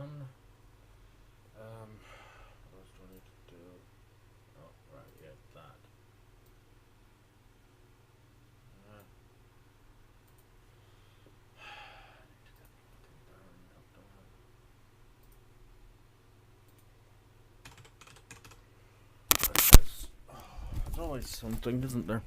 done. What else do I need to do? Oh, right, yeah, that. Uh, I need to get fucking Barony up, don't I? There's always something, isn't there?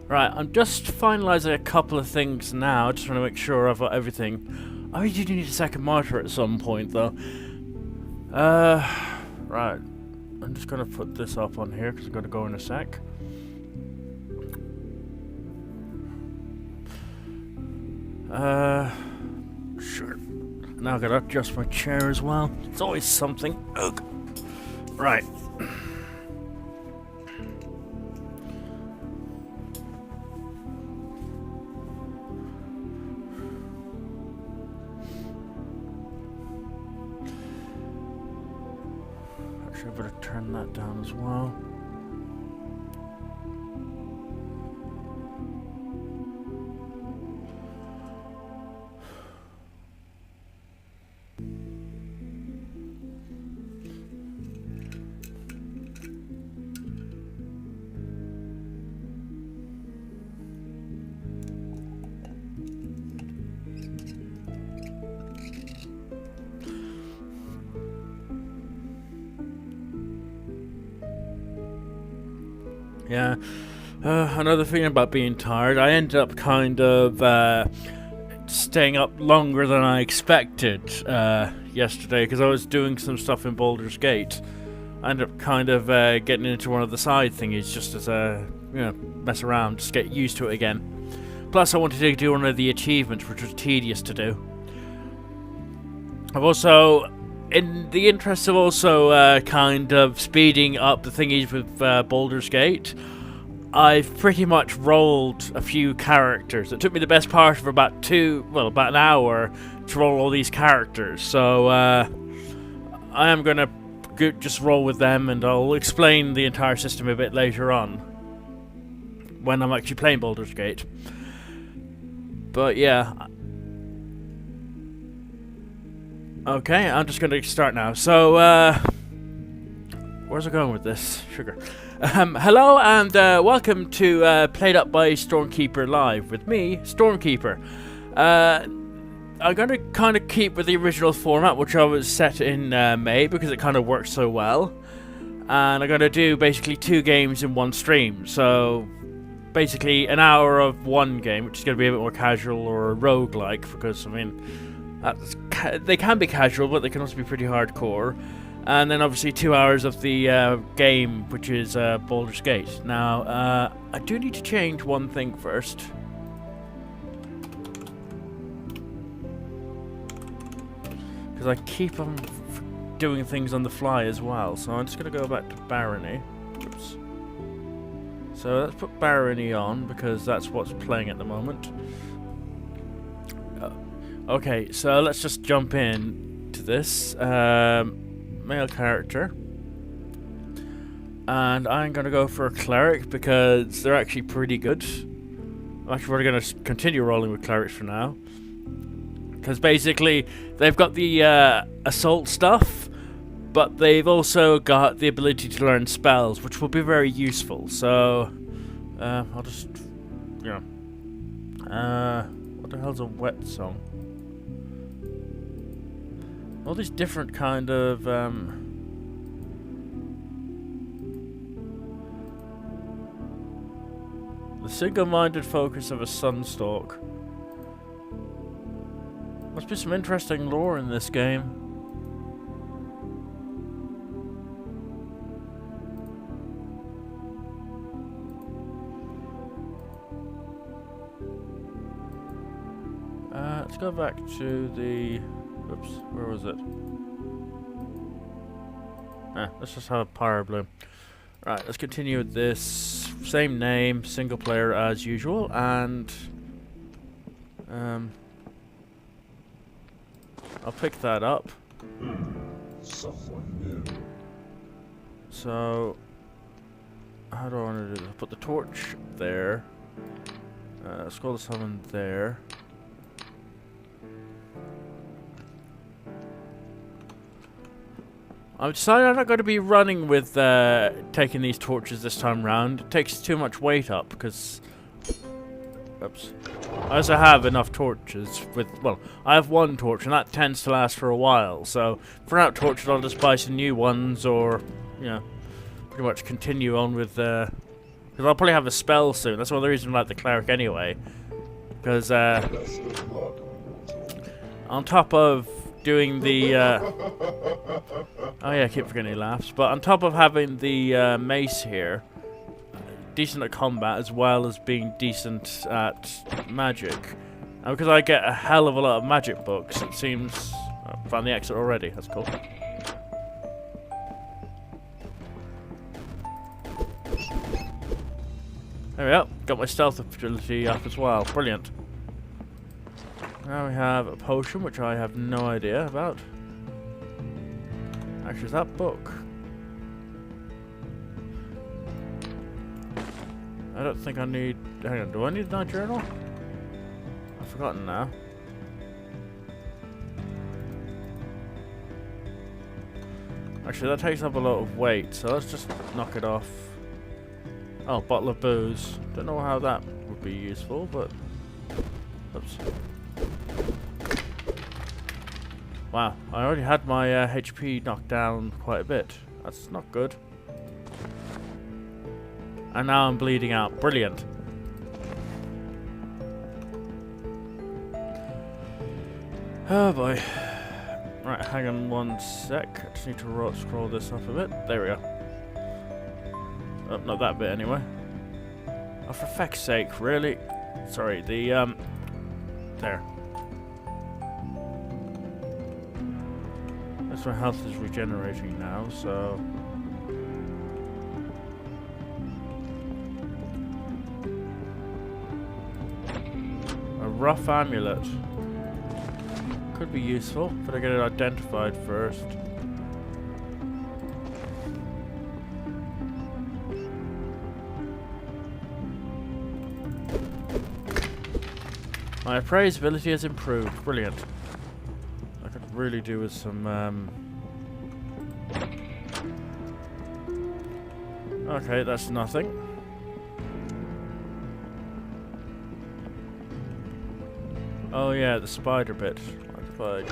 Right, I'm just finalising a couple of things now, just trying to make sure I've got everything. I really do need a second monitor at some point, though. Right. I'm just going to put this up on here, because I'm going to go in a sec. Sure. Now I've got to adjust my chair as well. It's always something. Ugh. Right. Actually, I better turn that down as well. Yeah. Another thing about being tired, I ended up kind of staying up longer than I expected yesterday because I was doing some stuff in Baldur's Gate. I ended up kind of getting into one of the side thingies just as mess around, just get used to it again. Plus, I wanted to do one of the achievements, which was tedious to do. I've also, in the interest of also kind of speeding up the thingies with Baldur's Gate, I've pretty much rolled a few characters. It took me the best part of about an hour to roll all these characters. So I am going to just roll with them, and I'll explain the entire system a bit later on when I'm actually playing Baldur's Gate. But yeah. Okay, I'm just going to start now. So, where's I going with this? Sugar. Hello and welcome to Played Up by Stormkeeper Live with me, Stormkeeper. I'm going to kind of keep with the original format, which I was set in May because it kind of works so well. And I'm going to do basically 2 games in one stream. So, basically an hour of one game, which is going to be a bit more casual or roguelike, because, I mean, they can be casual, but they can also be pretty hardcore. And then obviously 2 hours of the game, which is Baldur's Gate. Now, I do need to change one thing first. Because I keep on doing things on the fly as well. So I'm just going to go back to Barony. Oops. So let's put Barony on, because that's what's playing at the moment. Okay, so let's just jump in to this. Male character, and I'm gonna go for a cleric because they're actually pretty good. Actually, we're gonna continue rolling with clerics for now, because basically they've got the assault stuff, but they've also got the ability to learn spells, which will be very useful. So I'll just, what the hell's a wet song? All these different kind of the single-minded focus of a sunstalk. Must be some interesting lore in this game. Let's go back to the... Oops, where was it? Let's just have a power bloom. Right, let's continue with this. Same name, single player as usual, and I'll pick that up. So, how do I want to do this? Put the torch there. Scroll the summon there. I've decided I'm not going to be running with taking these torches this time round. It takes too much weight up because... Oops. I also have enough torches with... Well, I have one torch and that tends to last for a while. So, if we're out torches, I'll just buy some new ones or, pretty much continue on with Because I'll probably have a spell soon. That's one of the reasons I like the cleric anyway. Because on top of doing the oh yeah, I keep forgetting he laughs. But on top of having the mace here, decent at combat as well as being decent at magic, and because I get a hell of a lot of magic books, it seems. I found the exit already. That's cool. There we go. Got my stealth ability up as well. Brilliant. Now we have a potion, which I have no idea about. Actually, is that book? I don't think I need... Hang on, do I need that journal? I've forgotten now. Actually, that takes up a lot of weight, so let's just knock it off. Oh, bottle of booze. Don't know how that would be useful, but... Oops. Wow, I already had my HP knocked down quite a bit. That's not good. And now I'm bleeding out. Brilliant. Oh boy. Right, hang on one sec. I just need to scroll this up a bit. There we go. Oh, not that bit anyway. Oh, for feck's sake, really? Sorry, the, there. That's my health is regenerating now, so... A rough amulet. Could be useful, but I get it identified first. My appraise ability has improved. Brilliant. I could really do with some, Okay, that's nothing. Oh yeah, the spider bit. Probably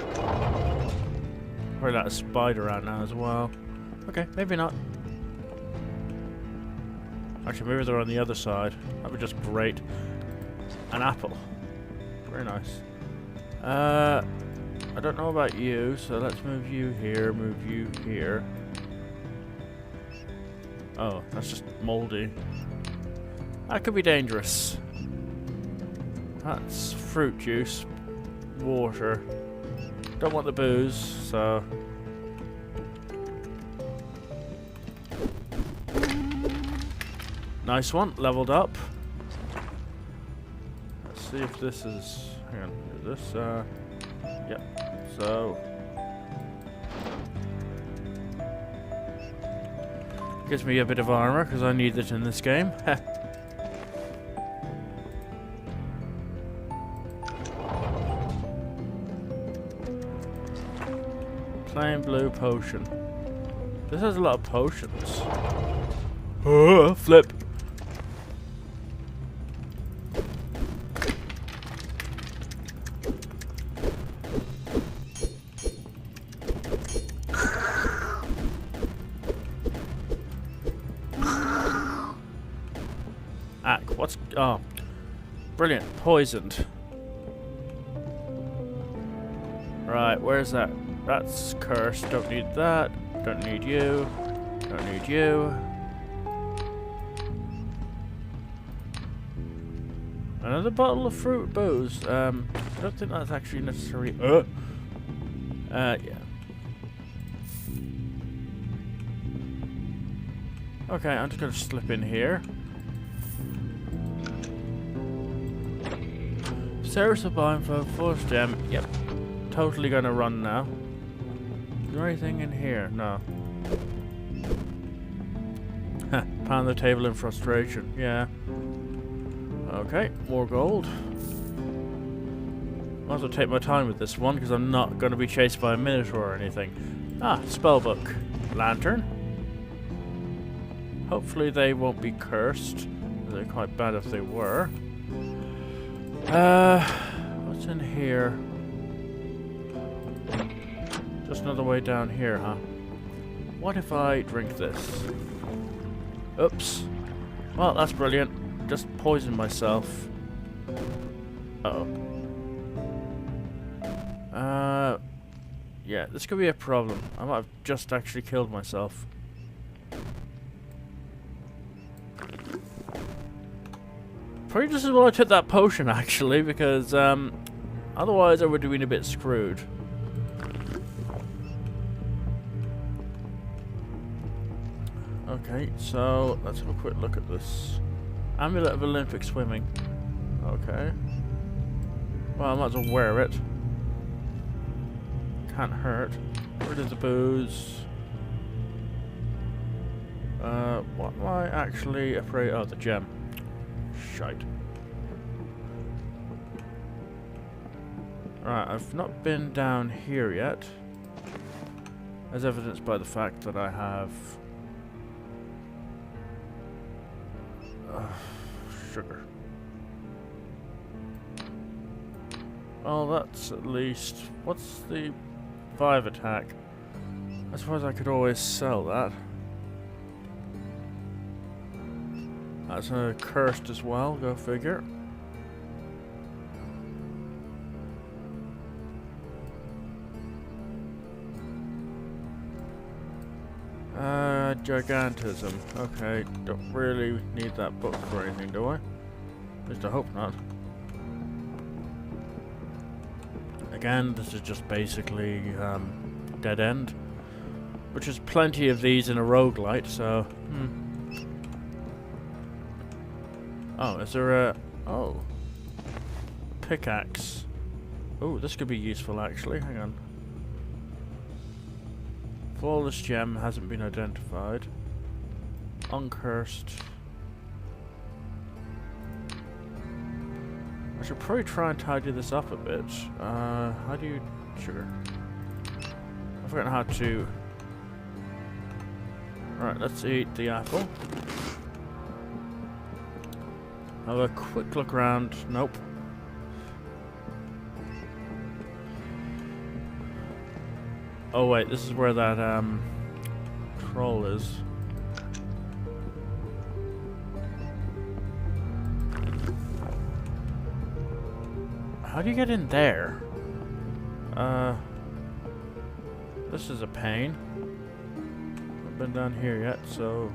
let a spider out now as well. Okay, maybe not. Actually, maybe they're on the other side. That would be just great. An apple. Very nice. I don't know about you, so let's move you here, move you here. Oh, that's just moldy. That could be dangerous. That's fruit juice. Water. Don't want the booze, so... Nice one, leveled up. Let's see if this is... Hang on, is this, yep, so... Gives me a bit of armor, because I need it in this game. Plain blue potion. This has a lot of potions. Flip. What's... Oh. Brilliant. Poisoned. Right, where's that? That's cursed. Don't need that. Don't need you. Don't need you. Another bottle of fruit booze. I don't think that's actually necessary. Yeah. Okay, I'm just gonna slip in here. Sarah's buying for force gem. Yep. Totally gonna run now. Is there anything in here? No. Pound the table in frustration. Yeah. Okay, more gold. Might as well take my time with this one because I'm not going to be chased by a minotaur or anything. Ah, spellbook. Lantern. Hopefully they won't be cursed. They're quite bad if they were. What's in here? Just another way down here, huh? What if I drink this? Oops. Well, that's brilliant. Just poisoned myself. Uh-oh. Yeah, this could be a problem. I might have just actually killed myself. Probably just as well I took that potion, actually, because, otherwise I would have been a bit screwed. Okay, so let's have a quick look at this. Amulet of Olympic Swimming. Okay. Well, I might as well wear it. Can't hurt. Rid of the booze. What am I actually afraid of? The gem. Shite. Right, I've not been down here yet. As evidenced by the fact that I have... sugar. Well, that's at least... What's the 5 attack? I suppose I could always sell that. That's cursed as well, go figure. Gigantism. Okay, don't really need that book for anything, do I? At least I hope not. Again, this is just basically dead end. Which is plenty of these in a roguelite, so... Oh, is there a... Oh. Pickaxe. Oh, this could be useful actually, hang on. Flawless gem hasn't been identified. Uncursed. I should probably try and tidy this up a bit. How do you... Sugar. I've forgotten how to... Right, let's eat the apple. Have a quick look around. Nope. Oh wait, this is where that troll is. How do you get in there? This is a pain. I've been down here yet, so...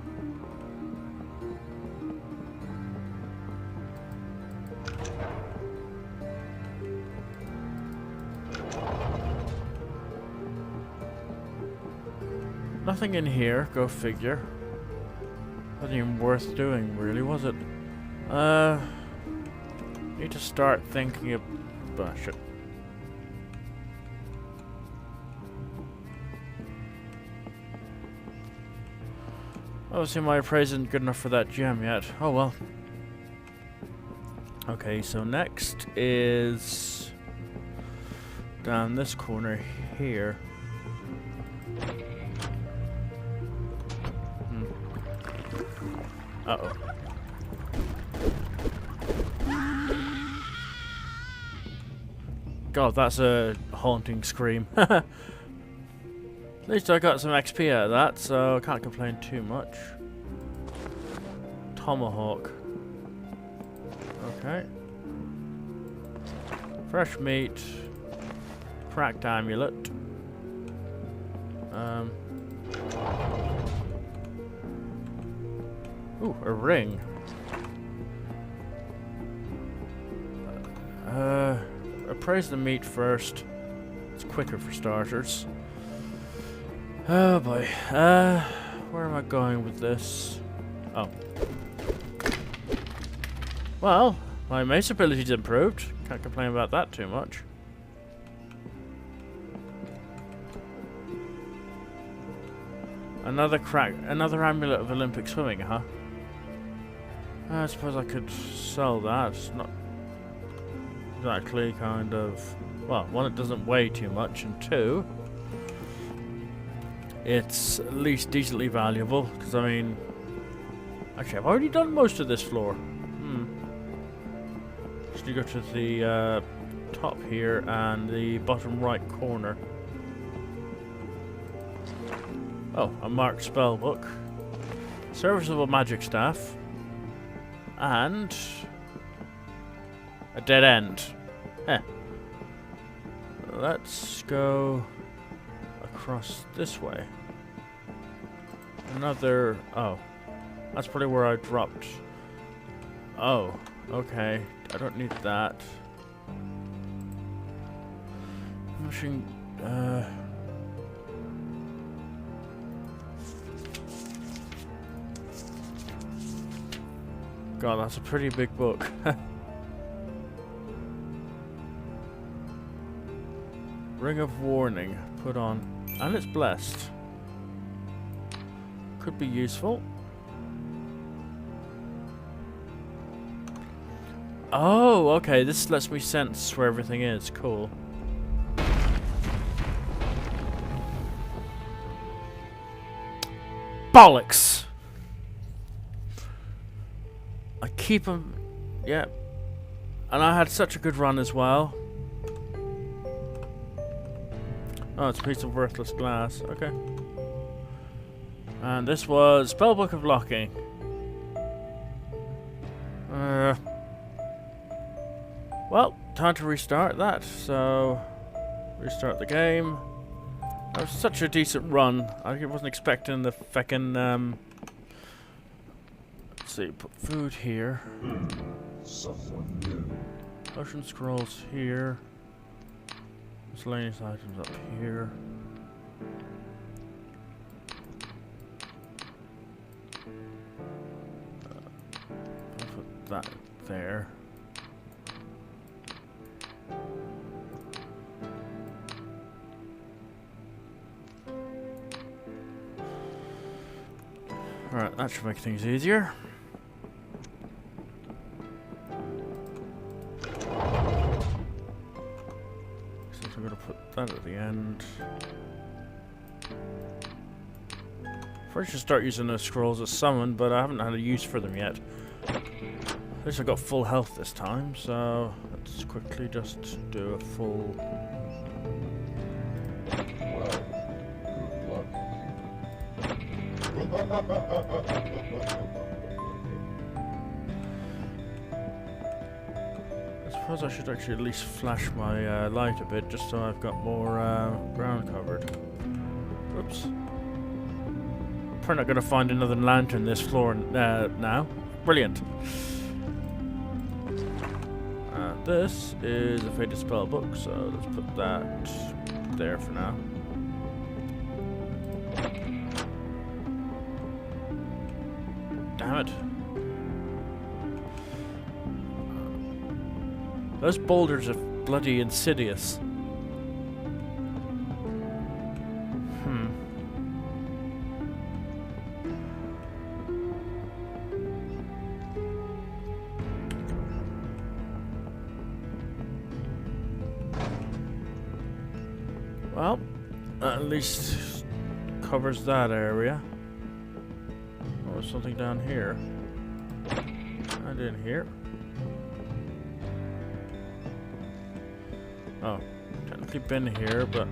Nothing in here, go figure. Wasn't even worth doing, really, was it? Need to start thinking of... Oh, shit. Obviously my appraise isn't good enough for that gem yet. Oh well. Okay, so next is... down this corner here. Uh-oh. God, that's a haunting scream. At least I got some XP out of that, so I can't complain too much. Tomahawk. Okay. Fresh meat. Cracked amulet. Ooh, a ring. Appraise the meat first. It's quicker for starters. Oh boy. Where am I going with this? Oh. Well, my mace ability's improved. Can't complain about that too much. Another amulet of Olympic swimming, huh? I suppose I could sell that. It's not exactly kind of... Well, one, it doesn't weigh too much, and two, it's at least decently valuable, because I mean... Actually, I've already done most of this floor. Just to go to the top here and the bottom right corner. Oh, a marked spell book. Serviceable magic staff. And a dead end. Heh. Let's go across this way. Another... Oh. That's probably where I dropped. Oh. Okay. I don't need that. Machine... God, that's a pretty big book. Ring of Warning. Put on. And it's blessed. Could be useful. Oh, okay. This lets me sense where everything is. Cool. Bollocks! I keep them... Yeah. And I had such a good run as well. Oh, it's a piece of worthless glass. Okay. And this was Spellbook of Locking. Well, time to restart that. So, restart the game. That was such a decent run. I wasn't expecting the feckin', let's see, put food here. Someone new. Potion scrolls here. Miscellaneous items up here. I'll put that there. Alright, that should make things easier. So I'm going to put that at the end. First, I should start using the scrolls as summon, but I haven't had a use for them yet. At least I got full health this time, so let's quickly just do a full. I suppose I should actually at least flash my light a bit, just so I've got more ground covered. Oops. Probably not going to find another lantern this floor now. Brilliant. This is a faded spell book, so let's put that there for now. Damn it. Those boulders are bloody insidious. Well, at least covers that area. Oh, there's something down here. And in here. Oh, technically been here, but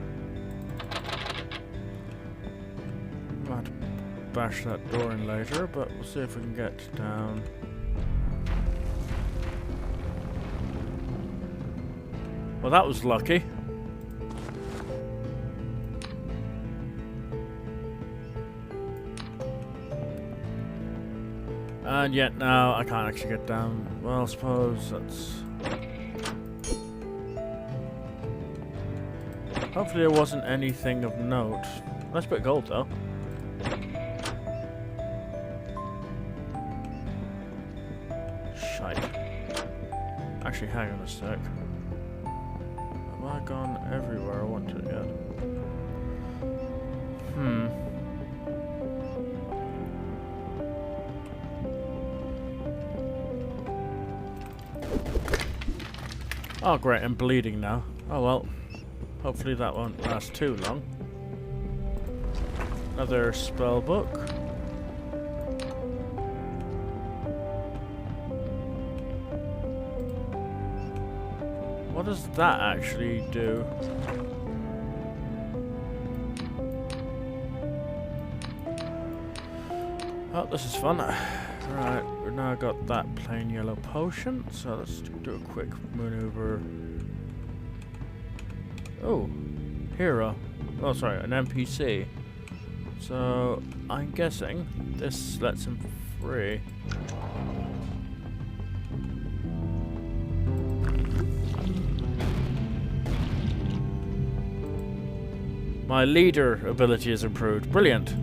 I'll have to bash that door in later, but we'll see if we can get down. Well, that was lucky. And yet now I can't actually get down. Well, I suppose that's... Hopefully there wasn't anything of note. Nice bit of gold though. Shite. Actually, hang on a sec. Have I gone everywhere I want to yet? Oh great, I'm bleeding now. Oh well. Hopefully that won't last too long. Another spell book. What does that actually do? Oh, this is fun. Right, we've now got that plain yellow potion, so let's do a quick maneuver. Oh, hero. Oh, sorry, an NPC. So, I'm guessing this lets him free. My leader ability is improved. Brilliant.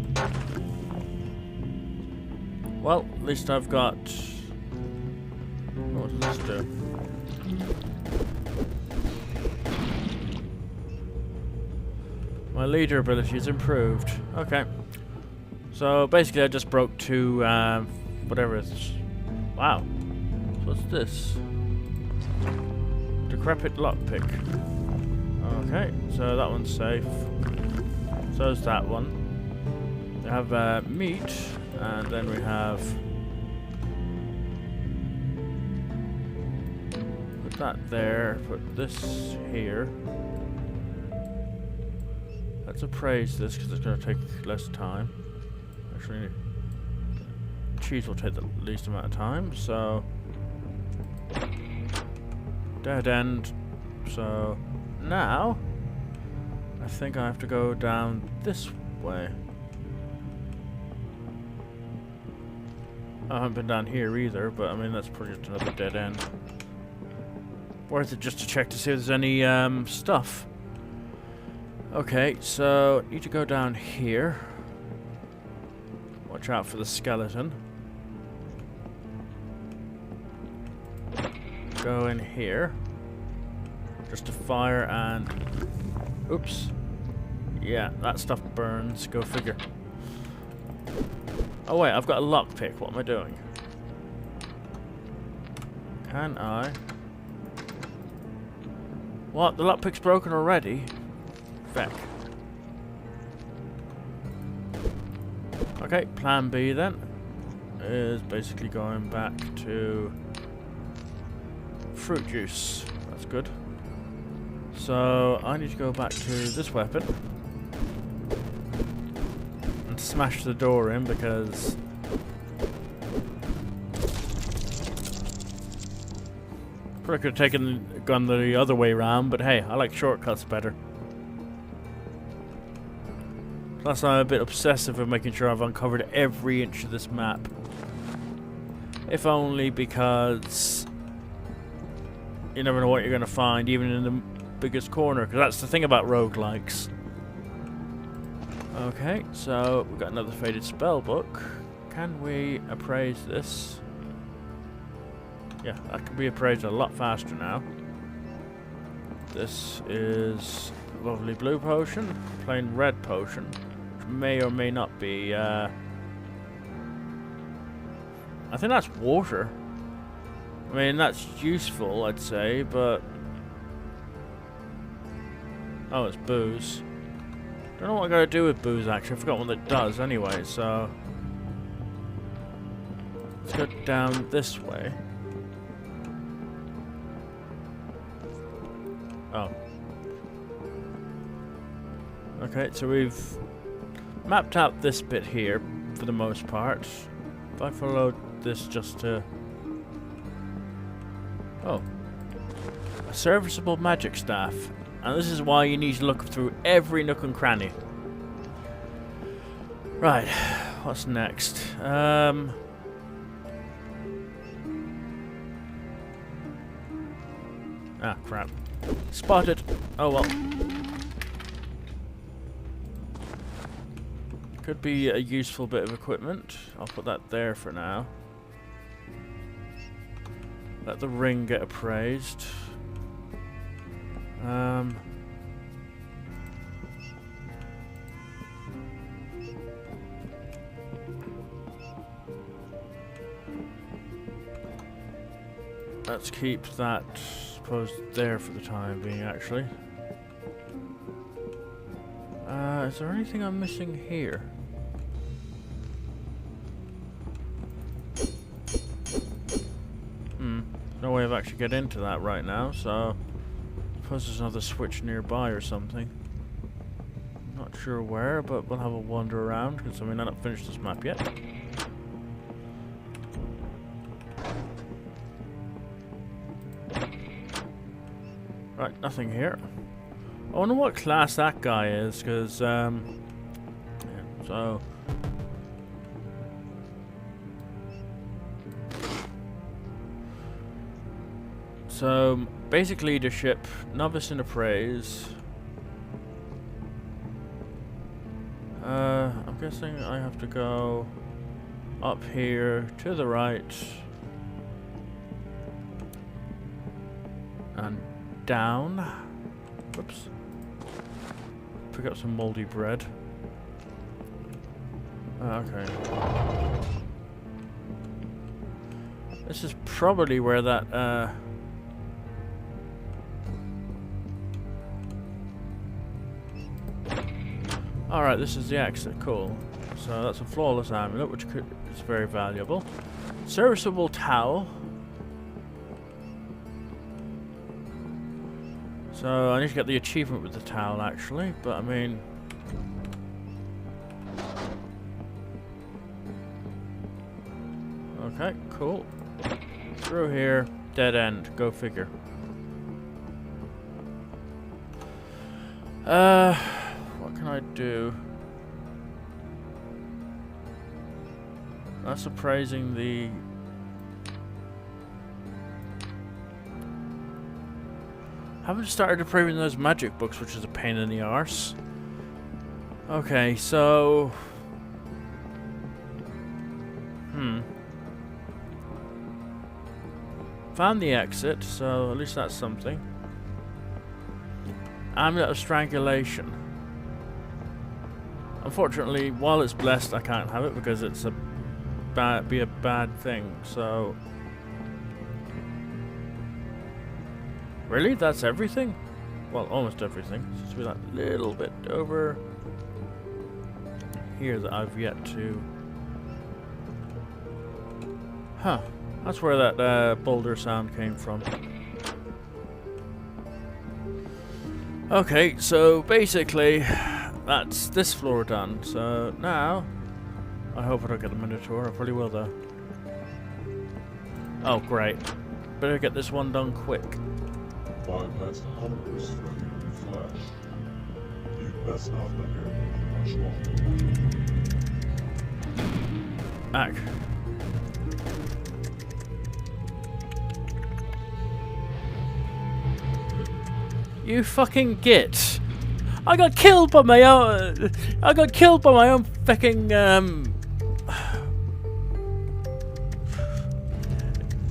Well, at least I've got... What does this do? My leader ability is improved. Okay. So basically I just broke two, whatever it's... Wow. So what's this? Decrepit lockpick. Okay, so that one's safe. So is that one. We have meat, and then we have... Put that there, put this here. Let's appraise this because it's going to take less time. Actually, cheese will take the least amount of time, so... Dead end. So, now... I think I have to go down this way. I haven't been down here either, but I mean, that's pretty much another dead end. Worth it just to check to see if there's any stuff. Okay, so need to go down here. Watch out for the skeleton. Go in here. Just to fire and... Oops. Yeah, that stuff burns. Go figure. Oh wait, I've got a lockpick. What am I doing? Can I? What? The lockpick's broken already? Feck. Okay, plan B then is basically going back to fruit juice. That's good. So I need to go back to this weapon and smash the door in because probably could have gone the other way around, but hey, I like shortcuts better. Plus I'm a bit obsessive with making sure I've uncovered every inch of this map. If only because you never know what you're going to find, even in the biggest corner, because that's the thing about roguelikes. Okay, so we've got another faded spell book. Can we appraise this? Yeah, that can be appraised a lot faster now. This is a lovely blue potion, plain red potion, which may or may not be, I think that's water. I mean, that's useful, I'd say, but... Oh, it's booze. Don't know what I gotta do with booze, actually. I forgot what it does anyway, so... Let's go down this way. Oh. Okay, so we've mapped out this bit here, for the most part. If I followed this just to... Oh. A serviceable magic staff. And this is why you need to look through every nook and cranny. Right, what's next? Ah, crap. Spotted. Oh well. Could be a useful bit of equipment. I'll put that there for now. Let the ring get appraised. Let's keep that, I suppose, there for the time being, actually. Is there anything I'm missing here? No way of actually getting into that right now, so... I suppose there's another switch nearby or something. Not sure where, but we'll have a wander around, because I mean, I've not finished this map yet. nothing here. I wonder what class that guy is, because, yeah, so... So, basic leadership, novice in appraise. I'm guessing I have to go up here to the right and down. Whoops. Pick up some moldy bread. Okay. This is probably where that Alright, this is the exit, cool. So that's a flawless amulet, which is very valuable. Serviceable towel. So I need to get the achievement with the towel, actually, but I mean... Okay, cool. Through here, dead end, go figure. What can I do? That's appraising the... Haven't started appraising those magic books, which is a pain in the arse. Okay, so... Found the exit, so at least that's something. Amulet of Strangulation. Unfortunately, while it's blessed, I can't have it because it's a bad thing. So, really, that's everything? Well, almost everything. It's just be that little bit over here that I've yet to. Huh? That's where that Baldur sound came from. Okay, so basically, that's this floor done. So now, I hope I don't get the Minotaur. I probably will though. Oh, great. Better get this one done quick. 5 best hunters ready in flash. You best not linger much longer. Ack. You fucking git! I got killed by my own. I got killed by my own fucking.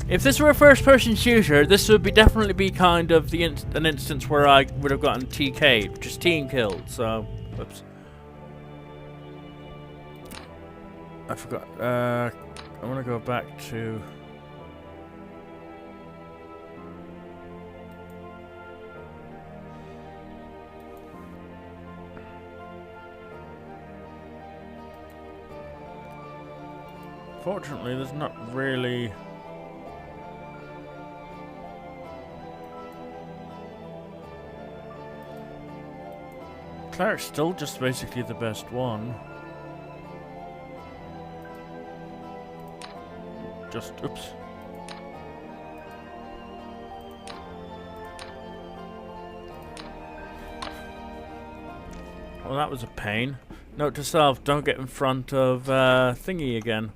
If this were a first-person shooter, this would be definitely be kind of the an instance where I would have gotten TK'd, just team killed. So, whoops. I forgot. I want to go back to. Fortunately, there's not really... Cleric's still just basically the best one. Just, oops. Well, that was a pain. Note to self, don't get in front of thingy again.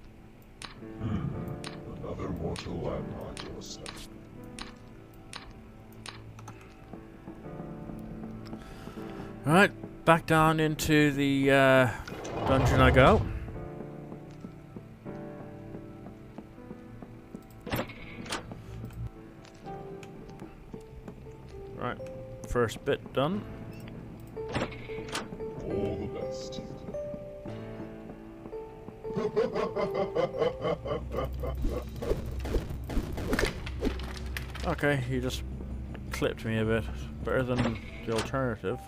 Another mortal landmine to assess. Alright, back down into the dungeon I go. Right, first bit done. All the best. Okay, he just clipped me a bit. Better than the alternative.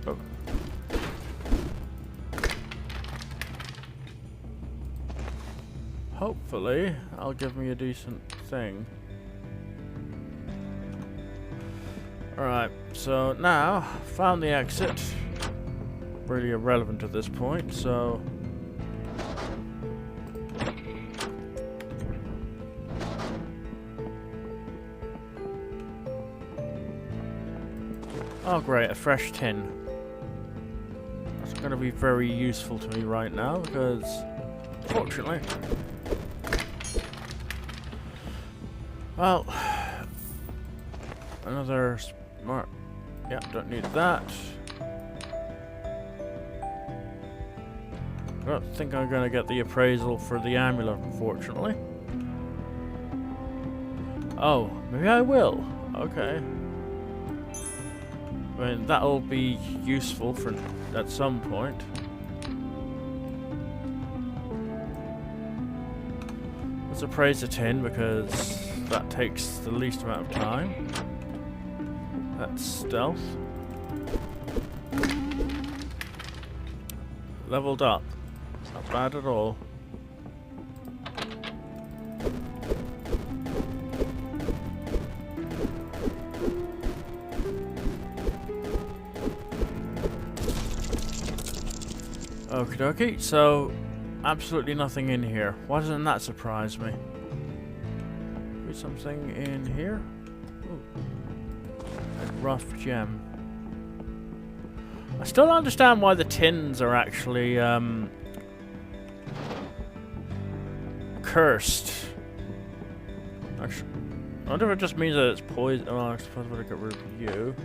Oh, hopefully that'll give me a decent thing. Alright, so now, found the exit. Really irrelevant at this point, so... Oh great, a fresh tin. That's going to be very useful to me right now, because... Fortunately... Well... Another smart... Yeah, don't need that. I don't think I'm going to get the appraisal for the amulet, unfortunately. Oh, maybe I will. Okay. I mean, that'll be useful for at some point. Let's appraise the tin because that takes the least amount of time. That's stealth. Leveled up. Not bad at all. Okie dokie, so absolutely nothing in here. Why doesn't that surprise me? Maybe something in here? Ooh. A rough gem. I still don't understand why the tins are actually cursed. Actually, I wonder if it just means that it's poison. Oh, I suppose I get rid of you.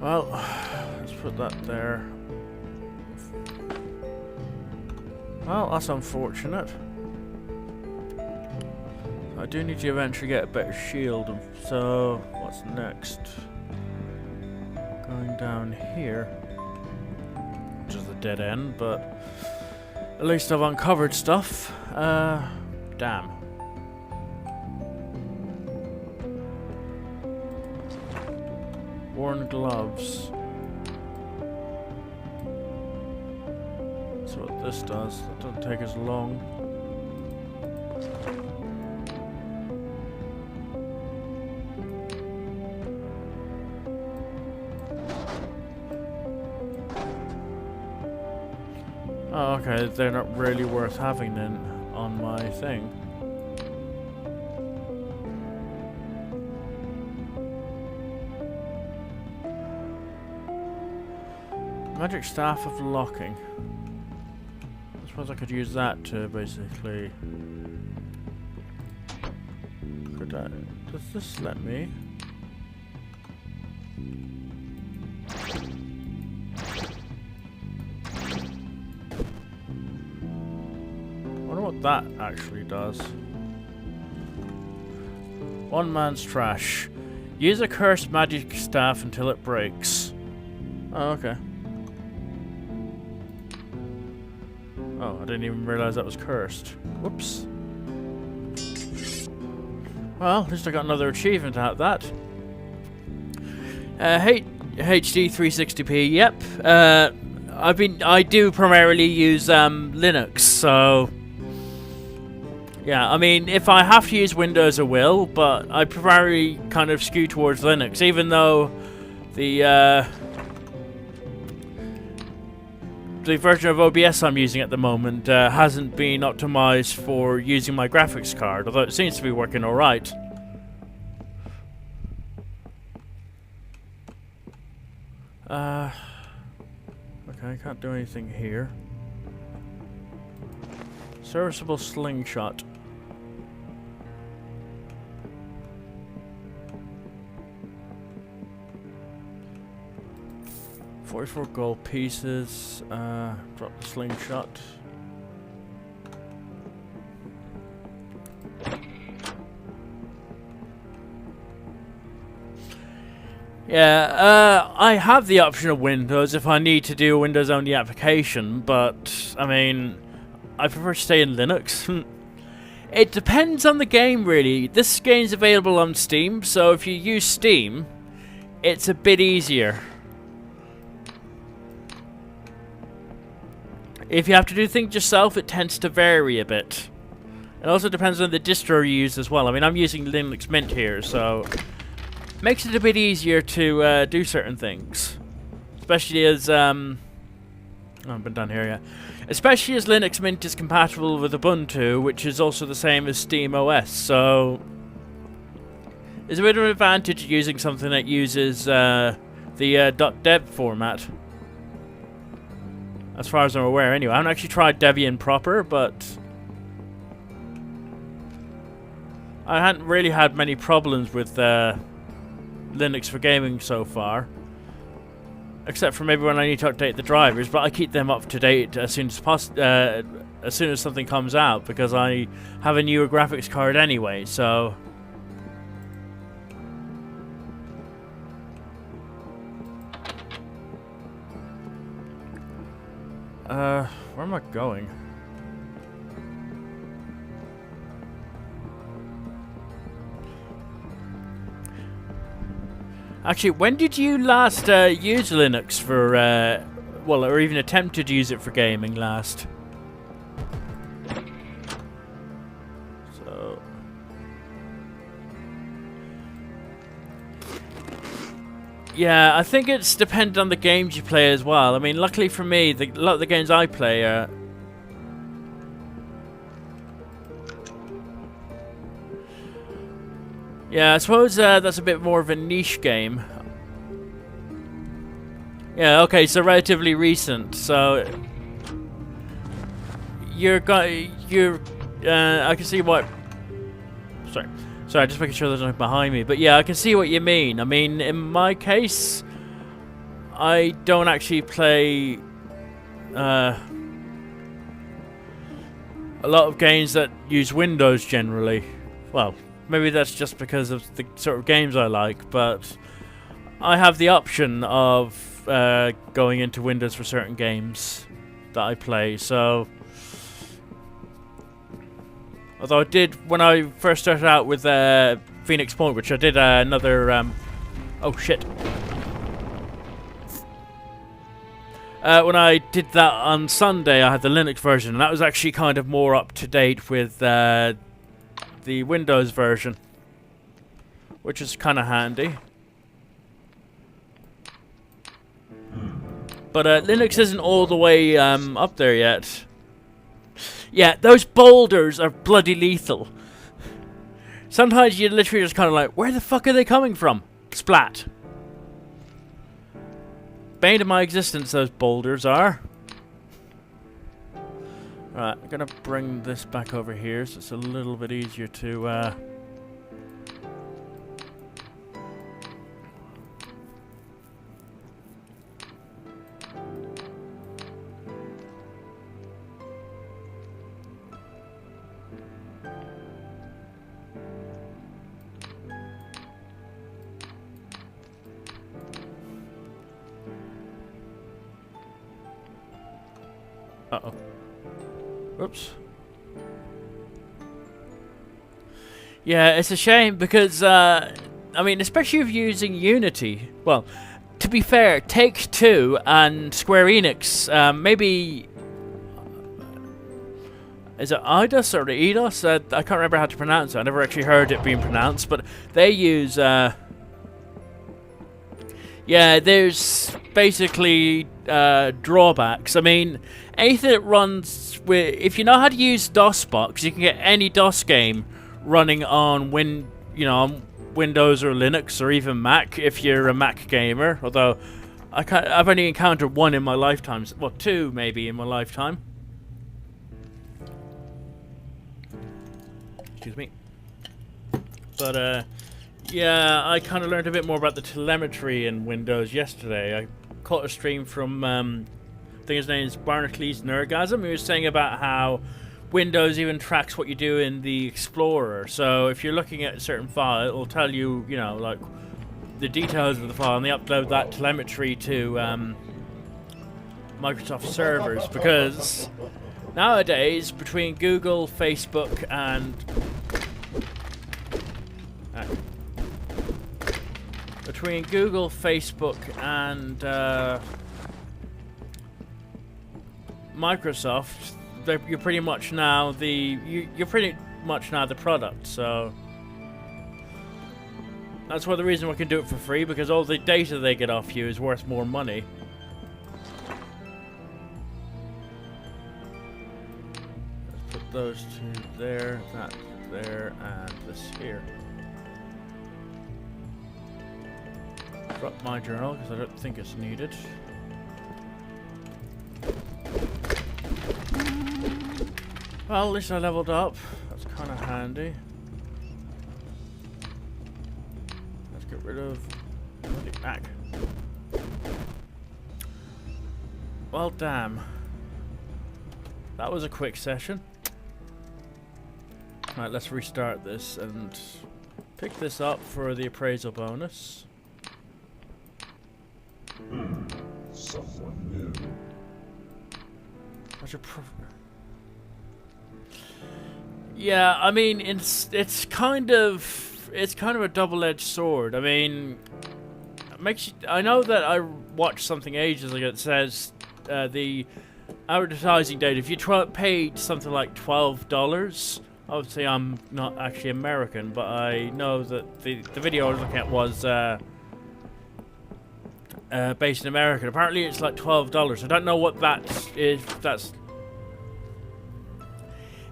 Well, let's put that there. Well, that's unfortunate. I do need to eventually get a better shield, so what's next? Going down here, which is a dead end, but at least I've uncovered stuff. Damn. Worn gloves. That's what this does. That doesn't take as long. Oh, okay. They're not really worth having then on my thing. Magic Staff of Locking. I suppose I could use that to basically... Could I... Does this let me? I wonder what that actually does. One man's trash. Use a cursed magic staff until it breaks. Oh, okay. Oh, I didn't even realize that was cursed. Whoops. Well, at least I got another achievement out of that. HD 360p, yep. I do primarily use Linux, so... Yeah, I mean, if I have to use Windows, I will, but I primarily kind of skew towards Linux, even though the version of OBS I'm using at the moment hasn't been optimized for using my graphics card, although it seems to be working alright. Okay, I can't do anything here. Serviceable slingshot. $44 gold pieces. Drop the slingshot. Yeah, I have the option of Windows if I need to do a Windows-only application, but, I mean, I prefer to stay in Linux. It depends on the game, really. This game's available on Steam, so if you use Steam, it's a bit easier. If you have to do things yourself, it tends to vary a bit. It also depends on the distro you use as well. I mean, I'm using Linux Mint here, so it makes it a bit easier to do certain things. Especially as, I haven't been done here yet. Especially as Linux Mint is compatible with Ubuntu, which is also the same as Steam OS, so there's a bit of an advantage using something that uses the .dev format. As far as I'm aware, anyway. I haven't actually tried Debian proper, but I hadn't really had many problems with Linux for gaming so far. Except for maybe when I need to update the drivers, but I keep them up to date as soon as something comes out, because I have a newer graphics card anyway, so... where am I going? Actually, when did you last use Linux for, well, or even attempted to use it for gaming last? So... yeah, I think it's dependent on the games you play as well. I mean, luckily for me, a lot of the games I play are... yeah, I suppose that's a bit more of a niche game. Yeah, okay, so relatively recent. So I can see what... Sorry, just making sure there's nothing behind me. But yeah, I can see what you mean. I mean, in my case, I don't actually play a lot of games that use Windows generally. Well, maybe that's just because of the sort of games I like, but I have the option of going into Windows for certain games that I play, so... although I did, when I first started out with Phoenix Point, which I did another... oh shit. When I did that on Sunday, I had the Linux version, and that was actually kind of more up to date with the Windows version, which is kind of handy. But Linux isn't all the way up there yet. Yeah, those boulders are bloody lethal. Sometimes you're literally just kind of like, where the fuck are they coming from? Splat. Bane of my existence, those boulders are. Right, I'm gonna bring this back over here so it's a little bit easier to... uh-oh. Oops. Yeah, it's a shame because, I mean, especially if you're using Unity. Well, to be fair, Take-Two and Square Enix, maybe... is it Eidos or Eidos? I can't remember how to pronounce it. I never actually heard it being pronounced, but they use... yeah, there's basically drawbacks. I mean, anything that runs with... if you know how to use DOSBox, you can get any DOS game running on on Windows or Linux or even Mac if you're a Mac gamer. Although I've only encountered one in my lifetime. Well, two maybe in my lifetime. Excuse me. But yeah, I kind of learned a bit more about the telemetry in Windows yesterday. I caught a stream from, I think his name is Barnacles Nergasm, who was saying about how Windows even tracks what you do in the Explorer. So if you're looking at a certain file, it will tell you, like the details of the file, and they upload that telemetry to Microsoft servers, because Nowadays, between Google, Facebook, and Microsoft, you're pretty much now you're pretty much now the product. So that's why the reason we can do it for free, because all the data they get off you is worth more money. Let's put those two there, that there, and this here. Drop my journal because I don't think it's needed. Well, at least I leveled up. That's kind of handy. Let's get rid of the back. Well, damn. That was a quick session. Alright, let's restart this and pick this up for the appraisal bonus. Someone new. Yeah, I mean, it's kind of a double-edged sword. I mean, it makes you, I know that I watched something ages ago that says the advertising data. If you paid something like $12, obviously I'm not actually American, but I know that the video I was looking at was based in America. Apparently it's like $12. I don't know what that is. That's...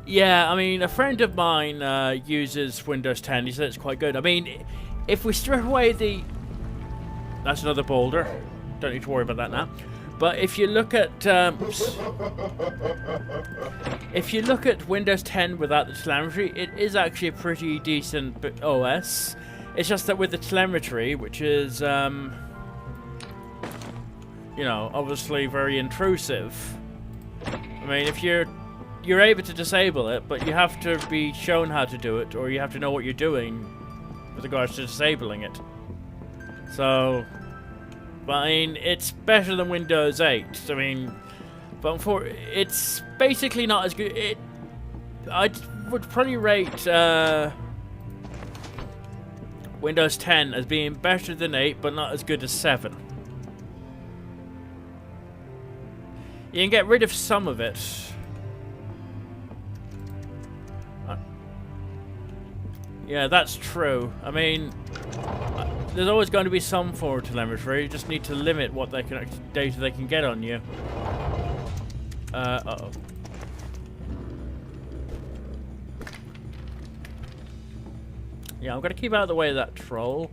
Yeah, I mean, a friend of mine uses Windows 10. He said it's quite good. I mean, if we strip away the... That's another Baldur. Don't need to worry about that now. But if you look at... if you look at Windows 10 without the telemetry, it is actually a pretty decent OS. It's just that with the telemetry, which is... you know, obviously very intrusive. I mean, if you're able to disable it, but you have to be shown how to do it, or you have to know what you're doing with regards to disabling it. So, but I mean, it's better than Windows 8. I mean, but it's basically not as good. I would probably rate Windows 10 as being better than 8, but not as good as 7. You can get rid of some of it. Yeah, that's true. I mean, there's always going to be some forward telemetry. You just need to limit what data they can get on you. Uh-oh. Yeah, I'm going to keep out of the way of that troll.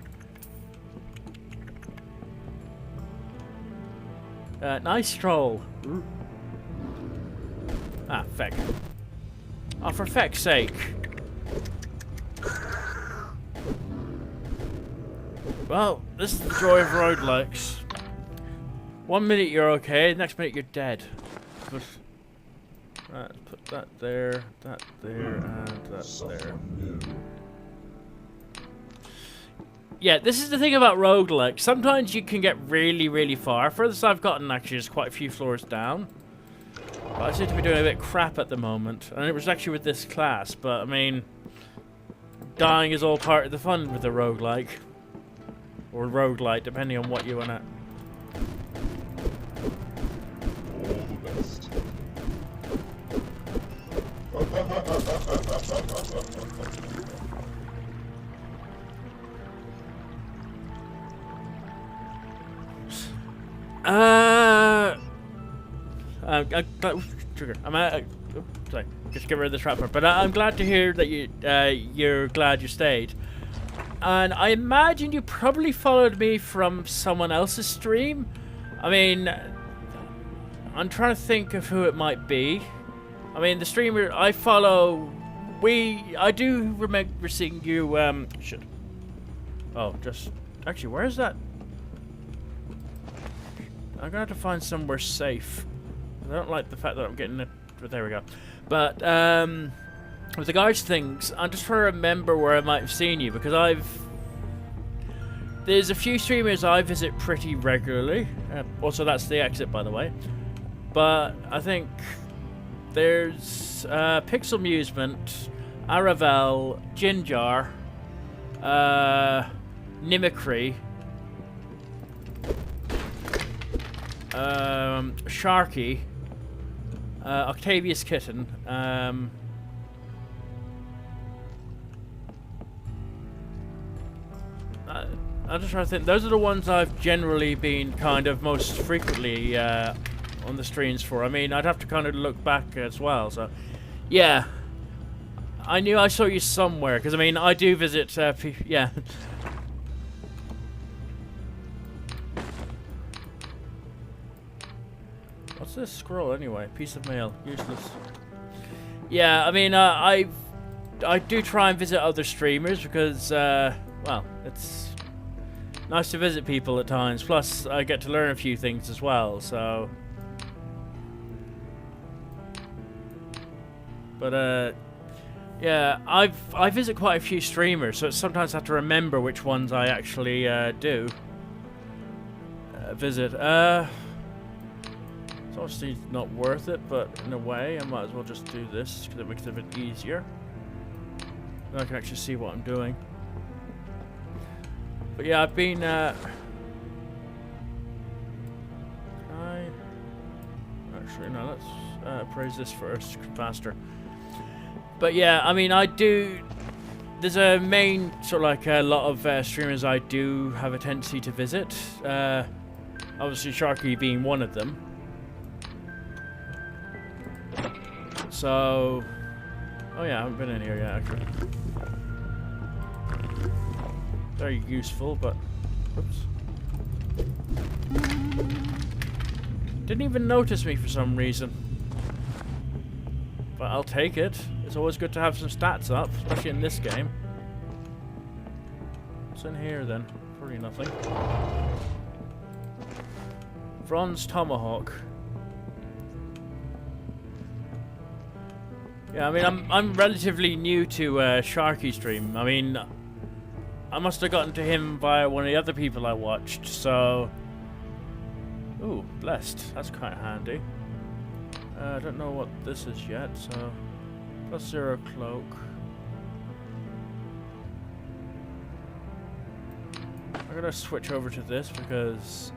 Nice troll. Ooh. Ah, feck. Oh, for feck's sake. Well, this is the joy of roguelikes. 1 minute you're okay, next minute you're dead. But, right, put that there, and that there. Yeah, this is the thing about roguelikes. Sometimes you can get really, really far. Furthest I've gotten actually is quite a few floors down. But I seem to be doing a bit crap at the moment. And it was actually with this class, but I mean, dying is all part of the fun with the roguelike. Or roguelite, depending on what you want to. All the best. Sorry, just get rid of this wrapper. But I'm glad to hear that you're glad you stayed. And I imagine you probably followed me from someone else's stream. I mean, I'm trying to think of who it might be. I mean, the streamer I follow, I do remember seeing you, shit. Oh, just, actually, where is that? I'm gonna have to find somewhere safe. I don't like the fact that I'm getting it, but there we go. But, with regards to things, I'm just trying to remember where I might have seen you, because there's a few streamers I visit pretty regularly. Also, that's the exit, by the way. But I think There's Pixel Musement, Aravel, Ginjar, Mimicry, Sharky, Octavius Kitten, I'm just trying to think. Those are the ones I've generally been kind of most frequently on the streams for. I mean, I'd have to kind of look back as well. So, yeah, I knew I saw you somewhere because I mean I do visit. Yeah. What's this scroll anyway? Piece of mail. Useless. Yeah, I mean I do try and visit other streamers because well, it's nice to visit people at times. Plus, I get to learn a few things as well. So, but yeah, I visit quite a few streamers, so sometimes I have to remember which ones I actually do visit. It's obviously not worth it, but in a way, I might as well just do this because it makes it a bit easier. Then I can actually see what I'm doing. But yeah, I've been, actually, no, let's appraise this first, faster. But yeah, I mean, I do, there's a main, sort of like a lot of streamers I do have a tendency to visit. Obviously, Sharky being one of them. So, oh yeah, I haven't been in here yet, actually. Very useful, but oops. Didn't even notice me for some reason. But I'll take it. It's always good to have some stats up, especially in this game. What's in here then? Probably nothing. Bronze Tomahawk. Yeah, I mean, I'm relatively new to Sharky stream. I mean, I must have gotten to him via one of the other people I watched, so... Ooh, blessed. That's quite handy. I don't know what this is yet, so... +0 cloak. I'm gonna switch over to this because...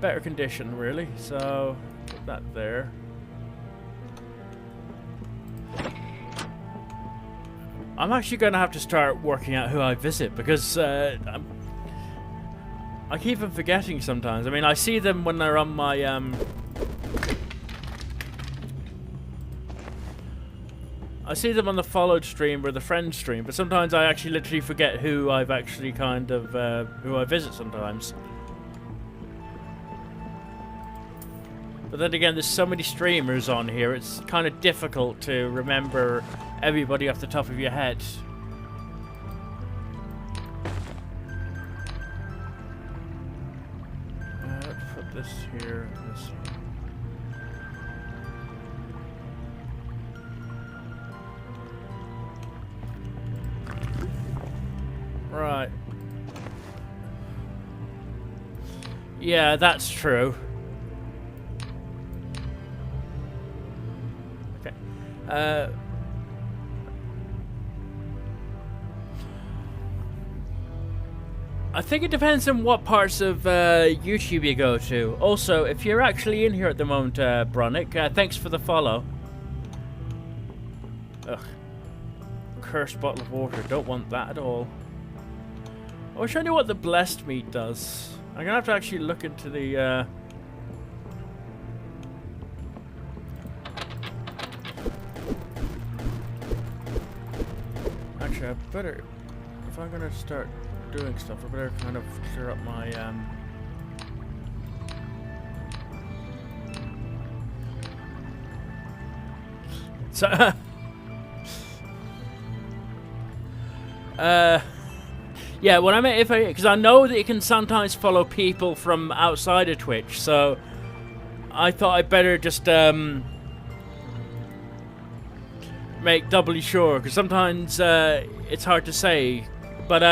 better condition, really, so... put that there. I'm actually going to have to start working out who I visit because I keep on forgetting sometimes. I mean, I see them when they're on my I see them on the followed stream or the friend stream, but sometimes I actually literally forget who I've actually kind of who I visit sometimes. But then again, there's so many streamers on here, it's kind of difficult to remember everybody off the top of your head. Let's put this here, this here. Right. Yeah, that's true. Okay. I think it depends on what parts of YouTube you go to. Also, if you're actually in here at the moment, Bronick, thanks for the follow. Ugh. Cursed bottle of water. Don't want that at all. I wish I knew what the blessed meat does. I'm gonna have to actually look into the actually, I better, if I'm gonna start doing stuff, I better kind of clear up my so yeah, when I meant because I know that you can sometimes follow people from outside of Twitch, so I thought I'd better just make doubly sure, because sometimes it's hard to say. But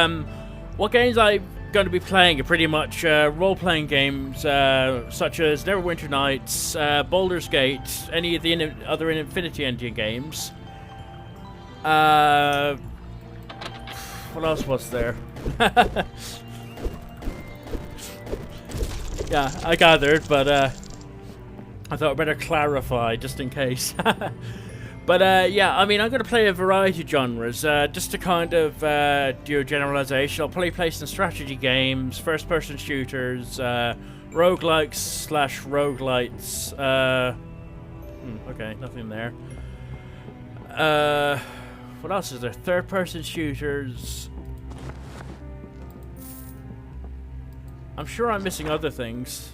what games I going to be playing are pretty much role-playing games such as Neverwinter Nights, Baldur's Gate, any of the other Infinity Engine games. What else was there? Yeah, I gathered, but I thought I'd better clarify just in case. But yeah, I mean, I'm going to play a variety of genres, just to kind of do a generalization. I'll play some strategy games, first-person shooters, roguelikes / roguelites. Okay, nothing there. What else is there? Third-person shooters. I'm sure I'm missing other things.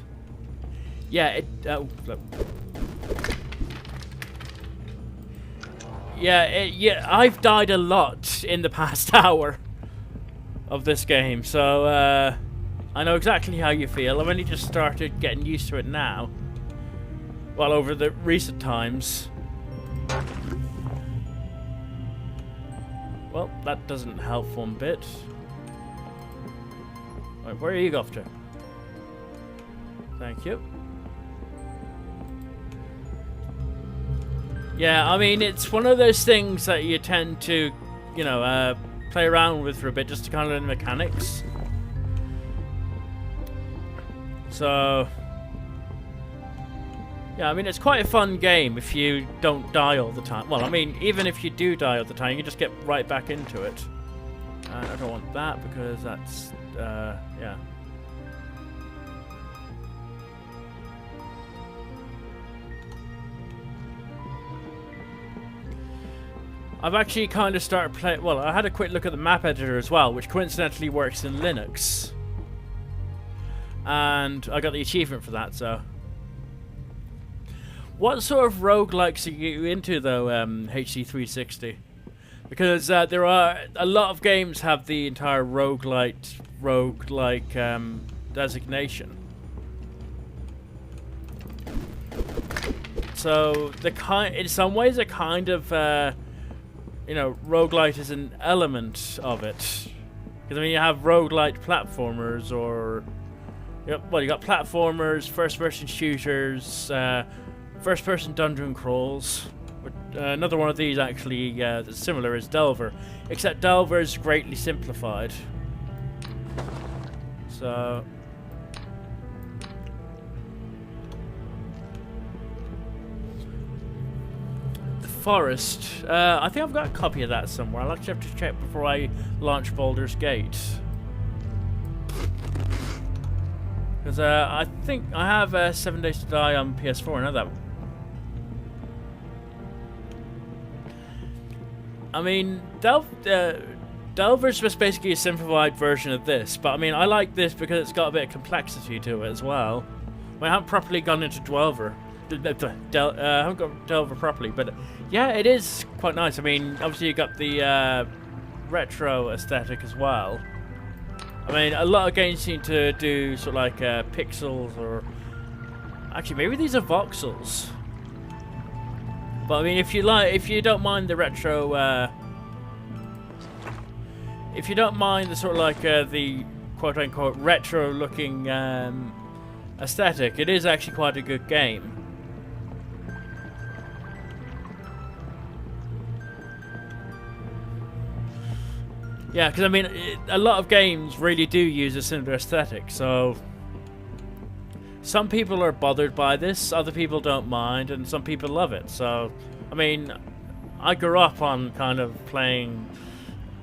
Yeah, yeah, I've died a lot in the past hour of this game, so I know exactly how you feel. I've only just started getting used to it now. Well, over the recent times. Well, that doesn't help one bit. Right, where are you off to? Thank you. Yeah, I mean, it's one of those things that you tend to, you know, play around with for a bit just to kind of learn the mechanics. So, yeah, I mean, it's quite a fun game if you don't die all the time. Well, I mean, even if you do die all the time, you can just get right back into it. I don't want that because that's, yeah. I've actually kind of started playing... Well, I had a quick look at the map editor as well, which coincidentally works in Linux. And I got the achievement for that, so... What sort of roguelikes are you into, though, HC360? Because there are... A lot of games have the entire roguelike designation. So, in some ways, a kind of... you know, roguelite is an element of it. Because, I mean, you have roguelite platformers, or... Well, you got platformers, first-person shooters, first-person dungeon crawls. Another one of these, actually, that's similar is Delver. Except Delver is greatly simplified. So... Forest. I think I've got a copy of that somewhere. I'll actually have to check before I launch Baldur's Gate. Because I think I have 7 Days to Die on PS4. I know that. I mean, Delver's just basically a simplified version of this. But I mean, I like this because it's got a bit of complexity to it as well. I haven't properly gone into Dweller. I haven't got Delver properly, but yeah, it is quite nice. I mean, obviously you got the retro aesthetic as well. I mean, a lot of games seem to do sort of like pixels, or actually maybe these are voxels. But I mean, if you don't mind the retro, if you don't mind the sort of like the quote-unquote retro-looking aesthetic, it is actually quite a good game. Yeah, because I mean, a lot of games really do use a similar aesthetic, so some people are bothered by this, other people don't mind, and some people love it. So, I mean, I grew up on kind of playing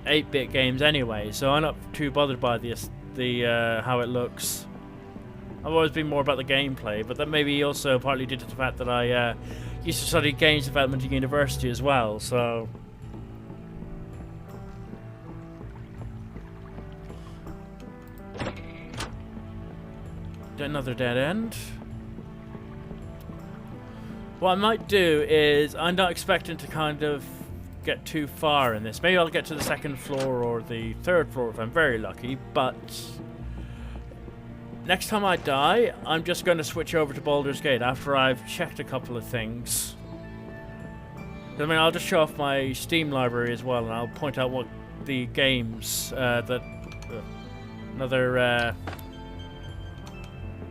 8-bit games anyway, so I'm not too bothered by the how it looks. I've always been more about the gameplay, but that maybe also partly due to the fact that I used to study games development at university as well, so... Another dead end. What I might do is, I'm not expecting to kind of get too far in this. Maybe I'll get to the 2nd floor or the 3rd floor if I'm very lucky, but next time I die, I'm just going to switch over to Baldur's Gate after I've checked a couple of things. I mean, I'll just show off my Steam library as well, and I'll point out what the games that... Another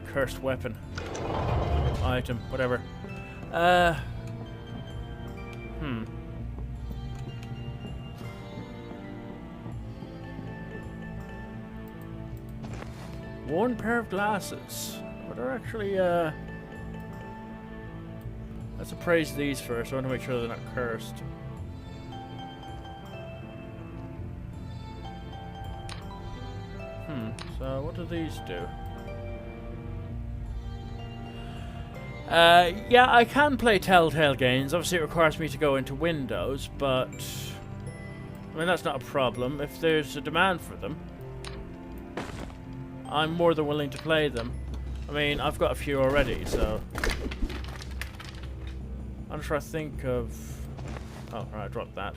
cursed weapon. Item, whatever. One pair of glasses. But they're actually, let's appraise these first. I want to make sure they're not cursed. So what do these do? Yeah, I can play Telltale games. Obviously, it requires me to go into Windows, but I mean that's not a problem. If there's a demand for them, I'm more than willing to play them. I mean, I've got a few already, so I'm just trying to think of. Oh, right, I dropped that.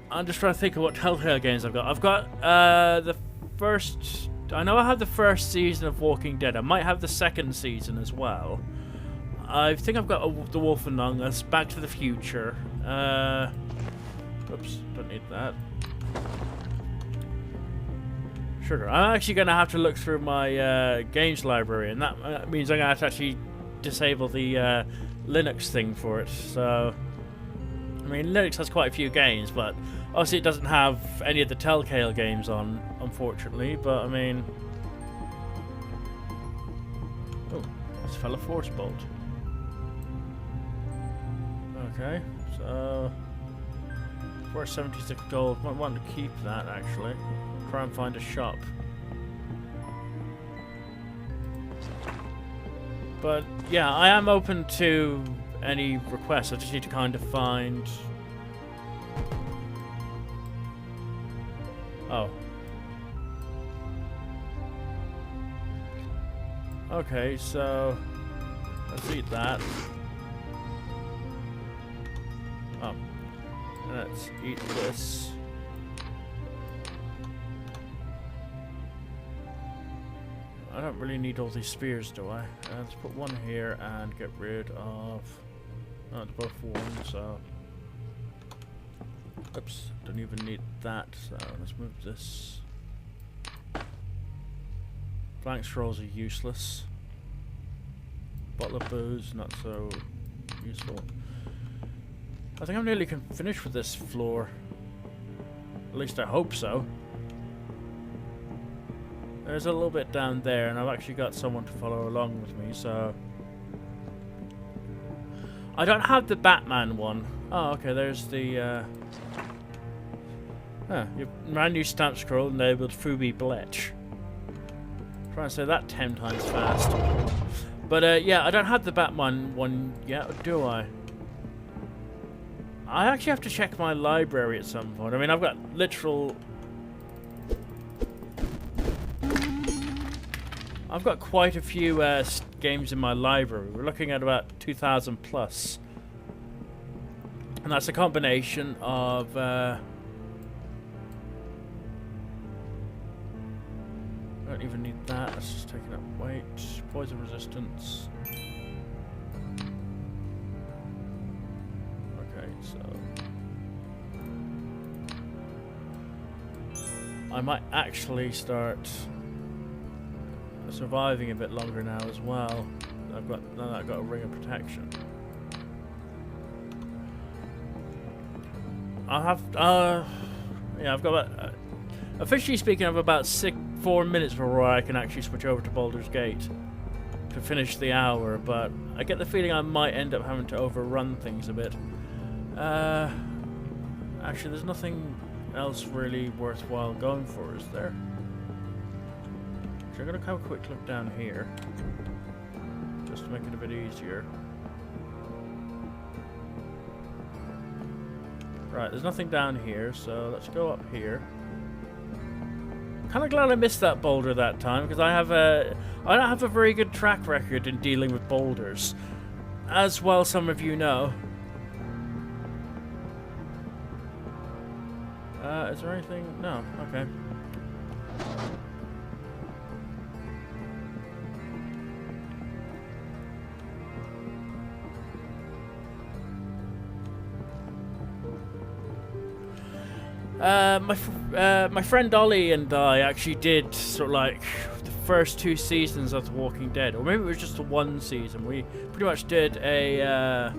I'm just trying to think of what Telltale games I've got. I've got the first. I know I have the first season of Walking Dead. I might have the second season as well. I think I've got The Wolf Among Us, Back to the Future. Oops, don't need that. Sugar. I'm actually going to have to look through my games library, and that means I'm going to have to actually disable the Linux thing for it. So, I mean, Linux has quite a few games, but obviously it doesn't have any of the Telltale games on, unfortunately. But I mean, oh, this fell a force bolt. Okay, so for 76 gold, might want to keep that actually. Try and find a shop. But yeah, I am open to any requests. I just need to kind of find. Oh. Okay, so let's eat that. Oh. Let's eat this. I don't really need all these spears, do I? Let's put one here and get rid of. Oh, it's both one, so. Oops, don't even need that, so let's move this. Blank scrolls are useless. Bottle of booze, not so useful. I think I'm nearly finished with this floor. At least I hope so. There's a little bit down there, and I've actually got someone to follow along with me, so. I don't have the Batman one. Oh, okay, there's the, your brand new stamp scroll enabled Fubi Bletch. Try and say that 10 times fast. But, yeah, I don't have the Batman one yet, do I? I actually have to check my library at some point. I mean, I've got literal. I've got quite a few games in my library. We're looking at about 2,000 plus. And that's a combination of I don't even need that. Let's just take it up weight. Poison resistance. Okay, so I might actually start surviving a bit longer now as well. I've got a ring of protection. I'll have yeah, I've got about, officially speaking, I've about 4 minutes before I can actually switch over to Baldur's Gate to finish the hour, but I get the feeling I might end up having to overrun things a bit. Actually, there's nothing else really worthwhile going for, is there? I'm going to have a quick look down here, just to make it a bit easier. Right, there's nothing down here, so let's go up here. Kind of glad I missed that boulder that time, because I don't have a very good track record in dealing with boulders, as well some of you know. Is there anything? No. Okay. My friend Ollie and I actually did sort of like the first 2 seasons of The Walking Dead, or maybe it was just the 1 season. We pretty much did a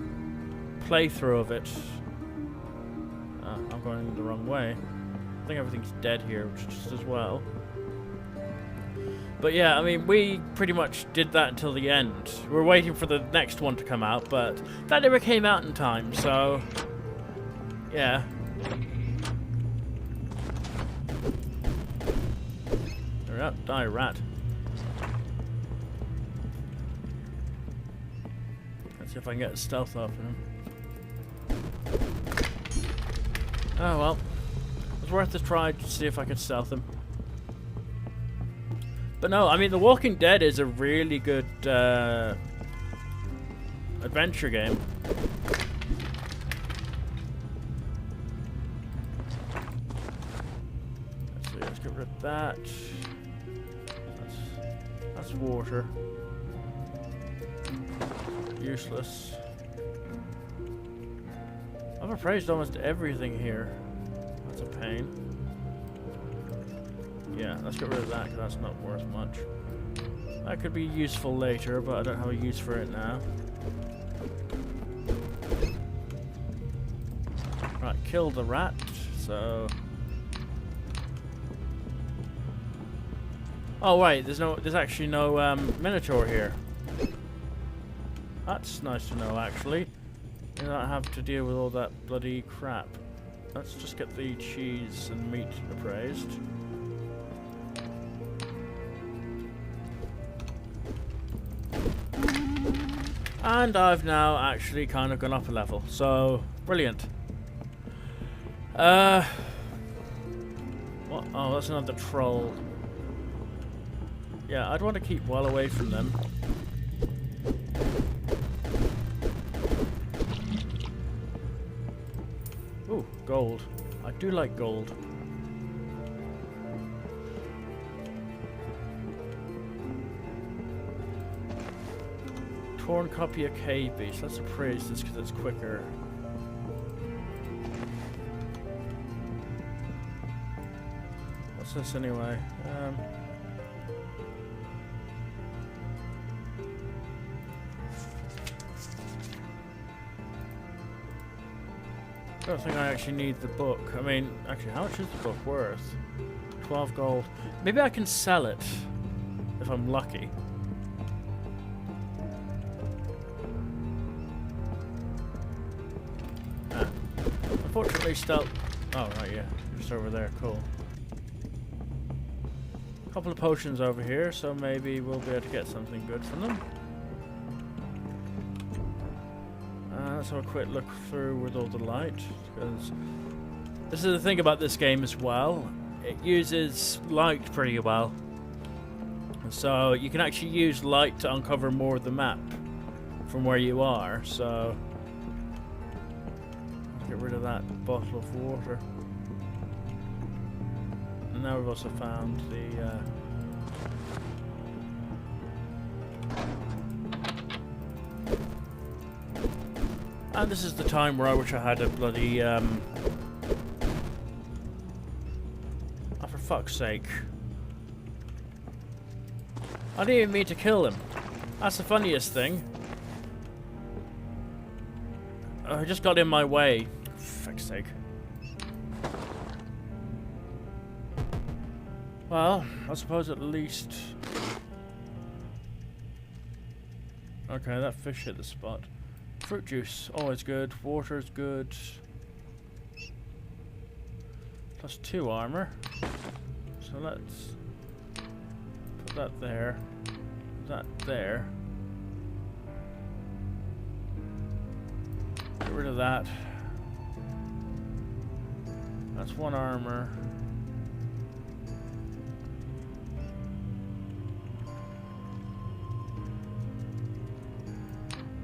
playthrough of it. I'm going the wrong way. I think everything's dead here, which is just as well. But yeah, I mean, we pretty much did that until the end. We were waiting for the next one to come out, but that never came out in time, so yeah. Hurry up, die, rat. Let's see if I can get a stealth off him. Oh well. It was worth a try to see if I could stealth him. But no, I mean, The Walking Dead is a really good adventure game. Let's see, let's get rid of that. That's water. Useless. I've appraised almost everything here. That's a pain. Yeah, let's get rid of that because that's not worth much. That could be useful later, but I don't have a use for it now. Right, kill the rat, so... Oh wait, there's actually no minotaur here. That's nice to know, actually. You don't have to deal with all that bloody crap. Let's just get the cheese and meat appraised. And I've now actually kind of gone up a level, so brilliant. What? Oh, that's another troll. Yeah, I'd want to keep well away from them. Ooh, gold. I do like gold. Torn copy of cave beast. Let's appraise this because it's quicker. What's this anyway? I don't think I actually need the book. I mean, actually, how much is the book worth? 12 gold. Maybe I can sell it if I'm lucky. Unfortunately, stealth. Oh, right, yeah. Just over there. Cool. A couple of potions over here, so maybe we'll be able to get something good from them. Let's have a quick look through with all the light, because this is the thing about this game as well. It uses light pretty well. So you can actually use light to uncover more of the map from where you are, so... Get rid of that bottle of water. And now we've also found the and this is the time where I wish I had a bloody oh, for fuck's sake. I didn't even mean to kill him. That's the funniest thing. I just got in my way. For fuck's sake. Well, I suppose at least... Okay, that fish hit the spot. Fruit juice, always good. Water is good. +2 armor. So let's put that there. That there. Get rid of that. That's 1 armor.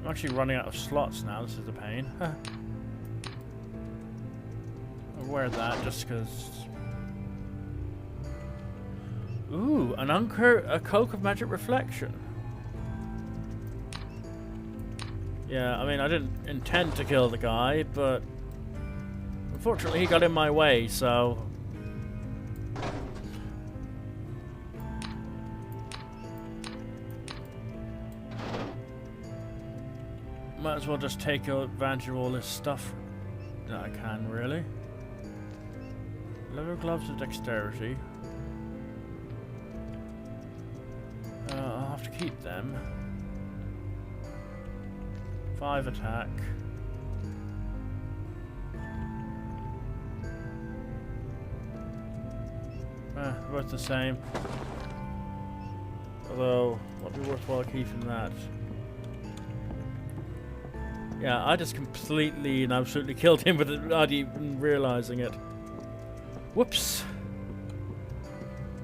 I'm actually running out of slots now. This is a pain. I'll wear that just because. Ooh, a Coke of Magic Reflection. Yeah, I mean, I didn't intend to kill the guy, but Unfortunately, he got in my way, so... Might as well just take advantage of all this stuff that I can, really. Leather gloves of dexterity. I'll have to keep them. 5 attack. Both the same. Although, might be worthwhile keeping that. Yeah, I just completely and absolutely killed him without even realizing it. Whoops.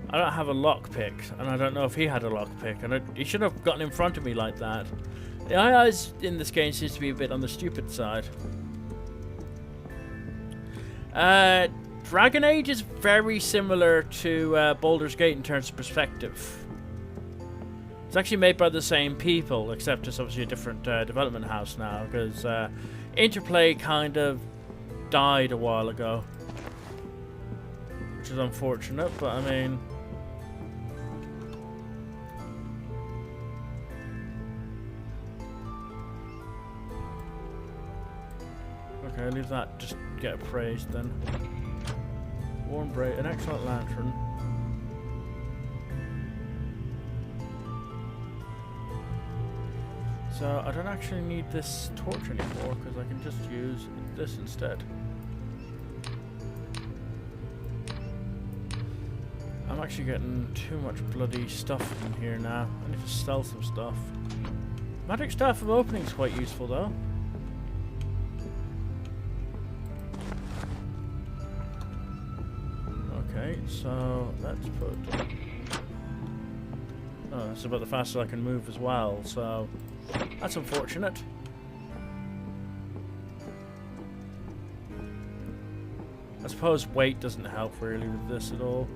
I don't have a lockpick, and I don't know if he had a lockpick, and he shouldn't have gotten in front of me like that. The AIs in this game seems to be a bit on the stupid side. Dragon Age is very similar to Baldur's Gate in terms of perspective. It's actually made by the same people, except it's obviously a different development house now, because Interplay kind of died a while ago. Which is unfortunate, but I mean... Okay, leave that, just get appraised then. Warm Braid, an excellent lantern. So I don't actually need this torch anymore because I can just use this instead. I'm actually getting too much bloody stuff in here now. I need to sell some stuff. Magic Staff of Opening is quite useful though. Okay, so let's put... Oh, that's about the fastest I can move as well, so... That's unfortunate. I suppose weight doesn't help really with this at all.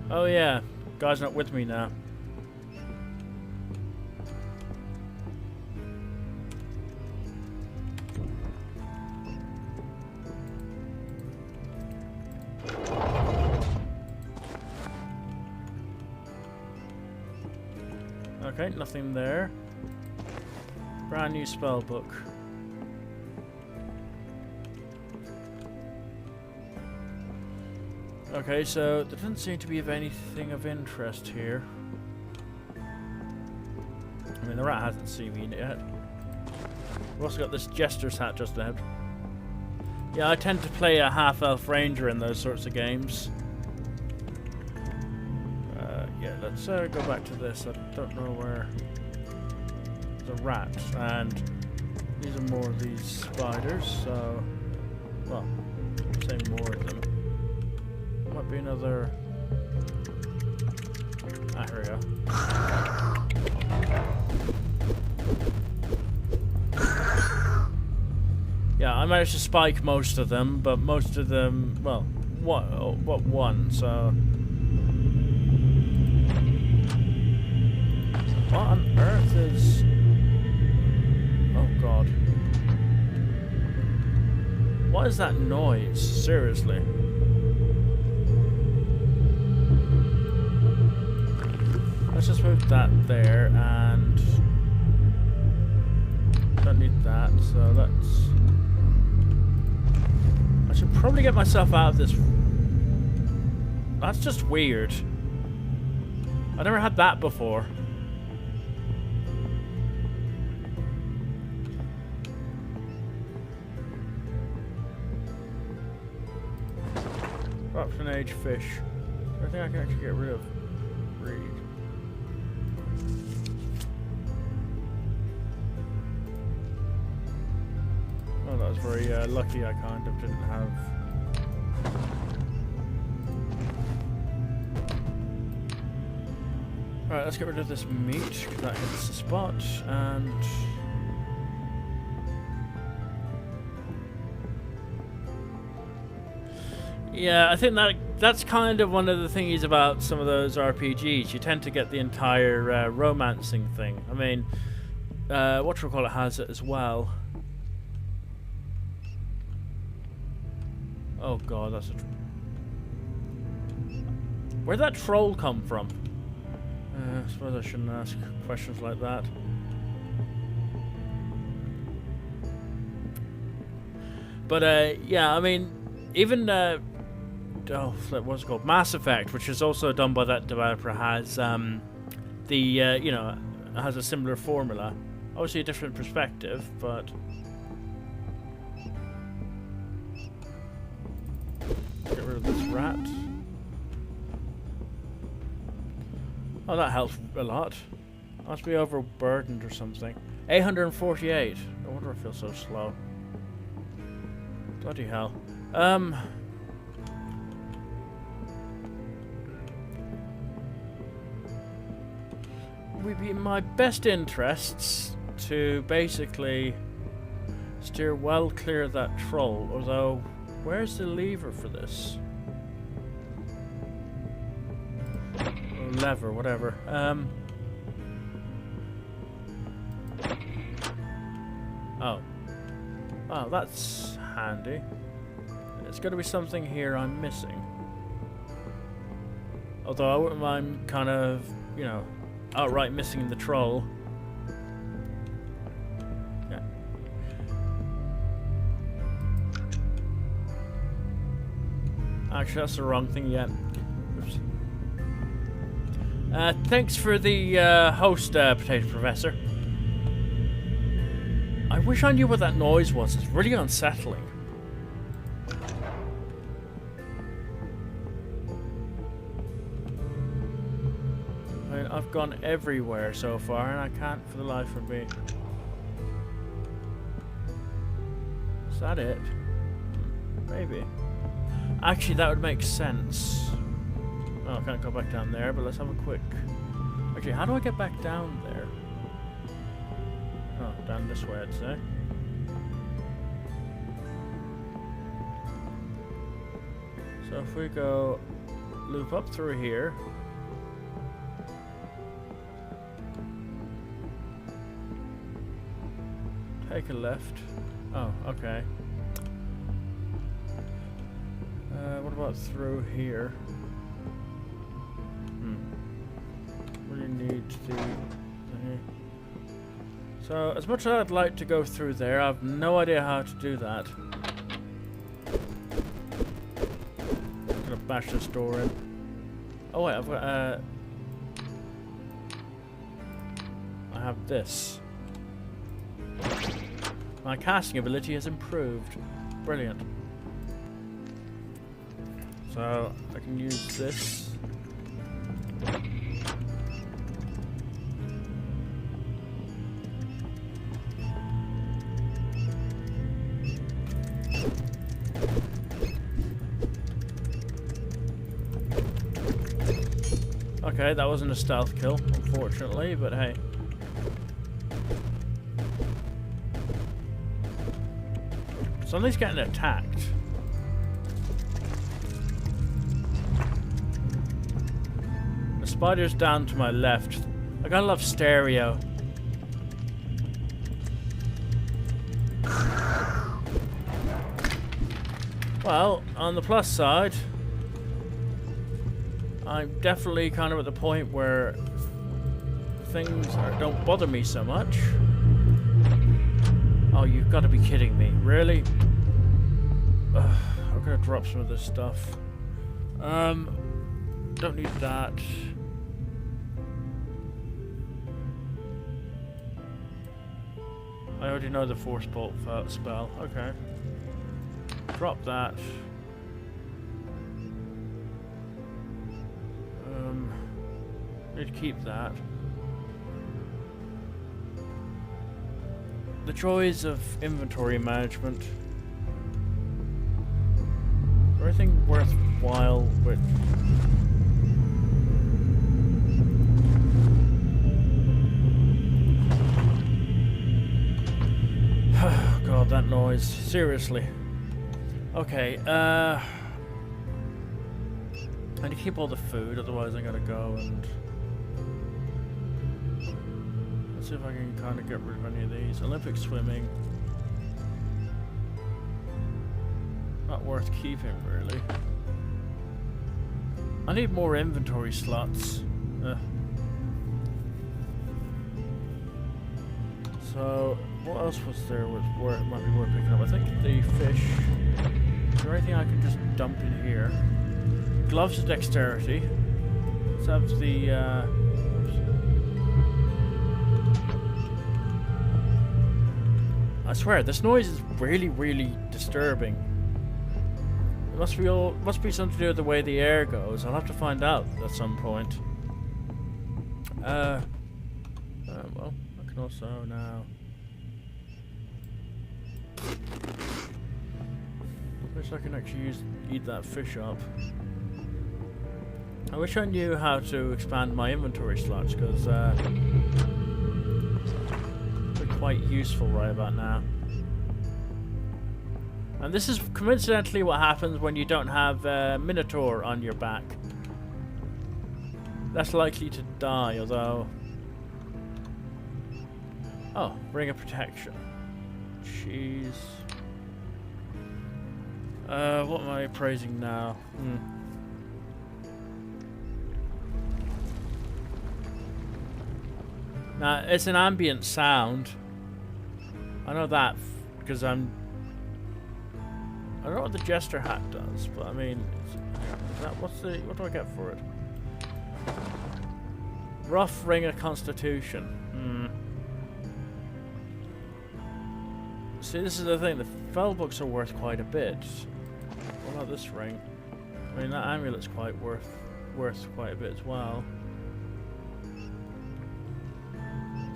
Oh yeah, guy's not with me now. Okay, nothing there. Brand new spell book. Okay, so there doesn't seem to be anything of interest here. I mean, the rat hasn't seen me yet. We've also got this Jester's hat just ahead. Yeah, I tend to play a half-elf ranger in those sorts of games. Yeah, let's go back to this. I don't know where the rat, and these are more of these spiders, so, well, say more of them. Might be another... Ah, here we go. Yeah, I managed to spike most of them, but most of them, well, one, so... What on earth is... Oh god. What is that noise? Seriously. Let's just move that there, and... Don't need that, so let's... I should probably get myself out of this... That's just weird. I never had that before. Corruption Age fish. I think I can actually get rid of breed. Oh, that was very lucky. I kind of didn't have. Alright, let's get rid of this meat, because that hits the spot, and... Yeah, I think that's kind of one of the things about some of those RPGs. You tend to get the entire romancing thing. I mean, whatchamacallit has it as well. Oh god, that's a... Where'd that troll come from? I suppose I shouldn't ask questions like that. But, yeah, I mean, even, oh, what's it called? Mass Effect, which is also done by that developer, has, you know, has a similar formula. Obviously a different perspective, but... Get rid of this rat. Oh, that helps a lot. Must be overburdened or something. 848. No wonder I feel so slow. Bloody hell. Would be in my best interests to basically steer well clear of that troll, although where's the lever for this? Or lever, whatever. Oh. Oh, that's handy. There's got to be something here I'm missing. Although I wouldn't mind kind of, you know, outright missing the troll. Yeah. Actually, that's the wrong thing yet. Oops. Thanks for the host, Potato Professor. I wish I knew what that noise was. It's really unsettling. I mean, I've gone everywhere so far, and I can't for the life of me. Is that it? Maybe. Actually, that would make sense. Oh, I can't go back down there, but let's have a quick... Actually, how do I get back down there? Oh, down this way, I'd say. So if we go loop up through here. Take a left. Oh, okay. What about through here? Really need the... So, as much as I'd like to go through there, I have no idea how to do that. I'm gonna bash this door in. Oh wait, I've got, I have this. My casting ability has improved. Brilliant. So, I can use this. Okay, that wasn't a stealth kill, unfortunately, but hey. Something's getting attacked. The spider's down to my left. I gotta love stereo. Well, on the plus side, I'm definitely kind of at the point where things don't bother me so much. Oh, you've got to be kidding me. Really? I'm going to drop some of this stuff. Don't need that. I already know the Force Bolt spell. Okay. Drop that. Need to keep that. The joys of inventory management. Is there anything worthwhile with... God, that noise. Seriously. Okay, I need to keep all the food, otherwise I'm gonna go and... Let's see if I can kind of get rid of any of these. Olympic swimming. Not worth keeping, really. I need more inventory slots. So, what else was there where it might be worth picking up? I think the fish. Is there anything I can just dump in here? Gloves of dexterity. Let's have the. I swear, this noise is really, really disturbing. It must be something to do with the way the air goes. I'll have to find out at some point. Well, I can also now. Wish I can actually eat that fish up. I wish I knew how to expand my inventory slots, because they're quite useful right about now. And this is coincidentally what happens when you don't have a Minotaur on your back. That's likely to die, although... Oh, Ring of Protection. Jeez. What am I appraising now? Now, it's an ambient sound. I know that because I don't know what the Jester hat does, but I mean, what do I get for it? Rough Ring of Constitution. See, this is the thing. The spell books are worth quite a bit. What about this ring? I mean, that amulet's quite worth quite a bit as well.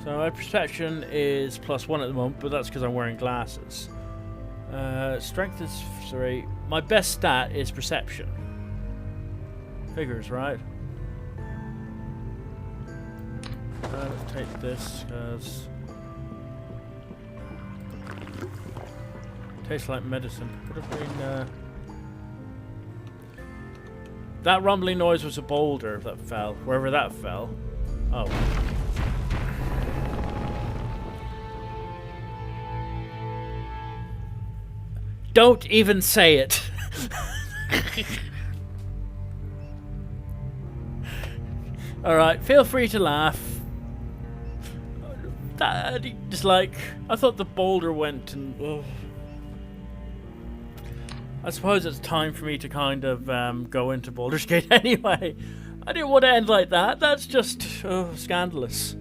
So my perception is +1 at the moment, but that's because I'm wearing glasses. Strength is 3. My best stat is perception. Figures, right? Let's take this, because... Tastes like medicine. Could have been, That rumbling noise was a boulder that fell. Wherever that fell. Oh. Don't even say it. Alright, feel free to laugh. That, just like, I thought the boulder went and... Oh. I suppose it's time for me to kind of go into Baldur's Gate anyway. I didn't want to end like that. That's just scandalous.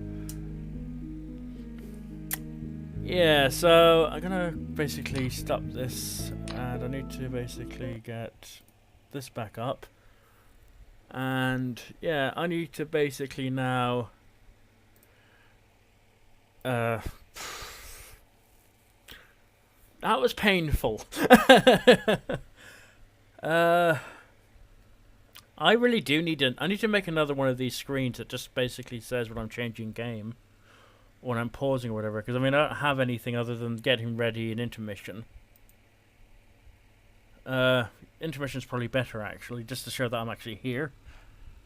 Yeah, so I'm gonna basically stop this, and I need to basically get this back up. And yeah, I need to basically now that was painful. I really do need I need to make another one of these screens that just basically says when I'm changing game, when I'm pausing or whatever, because I mean I don't have anything other than getting ready and intermission. Intermission's probably better actually, just to show that I'm actually here.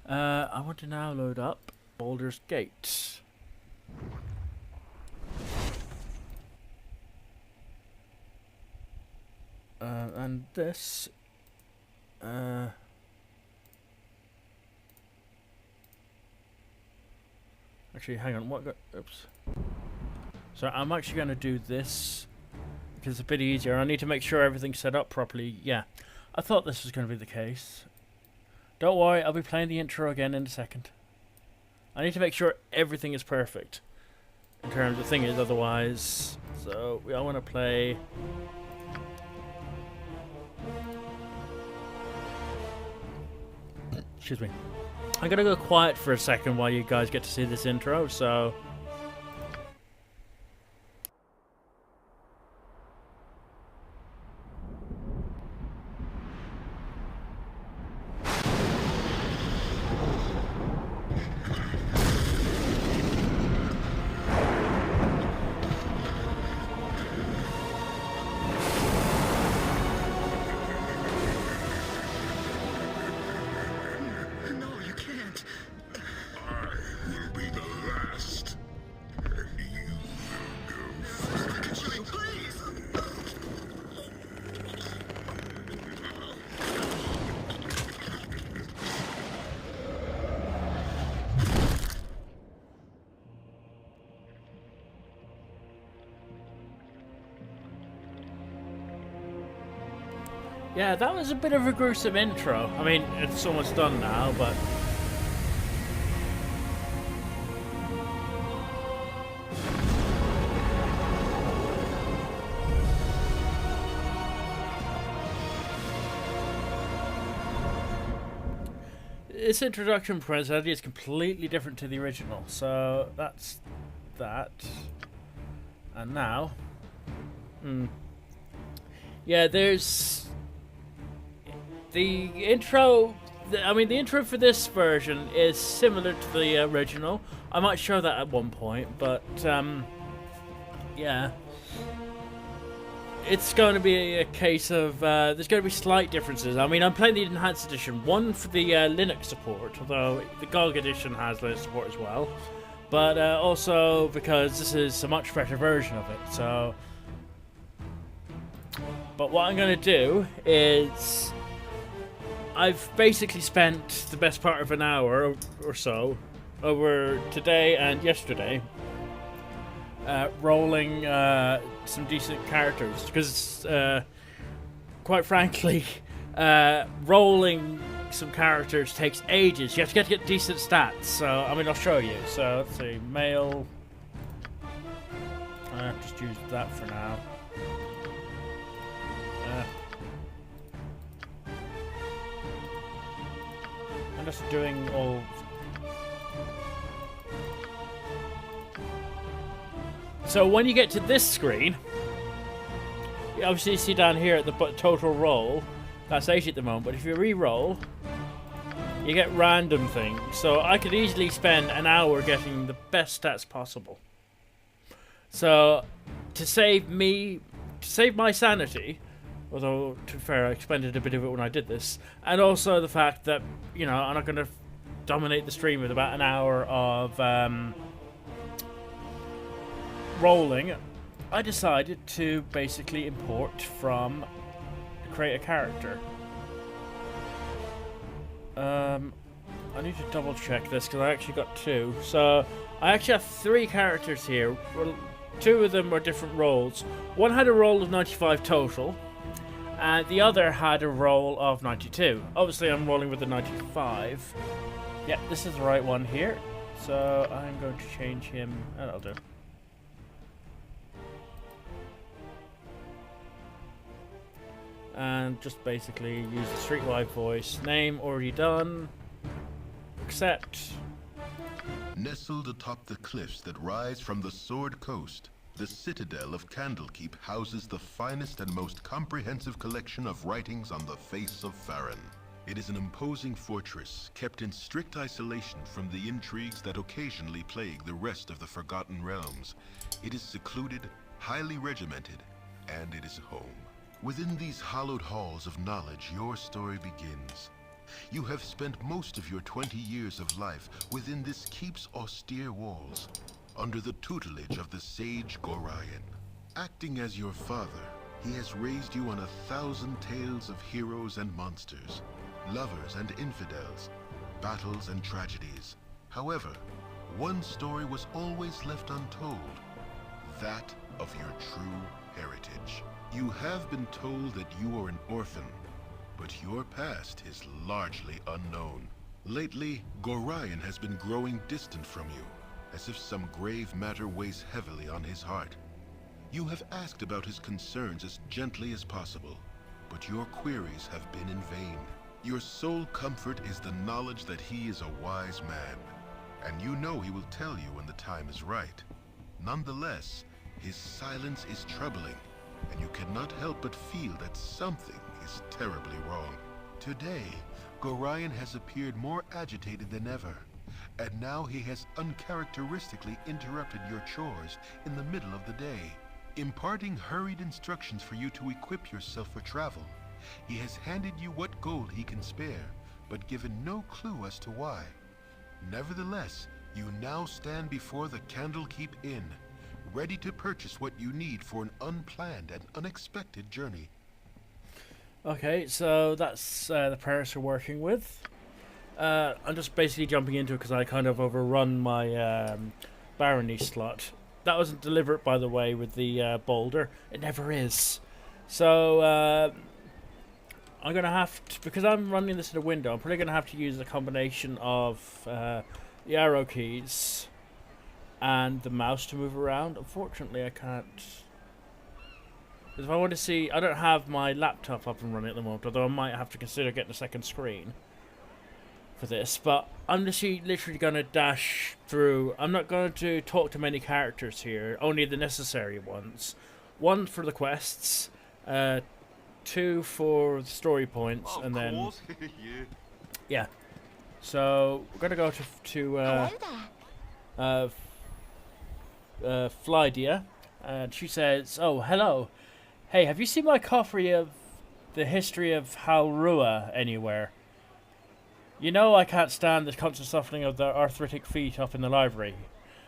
I want to now load up Baldur's Gate. And this actually hang on, oops. So I'm actually going to do this because it's a bit easier. I need to make sure everything's set up properly. Yeah, I thought this was going to be the case. Don't worry, I'll be playing the intro again in a second. I need to make sure everything is perfect in terms of thing is otherwise. So I want to play. Excuse me. I'm gonna go quiet for a second while you guys get to see this intro, so... I will be the last. Yeah, that was a bit of a gruesome intro. I mean, it's almost done now, but... This introduction personality is completely different to the original, so that's that. And now... Yeah, there's... The intro... I mean, the intro for this version is similar to the original. I might show that at one point, but, yeah. It's going to be a case of, there's going to be slight differences. I mean, I'm playing the Enhanced Edition. One for the Linux support, although the GOG Edition has Linux support as well. But also because this is a much better version of it, so... But what I'm going to do is... I've basically spent the best part of an hour or so over today and yesterday rolling some decent characters, because quite frankly rolling some characters takes ages. You have to get decent stats, so I mean, I'll show you. So let's see, male, just use that for now. I'm just doing all... So when you get to this screen, you obviously see down here at the total roll, that's 80 at the moment, but if you re-roll, you get random things. So I could easily spend an hour getting the best stats possible. So to save my sanity, although to be fair I expended a bit of it when I did this, and also the fact that, you know, I'm not going to dominate the stream with about an hour of rolling, I decided to basically import from create a character. I need to double check this because I actually got two. So I actually have three characters here. Well, two of them are different roles. One had a roll of 95 total, and the other had a roll of 92. Obviously I'm rolling with the 95. Yeah, this is the right one here. So I'm going to change him, and I'll do. And just basically use the streetwide voice. Name already done. Accept. Nestled atop the cliffs that rise from the Sword Coast, the citadel of Candlekeep houses the finest and most comprehensive collection of writings on the face of Farron. It is an imposing fortress, kept in strict isolation from the intrigues that occasionally plague the rest of the Forgotten Realms. It is secluded, highly regimented, and it is home. Within these hallowed halls of knowledge, your story begins. You have spent most of your 20 years of life within this keep's austere walls, under the tutelage of the sage Gorion. Acting as your father, he has raised you on 1,000 tales of heroes and monsters, lovers and infidels, battles and tragedies. However, one story was always left untold, that of your true heritage. You have been told that you are an orphan, but your past is largely unknown. Lately, Gorion has been growing distant from you, as if some grave matter weighs heavily on his heart. You have asked about his concerns as gently as possible, but your queries have been in vain. Your sole comfort is the knowledge that he is a wise man, and you know he will tell you when the time is right. Nonetheless, his silence is troubling, and you cannot help but feel that something is terribly wrong. Today, Gorion has appeared more agitated than ever, and now he has uncharacteristically interrupted your chores in the middle of the day, imparting hurried instructions for you to equip yourself for travel. He has handed you what gold he can spare, but given no clue as to why. Nevertheless, you now stand before the Candlekeep Inn, ready to purchase what you need for an unplanned and unexpected journey. Okay, so that's the pairs we're working with. I'm just basically jumping into it because I kind of overrun my Barony slot. That wasn't deliberate, by the way, with the Baldur. It never is. So, I'm going to have to, because I'm running this in a window, I'm probably going to have to use a combination of the arrow keys and the mouse to move around. Unfortunately, I can't. Because if I want to see, I don't have my laptop up and running at the moment, although I might have to consider getting a second screen for this. But I'm just literally going to dash through. I'm not going to talk to many characters here, only the necessary ones. 1 for the quests, 2 for the story points, and then yeah. So we're gonna go to Flydia, and she says, "Oh, hello. Hey, have you seen my copy of the history of Halrua anywhere? You know I can't stand the constant suffering of the arthritic feet up in the library,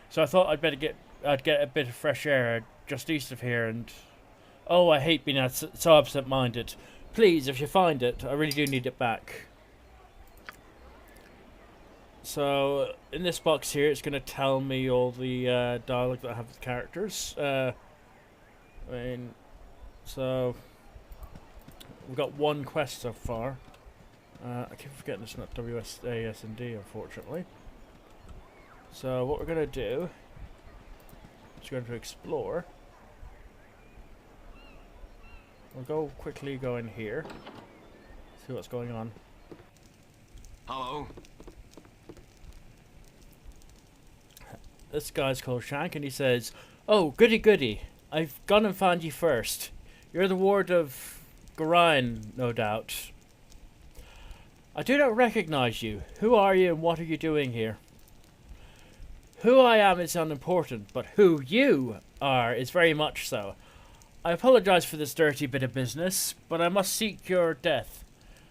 so I thought I'd get a bit of fresh air just east of here, and oh, I hate being so absent-minded. Please, if you find it, I really do need it back." So, in this box here, it's going to tell me all the dialogue that I have with the characters. So we've got 1 quest so far. I keep forgetting it's not WSASD, unfortunately. So what we're going to do is going to explore. We'll quickly go in here, see what's going on. Hello. This guy's called Shank, and he says, "Oh, goody goody. I've gone and found you first. You're the ward of Gorion, no doubt. I do not recognize you. Who are you and what are you doing here?" "Who I am is unimportant, but who you are is very much so. I apologize for this dirty bit of business, but I must seek your death.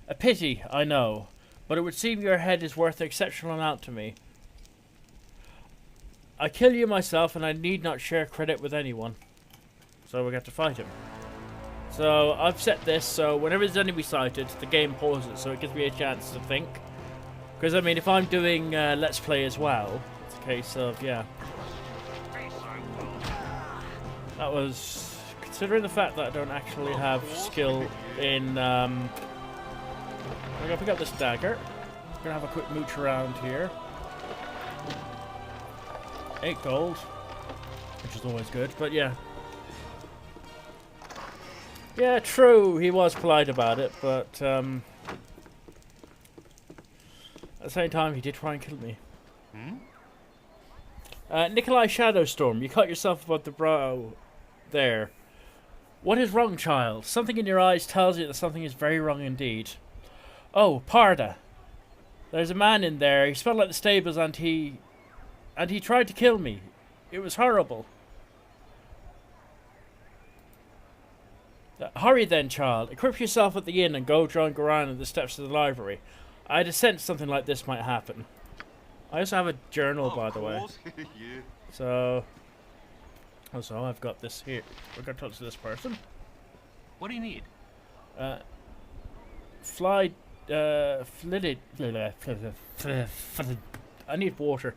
A pity, I know, but it would seem your head is worth an exceptional amount to me. I kill you myself, and I need not share credit with anyone." So we got to fight him. So I've set this so whenever there's enemy sighted, the game pauses, so it gives me a chance to think. Because I mean, if I'm doing Let's Play as well, it's a case of yeah. That was considering the fact that I don't actually have skill in. I'm gonna pick up this dagger. I'm gonna have a quick mooch around here. 8 gold, which is always good, but yeah. Yeah, true, he was polite about it, but at the same time, he did try and kill me. Nikolai Shadowstorm, you cut yourself above the brow there. What is wrong, child? Something in your eyes tells you that something is very wrong indeed. Oh, Parda. There's a man in there. He smelled like the stables, and he tried to kill me. It was horrible. Hurry then, child. Equip yourself at the inn and go join Goran at the steps of the library. I had a sense something like this might happen. I also have a journal, by the way. Yeah. So, also I've got this here. We're going to talk to this person. What do you need? Flitted. I need water.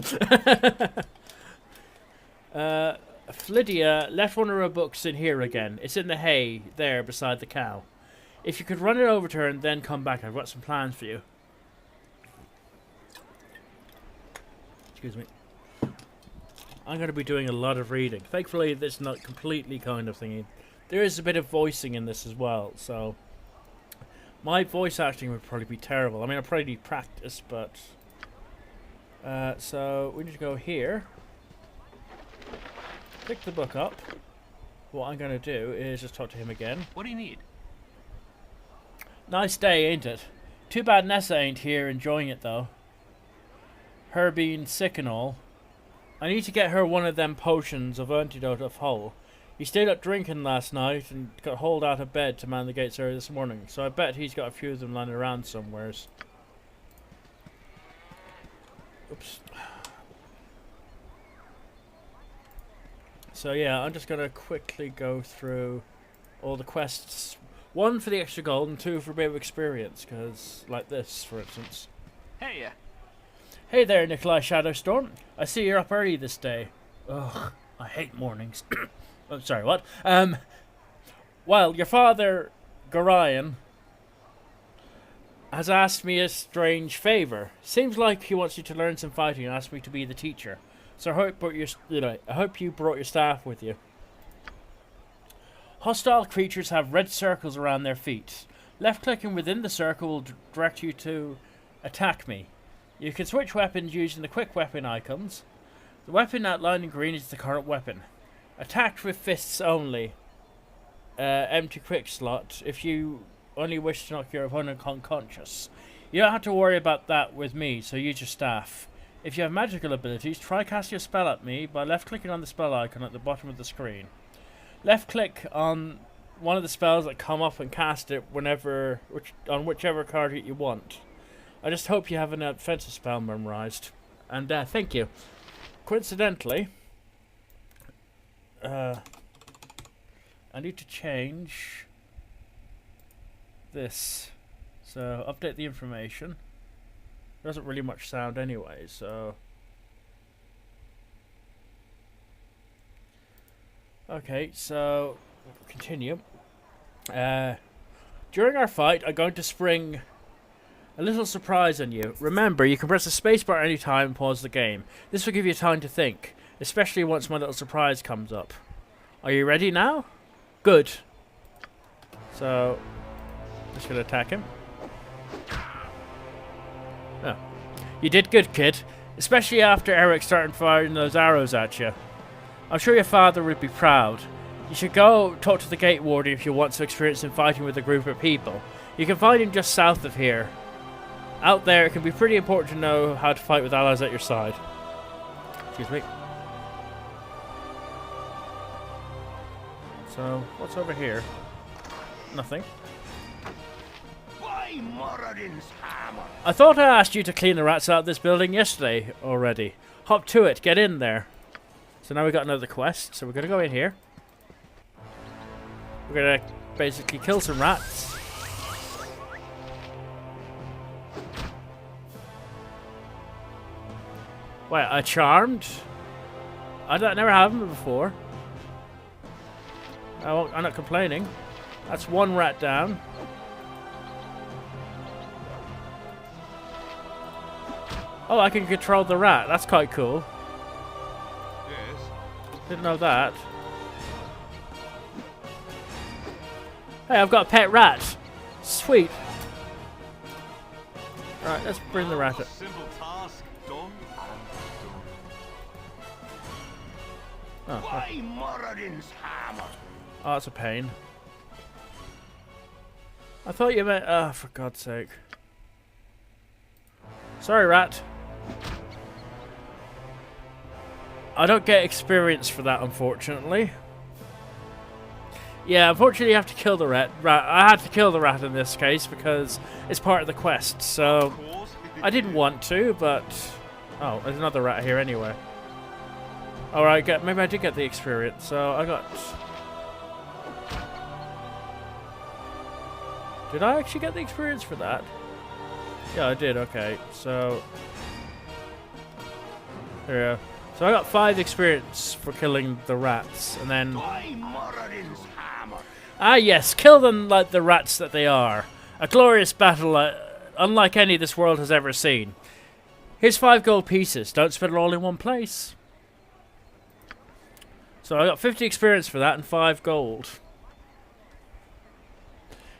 Flydia left one of her books in here again. It's in the hay there beside the cow. If you could run it over to her and then come back, I've got some plans for you. Excuse me. I'm going to be doing a lot of reading. Thankfully, this is not completely kind of thingy. There is a bit of voicing in this as well, so my voice acting would probably be terrible. I mean, I'll probably need practice, but so we need to go here. Pick the book up. What I'm going to do is just talk to him again. What do you need? Nice day, ain't it? Too bad Nessa ain't here enjoying it, though. Her being sick and all. I need to get her one of them potions of antidote of Hull. He stayed up drinking last night and got hauled out of bed to man the gates early this morning, so I bet he's got a few of them lying around somewheres. Oops. So yeah, I'm just going to quickly go through all the quests. 1 for the extra gold and 2 for a bit of experience, because like this, for instance. Hey, Hey there, Nikolai Shadowstorm. I see you're up early this day. Ugh, I hate mornings. Oh, sorry, what? Well, your father, Gorion, has asked me a strange favor. Seems like he wants you to learn some fighting and asked me to be the teacher. So I hope you brought your staff with you. Hostile creatures have red circles around their feet. Left-clicking within the circle will direct you to attack me. You can switch weapons using the quick weapon icons. The weapon outlined in green is the current weapon. Attacked with fists only. Empty quick slot if you only wish to knock your opponent unconscious. You don't have to worry about that with me, so use your staff. If you have magical abilities, try casting a spell at me by left-clicking on the spell icon at the bottom of the screen. Left-click on one of the spells that come up and cast it on whichever card you want. I just hope you have an offensive spell memorized. And thank you. Coincidentally, I need to change this. So update the information. Doesn't really much sound anyway, so okay, so continue. During our fight, I'm going to spring a little surprise on you. Remember, you can press the spacebar anytime and pause the game. This will give you time to think, especially once my little surprise comes up. Are you ready now? Good. So, just gonna attack him. Oh. You did good, kid. Especially after Eric started firing those arrows at you. I'm sure your father would be proud. You should go talk to the gate warden if you want some experience in fighting with a group of people. You can find him just south of here. Out there, it can be pretty important to know how to fight with allies at your side. Excuse me. So, what's over here? Nothing. I thought I asked you to clean the rats out of this building yesterday already. Hop to it, get in there. So now we got another quest, so we're gonna go in here. We're gonna basically kill some rats. Wait, a charmed? I never have them before. I'm not complaining. That's one rat down. Oh, I can control the rat. That's quite cool. Yes. Didn't know that. Hey, I've got a pet rat. Sweet. Alright, let's bring the rat up. Simple task done and done. Oh, Moradin's hammer? oh, that's a pain. I thought you meant... Oh, for God's sake. Sorry, rat. I don't get experience for that, unfortunately. Yeah, unfortunately you have to kill the rat. I had to kill the rat in this case because it's part of the quest, so... I didn't want to, but... Oh, there's another rat here anyway. Alright, maybe I did get the experience, so I got... Did I actually get the experience for that? Yeah, I did, okay. So... There we go. So I got 5 experience for killing the rats, and then... Ah yes, kill them like the rats that they are. A glorious battle unlike any this world has ever seen. Here's 5 gold pieces. Don't spend it all in one place. So I got 50 experience for that and 5 gold.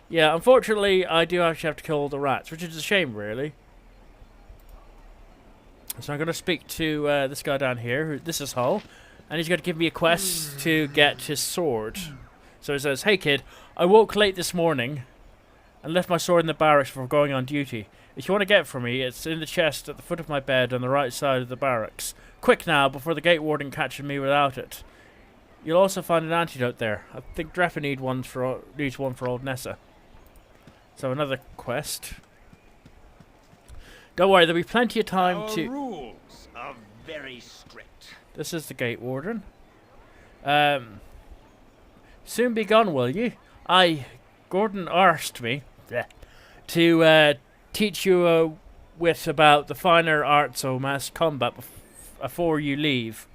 Yeah, unfortunately I do actually have to kill all the rats, which is a shame really. So I'm going to speak to this guy down here. This is Hull. And he's going to give me a quest to get his sword. So he says, hey kid, I woke late this morning and left my sword in the barracks before going on duty. If you want to get it from me, it's in the chest at the foot of my bed on the right side of the barracks. Quick now, before the gate warden catches me without it. You'll also find an antidote there. I think Dreffa needs one for old Nessa. So another quest. Don't worry, there'll be plenty of time to... Our rules are very strict. This is the gate warden. Soon be gone, will you? Gordon asked me to teach you a wit about the finer arts of mass combat before you leave.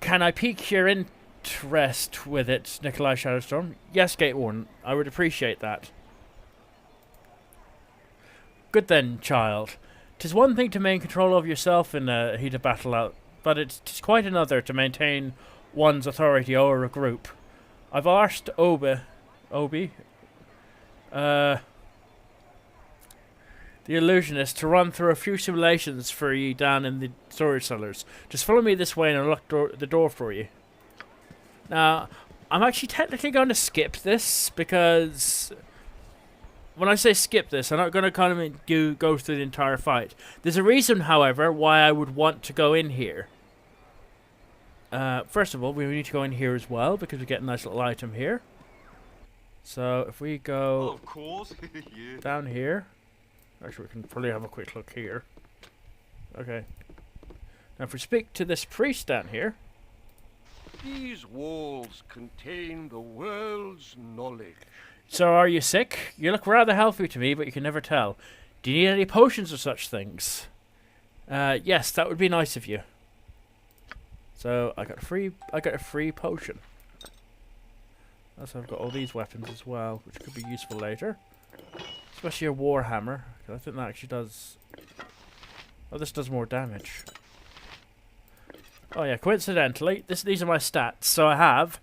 Can I pique your interest with it, Nikolai Shadowstorm? Yes, gate warden. I would appreciate that. Good then, child. 'Tis one thing to maintain control of yourself in a heat of battle out, but it's quite another to maintain one's authority over a group. I've asked Obi, the illusionist, to run through a few simulations for ye down in the storage cellars. Just follow me this way and I'll lock the door for you. Now, I'm actually technically going to skip this because when I say skip this, I'm not going to kind of go through the entire fight. There's a reason, however, why I would want to go in here. First of all, we need to go in here as well because we get a nice little item here. So if we go Of course. Yeah. down here, actually we can probably have a quick look here. Okay. Now if we speak to this priest down here. These walls contain the world's knowledge. So are you sick? You look rather healthy to me, but you can never tell. Do you need any potions or such things? Yes, that would be nice of you. So I got a free potion. Also, I've got all these weapons as well, which could be useful later. Especially a war hammer. I think that actually does. Oh, this does more damage. Oh yeah, coincidentally, these are my stats. So I have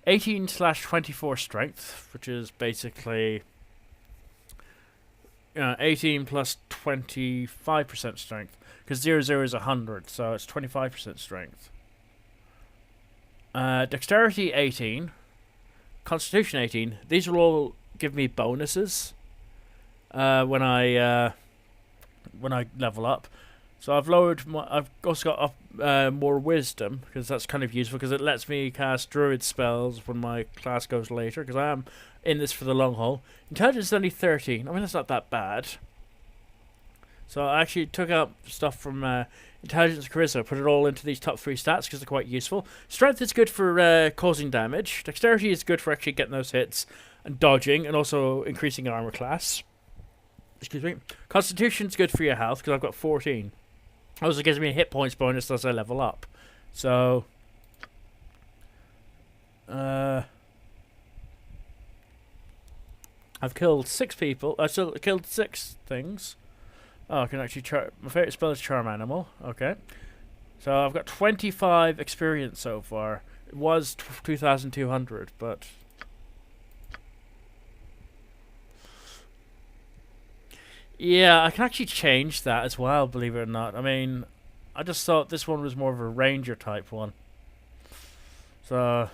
18/24 strength, which is basically 18 plus 25% strength, because 0 is 100, so it's 25% strength. Dexterity 18, Constitution 18. These will all give me bonuses when I level up. So I've also got up more wisdom, because that's kind of useful because it lets me cast druid spells when my class goes later, because I am in this for the long haul. Intelligence is only 13. I mean, that's not that bad. So I actually took out stuff from intelligence and charisma, put it all into these top 3 stats because they're quite useful. Strength is good for causing damage. Dexterity is good for actually getting those hits and dodging, and also increasing armor class. Excuse me. Constitution's good for your health because I've got 14. Also gives me a hit points bonus as I level up. So I've killed 6 people. I still killed 6 things. Oh, I can actually my favorite spell is Charm Animal. Okay. So I've got 25 experience so far. It was 2,200, but yeah, I can actually change that as well, believe it or not. I mean, I just thought this one was more of a ranger type one. So,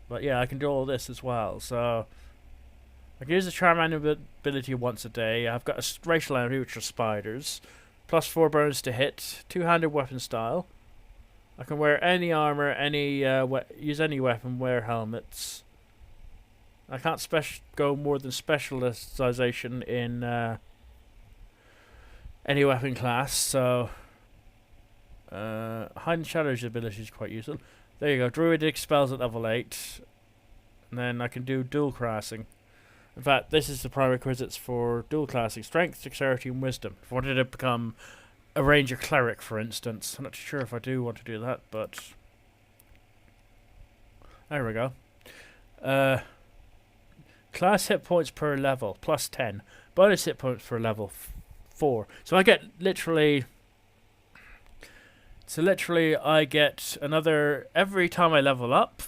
but yeah, I can do all this as well. So I can use the Charm Animal ability once a day. I've got a racial enemy, which are spiders. Plus 4 burns to hit. 2-handed weapon style. I can wear any armor, use any weapon, wear helmets. I can't go more than specialization in any weapon class, so Hiding Shadows ability is quite useful. There you go, Druidic spells at level 8, and then I can do dual classing. In fact, this is the prerequisites for dual classing: Strength, Dexterity, and Wisdom. If I wanted to become a Ranger Cleric, for instance. I'm not sure if I do want to do that, but there we go. Class hit points per level, plus 10. Bonus hit points per level, 4. So I get literally... So literally I get another... Every time I level up,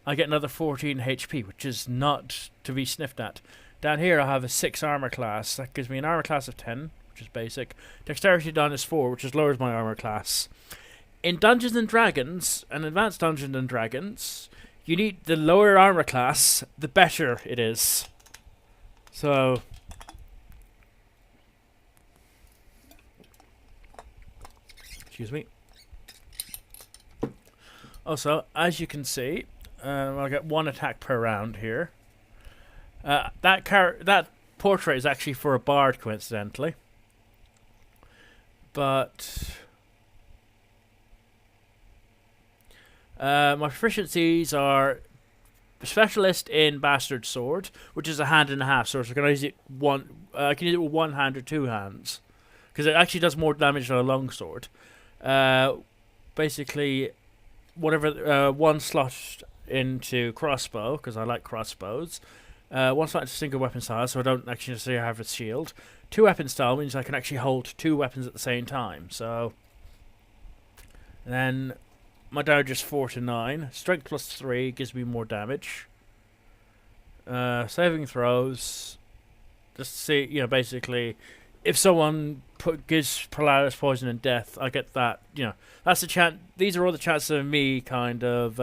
I get another 14 HP, which is not to be sniffed at. Down here I have a 6 armor class. That gives me an armor class of 10, which is basic. Dexterity down is 4, which lowers my armor class. In Dungeons and Dragons, and Advanced Dungeons and Dragons... You need the lower armor class, the better it is. So excuse me. Also, as you can see, I get 1 attack per round here. That portrait is actually for a bard, coincidentally. But my proficiencies are specialist in Bastard Sword, which is a hand and a half sword. So I can use it I can use it with 1 hand or 2 hands, because it actually does more damage than a long sword. Basically, whatever 1 slot into crossbow, because I like crossbows. One slot is single weapon style, so I don't actually necessarily have a shield. 2 weapon style means I can actually hold 2 weapons at the same time. So, and then my damage is 4 to 9. Strength plus 3 gives me more damage. Saving throws. Just to see, you know, basically, if someone gives Polaris poison and death, I get that. You know, that's the chance. These are all the chances of me kind of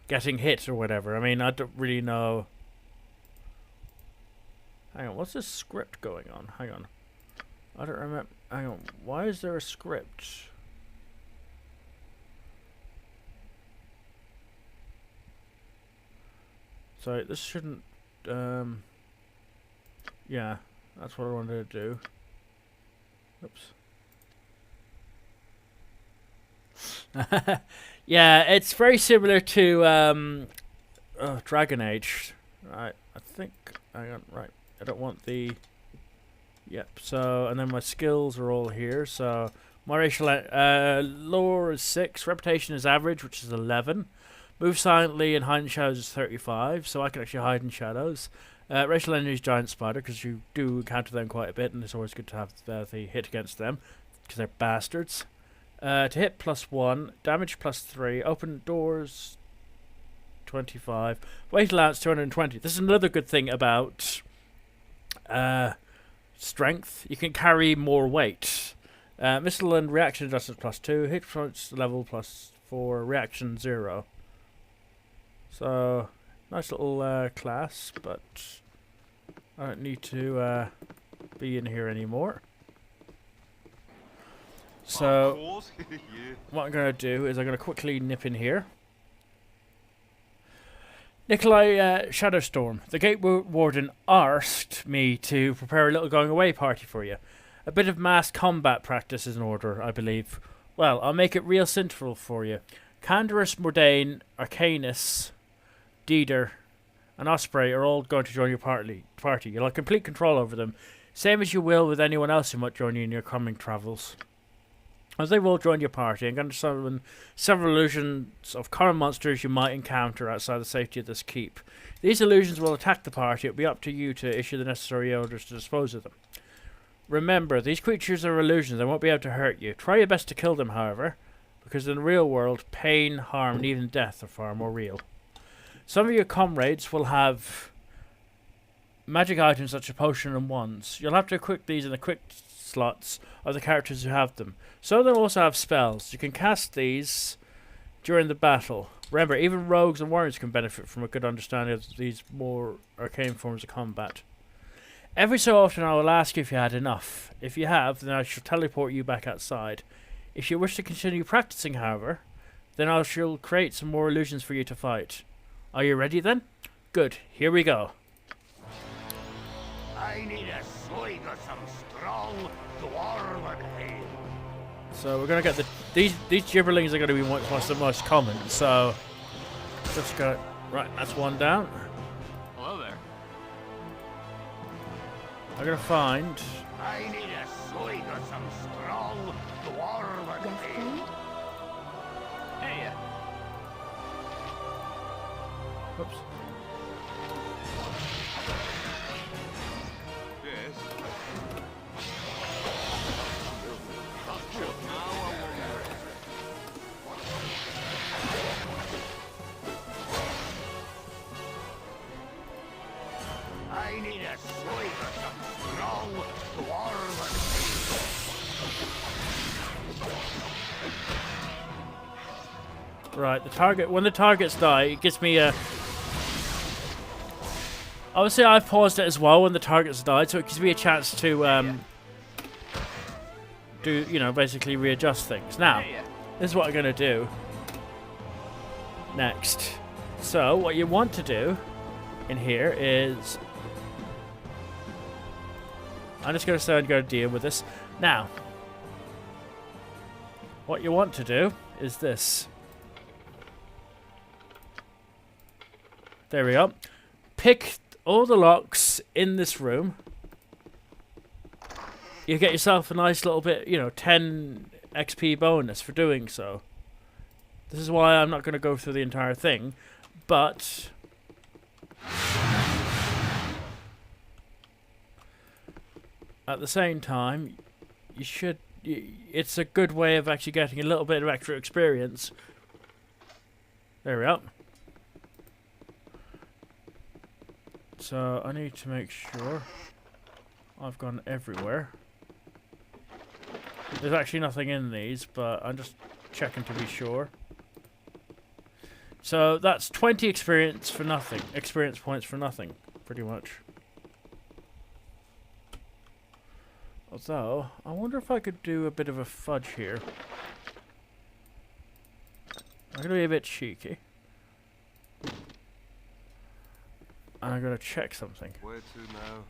getting hit or whatever. I mean, I don't really know. Hang on, what's this script going on? Hang on, I don't remember. Hang on, why is there a script? So this shouldn't. Yeah, that's what I wanted to do. Oops. Yeah, it's very similar to Dragon Age. Right, I think. Hang on, right. I don't want the. Yep. So, and then my skills are all here. So my racial lore is 6. Reputation is average, which is 11. Move silently and hide in shadows is 35. So I can actually hide in shadows. Racial enemy is giant spider, because you do encounter them quite a bit, and it's always good to have the hit against them, because they're bastards. To hit +1, damage +3, open doors 25, weight allowance 220. This is another good thing about strength. You can carry more weight. Missile and reaction adjustment +2, hit points level +4, reaction 0. So nice little class, but I don't need to be in here anymore. So what I'm going to do is I'm going to quickly nip in here. Nikolai Shadowstorm, the Gate Warden asked me to prepare a little going away party for you. A bit of mass combat practice is in order, I believe. Well, I'll make it real simple for you. Canderous, Mordain, Arcanus, Deeder, and Osprey are all going to join your party. You'll have complete control over them, same as you will with anyone else who might join you in your coming travels. As they will join your party, I'm going to summon several illusions of common monsters you might encounter outside the safety of this keep. These illusions will attack the party. It'll be up to you to issue the necessary orders to dispose of them. Remember, these creatures are illusions. They won't be able to hurt you. Try your best to kill them, however, because in the real world, pain, harm, and even death are far more real. Some of your comrades will have magic items such as potion and wands. You'll have to equip these in the quick slots of the characters who have them. So they'll also have spells. You can cast these during the battle. Remember, even rogues and warriors can benefit from a good understanding of these more arcane forms of combat. Every so often I will ask you if you had enough. If you have, then I shall teleport you back outside. If you wish to continue practicing, however, then I shall create some more illusions for you to fight. Are you ready then? Good, here we go. I need a swig of some strong dwarven ale. So we're gonna get these gibberlings are gonna be what's the most common. So just go right. That's one down. Hello there. I'm gonna find. I need a swig of some strong dwarven ale. Hey. Whoops. Yes. I need a swig of some strong dwarven ale. Right, the target. When the targets die, it gives me a. Obviously, I've paused it as well when the targets died, so it gives me a chance to do, you know, basically readjust things. Now, this is what I'm gonna do next. So, what you want to do in here is, I'm just gonna say I'm gonna deal with this now. What you want to do is this. There we go. Pick all the locks in this room. You get yourself a nice little bit, you know, 10 XP bonus for doing so. This is why I'm not going to go through the entire thing, but at the same time, you should. It's a good way of actually getting a little bit of extra experience. There we are. So I need to make sure I've gone everywhere. There's actually nothing in these, but I'm just checking to be sure. So that's 20 experience for nothing. Experience points for nothing, pretty much. Although, I wonder if I could do a bit of a fudge here. I'm going to be a bit cheeky. And I'm going to check something. Where to now?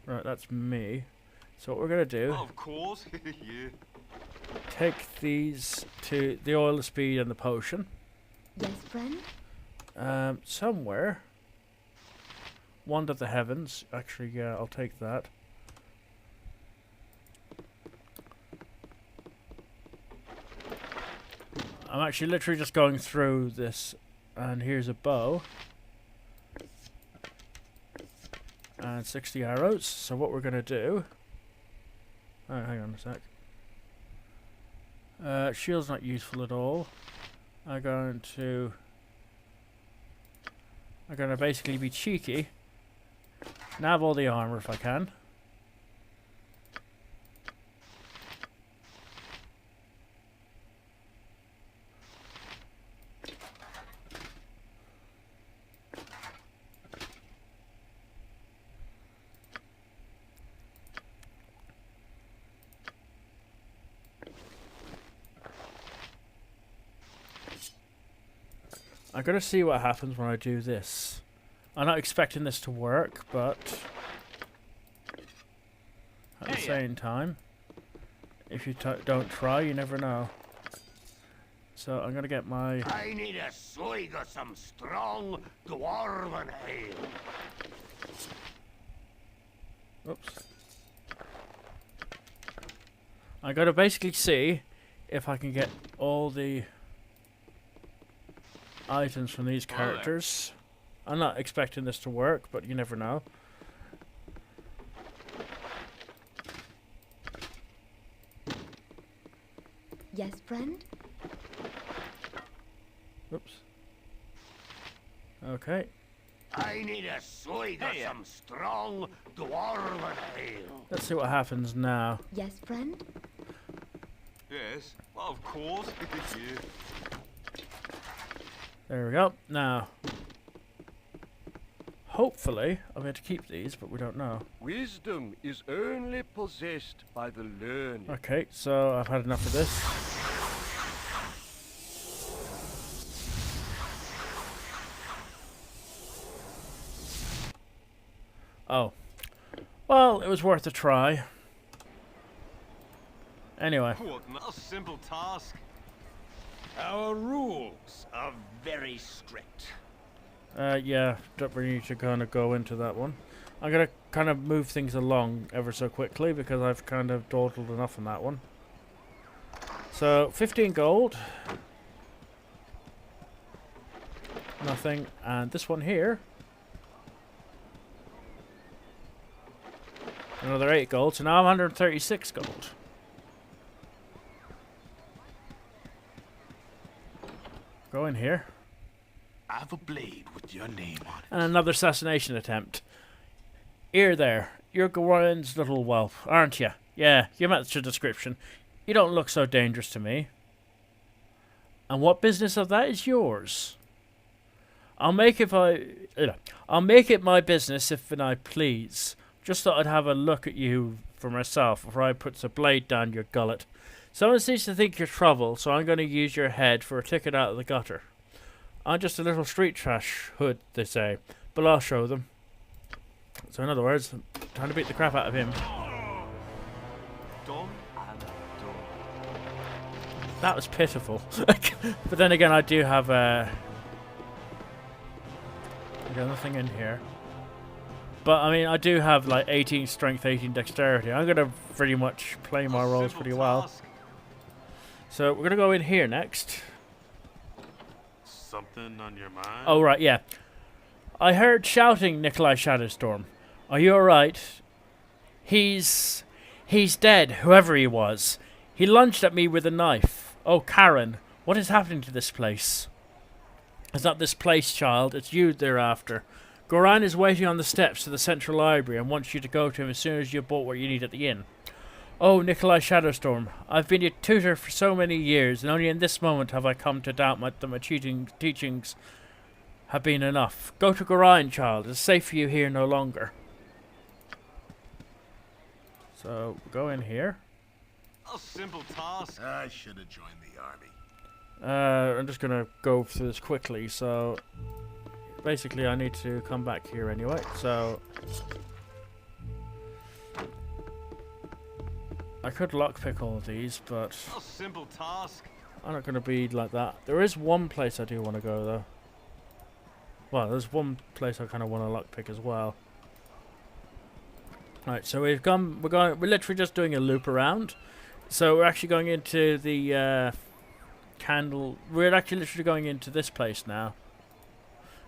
Right, that's me. So what we're going to do... Oh, of course. Yeah. Take these to the oil, the speed, and the potion. Yes, friend? Somewhere. Wander the heavens. Actually, yeah, I'll take that. I'm actually literally just going through this, and here's a bow. And 60 arrows. So what we're going to do... Oh, hang on a sec. Shield's not useful at all. I'm going to basically be cheeky. Nab all the armor if I can. I'm gonna see what happens when I do this. I'm not expecting this to work, but at the same time, if you don't try, you never know. So I'm gonna get my... I need a swig of some strong dwarven ale. Oops. I gotta basically see if I can get all the items from these characters. I'm not expecting this to work, but you never know. Yes, friend? Oops. Okay. I need a swig of some strong dwarven ale. Let's see what happens now. Yes, friend? Yes, well, of course. Yeah. There we go. Now, hopefully, I'm going to keep these, but we don't know. Wisdom is only possessed by the learned. Okay, so I've had enough of this. Oh. Well, it was worth a try. Anyway. What a simple task. Our rules are very strict. Yeah, don't really need to kind of go into that one. I'm going to kind of move things along ever so quickly because I've kind of dawdled enough on that one. So, 15 gold. Nothing. And this one here. Another 8 gold. So now I'm 136 gold. Go in here. I have a blade with your name on it. And another assassination attempt. Here there. You're Gawain's little whelp, aren't you? Yeah, you match your description. You don't look so dangerous to me. And what business of that is yours? I'll make it my business if I please. Just thought I'd have a look at you for myself before I put a blade down your gullet. Someone seems to think you're trouble, so I'm going to use your head for a ticket out of the gutter. I'm just a little street trash hood, they say, but I'll show them. So in other words, I'm trying to beat the crap out of him. Done and done. That was pitiful. But then again, I do have nothing in here. But I mean, I do have like 18 strength, 18 dexterity. I'm going to pretty much play my roles pretty well. So we're going to go in here next. Something on your mind? Oh, right, yeah. I heard shouting, Nikolai Shadowstorm. Are you alright? He's He's dead, whoever he was. He lunged at me with a knife. Oh, Karen, what is happening to this place? It's not this place, child. It's you they're after. Goran is waiting on the steps to the central library and wants you to go to him as soon as you've bought what you need at the inn. Oh, Nikolai Shadowstorm, I've been your tutor for so many years, and only in this moment have I come to doubt that my teachings have been enough. Go to Goran, child. It's safe for you here no longer. So, go in here. A simple task. I should have joined the army. I'm just gonna go through this quickly, so basically I need to come back here anyway, so I could lockpick all of these, but A simple task. I'm not gonna be like that. There is one place I do want to go though. Well, there's one place I kind of want to lockpick as well. Right, so we're literally just doing a loop around. So we're actually going into the we're actually literally going into this place now.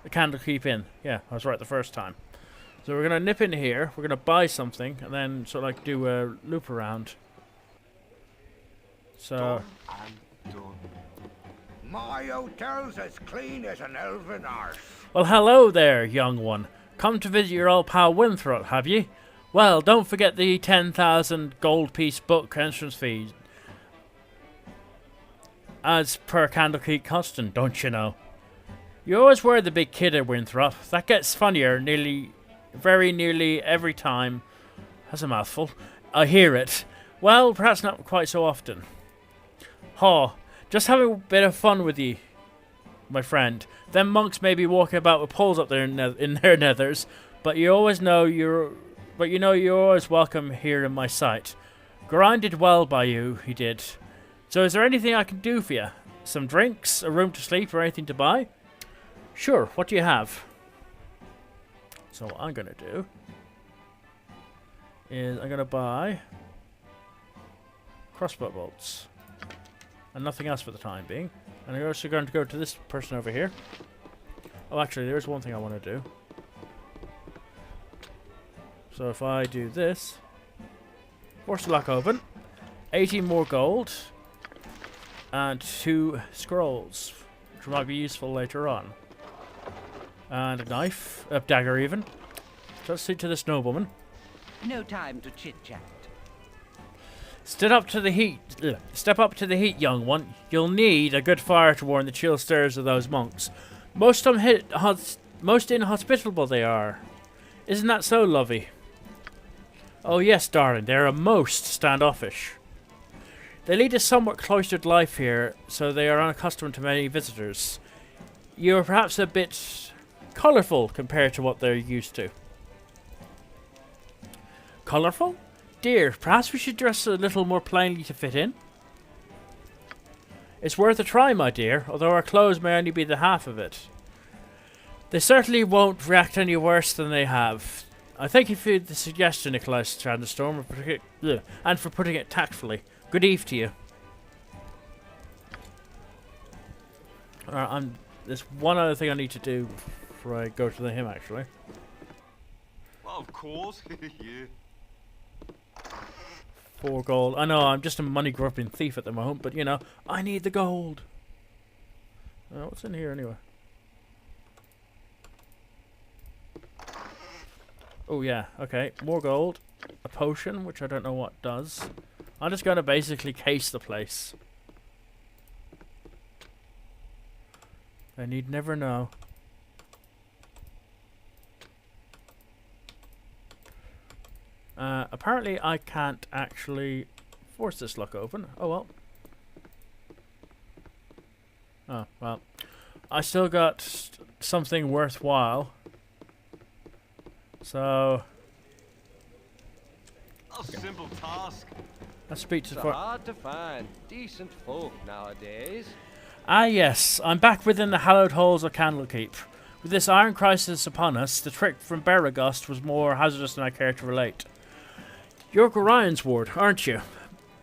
The Candlekeep Inn. Yeah, I was right the first time. So we're gonna nip in here, we're gonna buy something, and then sort of like do a loop around. So And done. My hotel's as clean as an elven arse. well, hello there, young one. Come to visit your old pal Winthrop, have you? Well, don't forget the 10,000 gold piece book entrance fee. As per Candlekeep custom, don't you know? You always were the big kid at Winthrop. That gets funnier very nearly every time. That's a mouthful. I hear it. Well, perhaps not quite so often. Haw, just having a bit of fun with you, my friend. Them monks may be walking about with poles up there in their nethers, but you know you're always welcome here in my sight. Goran did well by you, he did. So is there anything I can do for you? Some drinks, a room to sleep, or anything to buy? Sure, what do you have? So what I'm going to do is I'm going to buy crossbow bolts. And nothing else for the time being. And I'm also going to go to this person over here. Oh, actually, there's one thing I want to do. So if I do this, force the lock open, 18 more gold, and 2 scrolls, which might be useful later on. And a knife, a dagger even. So let's see to this nobleman. No time to chit-chat. Step up to the heat, young one. You'll need a good fire to warm the chill stares of those monks. Most inhospitable they are. Isn't that so, lovey? Oh yes, darling, they are most standoffish. They lead a somewhat cloistered life here, so they are unaccustomed to many visitors. You are perhaps a bit colourful compared to what they're used to. Colourful? Dear, perhaps we should dress a little more plainly to fit in. It's worth a try, my dear, although our clothes may only be the half of it. They certainly won't react any worse than they have. I thank you for the suggestion, Nikolai Shadowstorm, and for putting it tactfully. Good eve to you. There's one other thing I need to do before I go to him, actually. Well, of course. Yeah. 4 gold. I know, I'm just a money-grubbing thief at the moment, but, you know, I need the gold. What's in here, anyway? Oh, yeah, okay. More gold. A potion, which I don't know what does. I'm just going to basically case the place. I need never know. Apparently I can't actually force this lock open. Oh well. Oh, well. I still got something worthwhile. So... A simple task. let's speak to... It's hard to find decent folk nowadays. Ah yes, I'm back within the hallowed halls of Candlekeep. With this iron crisis upon us, the trick from Baragust was more hazardous than I care to relate. You're Gorion's ward, aren't you?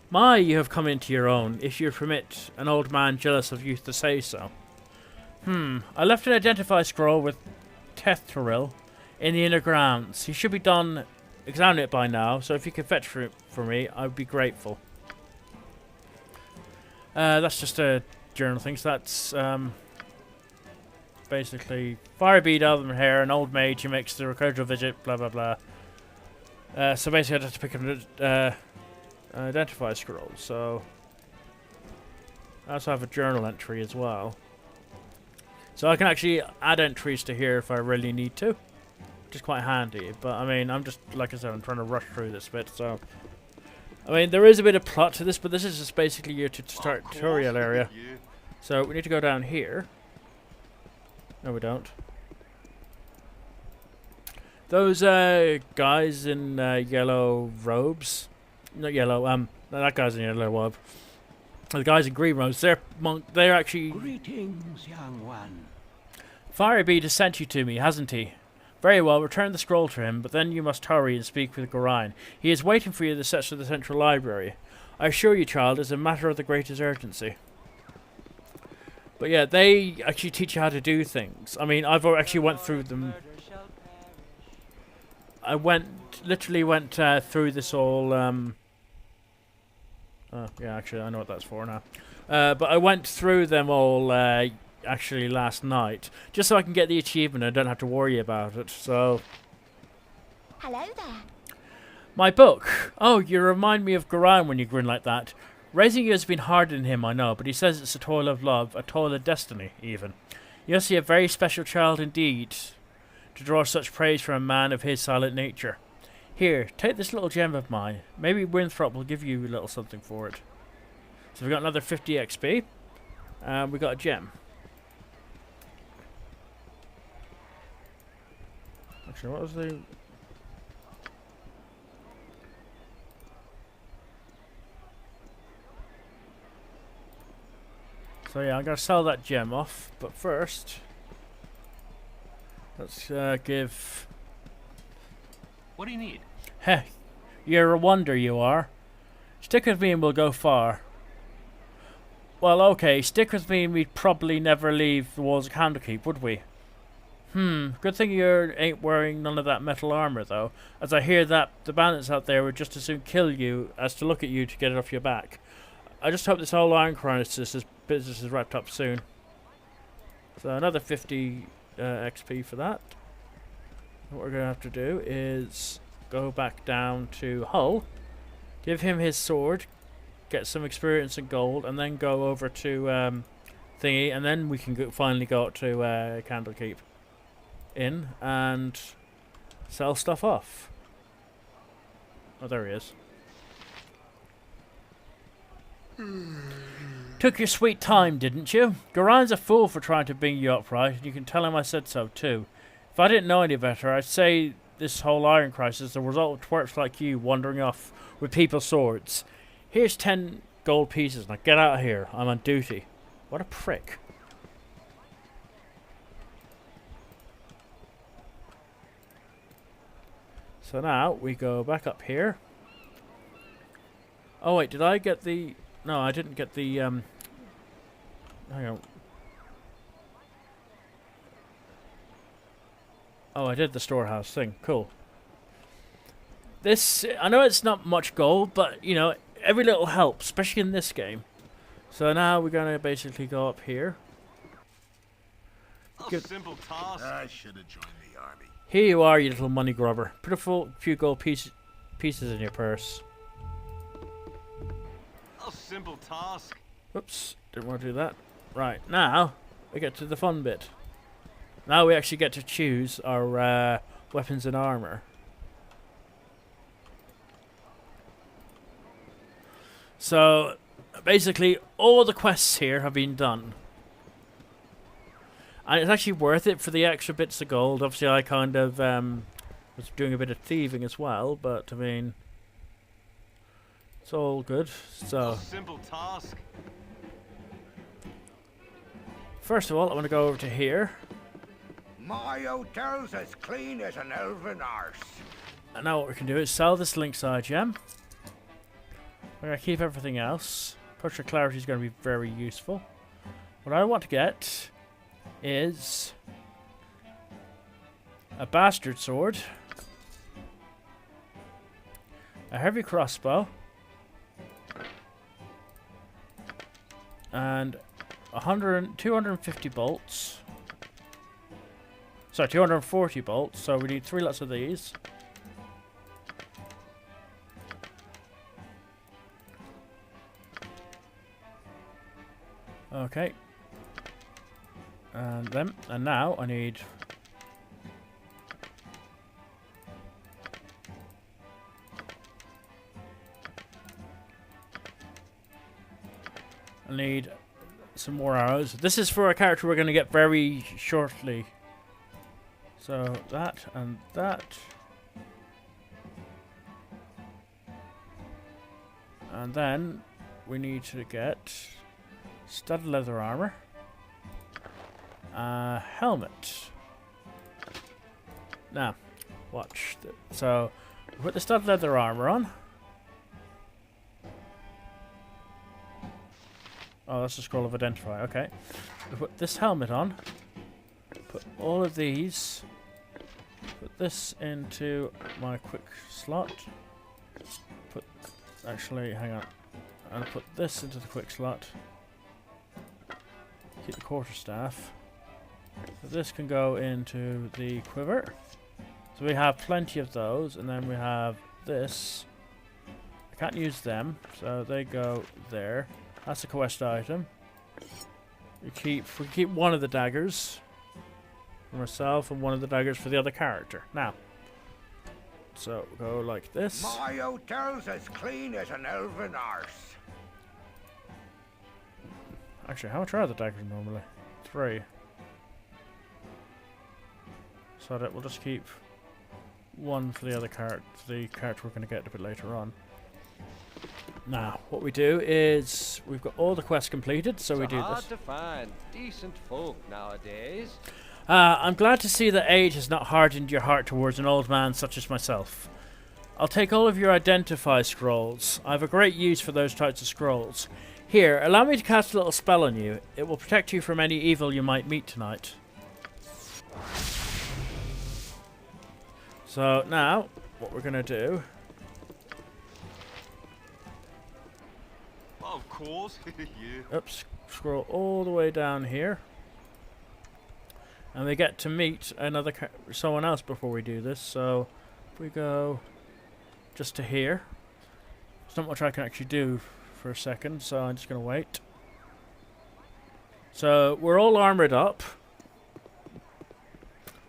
My, you have come into your own, if you permit an old man jealous of youth to say so. I left an identify scroll with Tethtoril in the inner grounds. He should be done examined it by now, so if you could fetch it for me, I would be grateful. That's just a journal thing, so that's basically Firebead, Elven Hair, an old mage who makes the recursive visit, blah blah blah. So basically I have to pick up an identify scroll, so I also have a journal entry as well. So I can actually add entries to here if I really need to, which is quite handy, but I mean, I'm just, like I said, I'm trying to rush through this bit, so I mean, there is a bit of plot to this, but this is just basically your tutorial area. Yeah. So we need to go down here. No, we don't. Those guys in yellow robes, not yellow. No, that guy's in yellow robe. The guys in green robes, they're actually. Greetings, young one. Firebead has sent you to me, hasn't he? Very well, return the scroll to him, but then you must hurry and speak with Gorion. He is waiting for you at the steps of the central library. I assure you, child, it's a matter of the greatest urgency. But yeah, they actually teach you how to do things. I mean, I've actually went through them. I literally went through this all. Oh, yeah, actually, I know what that's for now. But I went through them all actually last night, just so I can get the achievement and I don't have to worry about it. So. Hello there. My book. Oh, you remind me of Gorion when you grin like that. Raising you has been hard on him, I know, but he says it's a toil of love, a toil of destiny, even. You must be a very special child indeed, to draw such praise from a man of his silent nature. Here, take this little gem of mine. Maybe Winthrop will give you a little something for it. So we got another 50 XP, and we got a gem. Actually, what was the... So yeah, I'm going to sell that gem off, but first, let's give... What do you need? Heh, you're a wonder, you are. Stick with me and we'll go far. Well, okay, stick with me and we'd probably never leave the walls of Candlekeep, would we? Good thing you ain't wearing none of that metal armor, though, as I hear that the bandits out there would just as soon kill you as to look at you to get it off your back. I just hope this whole Iron Crisis business is wrapped up soon. So another 50 XP for that. What we're going to have to do is go back down to Hull, give him his sword, get some experience and gold, and then go over to Thingy, and then we can finally go up to Candlekeep Inn and sell stuff off. Oh, there he is. Took your sweet time, didn't you? Gorion's a fool for trying to bring you up right, and you can tell him I said so too. If I didn't know any better, I'd say this whole Iron Crisis is the result of twerps like you wandering off with people's swords. Here's 10 gold pieces. Now get out of here. I'm on duty. What a prick. So now we go back up here. Oh wait, did I get the... No, I didn't get the... Hang on. Oh, I did the storehouse thing. Cool. This... I know it's not much gold, but, you know, every little helps, especially in this game. So now we're going to basically go up here. A simple task. I should have joined the army. Here you are, you little money grubber. Put a few gold pieces in your purse. A simple task. Whoops, didn't want to do that. Right, now we get to the fun bit. Now we actually get to choose our weapons and armor. So basically all the quests here have been done. And it's actually worth it for the extra bits of gold. Obviously I kind of was doing a bit of thieving as well, but I mean, it's all good. So A simple task. first of all, I want to go over to here. My hotel's as clean as an elven arse. And now what we can do is sell this Linkside gem. We're going to keep everything else. Portrait of Clarity is going to be very useful. What I want to get is a bastard sword. a heavy crossbow, and 250 bolts. Sorry, 240 bolts, so we need 3 lots of these. Okay. And now I need... I need some more arrows. This is for a character we're going to get very shortly. So that and that. And then we need to get studded leather armor. Helmet. Now, watch. So, put the studded leather armor on. Oh, that's the scroll of identify. Okay. We put this helmet on. Put all of these. Put this into my quick slot. Actually, hang on. I'll put this into the quick slot. Keep the quarterstaff. So this can go into the quiver. So we have plenty of those, and then we have this. I can't use them, so they go there. That's a quest item. We keep one of the daggers for myself and one of the daggers for the other character. Now, so go like this. My hotel's as clean as an elven arse. Actually, how much are the daggers normally? 3. So that we'll just keep one for the other character, we're going to get a bit later on. Now, what we do is we've got all the quests completed, so we do hard this. to find decent folk nowadays. I'm glad to see that age has not hardened your heart towards an old man such as myself. I'll take all of your identify scrolls. I have a great use for those types of scrolls. Here, allow me to cast a little spell on you. It will protect you from any evil you might meet tonight. So now, what we're going to do... Of course. Yeah. Oops, scroll all the way down here. And we get to meet someone else before we do this. So, if we go just to here. There's not much I can actually do for a second, so I'm just going to wait. So, we're all armored up.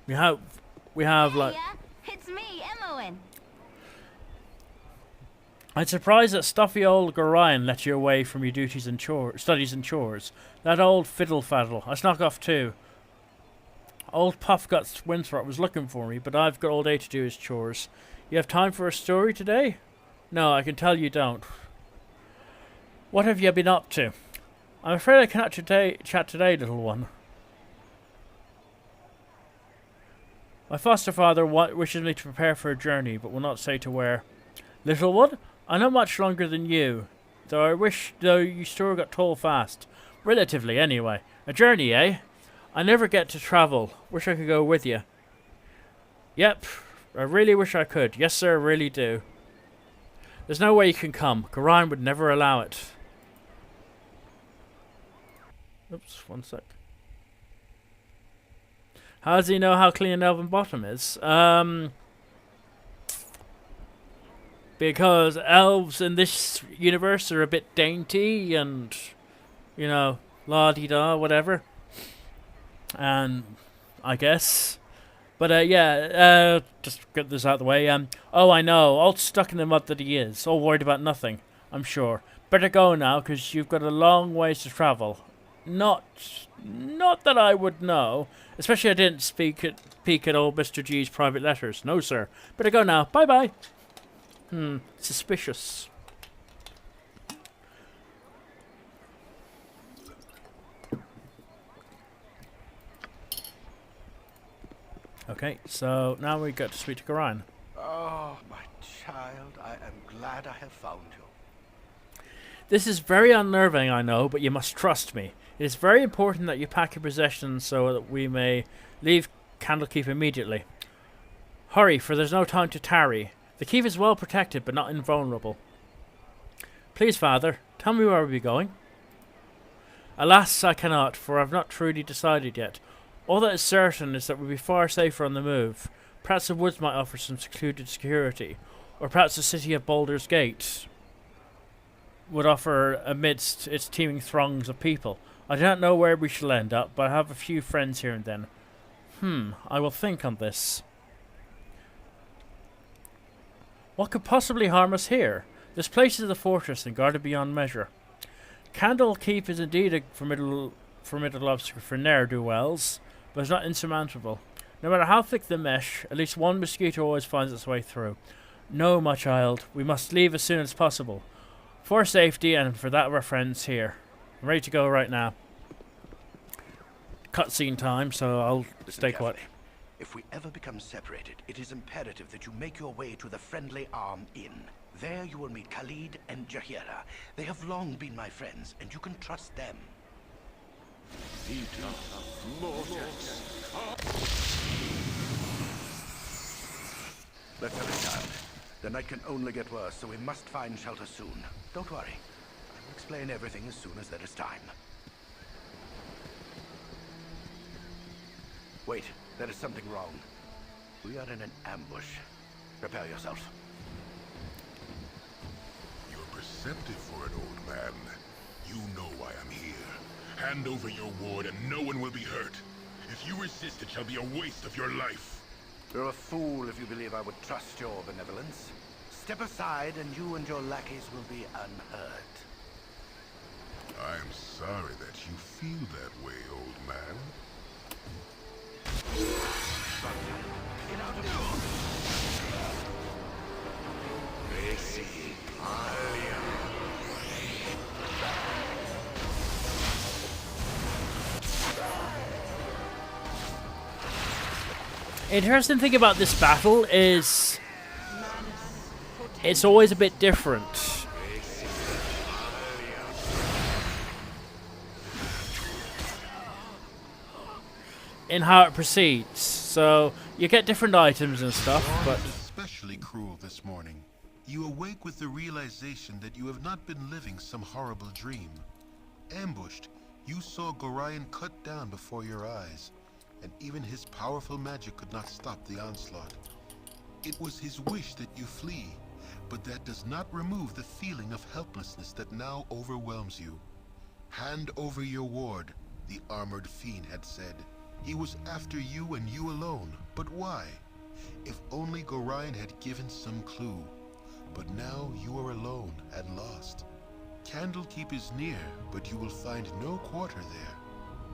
We have like... It's me, Emmowen. I'm surprised that stuffy old Gorion let you away from your duties and studies and chores. That old fiddle-faddle. I snuck off too. Old Puffguts Winthrop was looking for me, but I've got all day to do his chores. You have time for a story today? No, I can tell you don't. What have you been up to? I'm afraid I cannot chat today, little one. My foster father wishes me to prepare for a journey, but will not say to where. Little one, I know much longer than you, though you still got tall fast. Relatively, anyway. A journey, eh? I never get to travel. Wish I could go with you. Yep, I really wish I could. Yes, sir, I really do. There's no way you can come. Gorion would never allow it. Oops, one sec. How does he know how clean an elven bottom is? Because elves in this universe are a bit dainty and, you know, la-di-da, whatever. And I guess. But, yeah, just get this out of the way. Oh, I know, all stuck in the mud that he is. All worried about nothing, I'm sure. Better go now, because you've got a long ways to travel. Not that I would know. Especially I didn't peek at old Mr. G's private letters. No, sir. Better go now. Bye-bye. Suspicious. Okay, so now we get to speak to Gorion. Oh, my child, I am glad I have found you. This is very unnerving, I know, but you must trust me. It is very important that you pack your possessions so that we may leave Candlekeep immediately. Hurry, for there's no time to tarry. The keep is well protected, but not invulnerable. Please, Father, tell me where we be going. Alas, I cannot, for I have not truly decided yet. All that is certain is that we'll be far safer on the move. Perhaps the woods might offer some secluded security, or perhaps the city of Baldur's Gate would offer amidst its teeming throngs of people. I do not know where we shall end up, but I have a few friends here and then. I will think on this. What could possibly harm us here? This place is a fortress and guarded beyond measure. Candlekeep is indeed a formidable obstacle for ne'er-do-wells, but it's not insurmountable. No matter how thick the mesh, at least one mosquito always finds its way through. No, my child, we must leave as soon as possible. For safety and for that of our friends here. I'm ready to go right now. Cutscene time, so I'll stay quiet. If we ever become separated, it is imperative that you make your way to the Friendly Arm Inn. There you will meet Khalid and Jahira. They have long been my friends, and you can trust them. Let's have it done. The night can only get worse, so we must find shelter soon. Don't worry. I'll explain everything as soon as there is time. Wait, there is something wrong. We are in an ambush. Prepare yourself. You're perceptive for an old man. You know why I'm here. Hand over your ward and no one will be hurt. If you resist, it shall be a waste of your life. You're a fool if you believe I would trust your benevolence. Step aside and you and your lackeys will be unhurt. I'm sorry that you feel that way, old man. Get out of here! Interesting thing about this battle is it's always a bit different. In how it proceeds, so you get different items and stuff, but especially cruel this morning. You awake with the realization that you have not been living some horrible dream. Ambushed, you saw Gorion cut down before your eyes, and even his powerful magic could not stop the onslaught. It was his wish that you flee, but that does not remove the feeling of helplessness that now overwhelms you. Hand over your ward, the armored fiend had said. He was after you and you alone, but why? If only Gorion had given some clue. But now you are alone and lost. Candlekeep is near, but you will find no quarter there.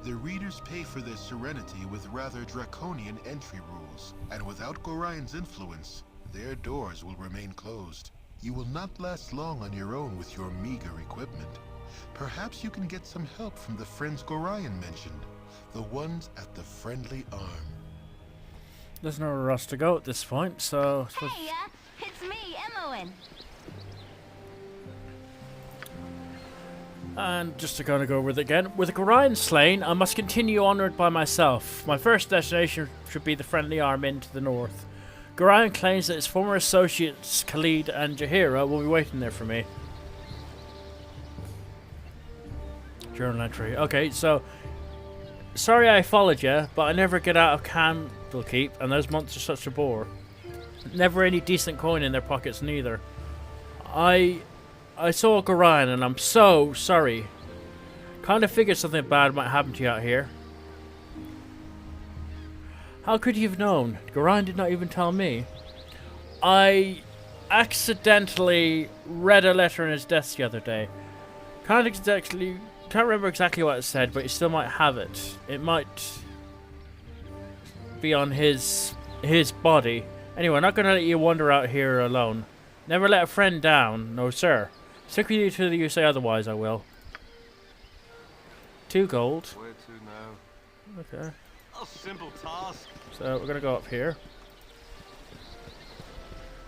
The readers pay for their serenity with rather draconian entry rules, and without Gorion's influence, their doors will remain closed. You will not last long on your own with your meager equipment. Perhaps you can get some help from the friends Gorion mentioned. The ones at the Friendly Arm. There's nowhere for us to go at this point, so... Hey, it's me, Imoen. And just to kind of go over it again, with Gorion slain, I must continue onward by myself. My first destination should be the Friendly Arm Inn to the north. Gorion claims that his former associates, Khalid and Jahira, will be waiting there for me. Journal entry. Okay, so... Sorry I followed you, but I never get out of Candlekeep, and those monsters are such a bore. Never any decent coin in their pockets neither. I saw Gorion, and I'm so sorry. Kind of figured something bad might happen to you out here. How could you have known? Gorion did not even tell me. I accidentally read a letter in his desk the other day. Can't remember exactly what it said, but you still might have it. It might be on his body. Anyway, I'm not going to let you wander out here alone. Never let a friend down. No, sir. Stick with you till you say otherwise, I will. 2 gold. Where to now? Okay. A simple task. So, we're going to go up here.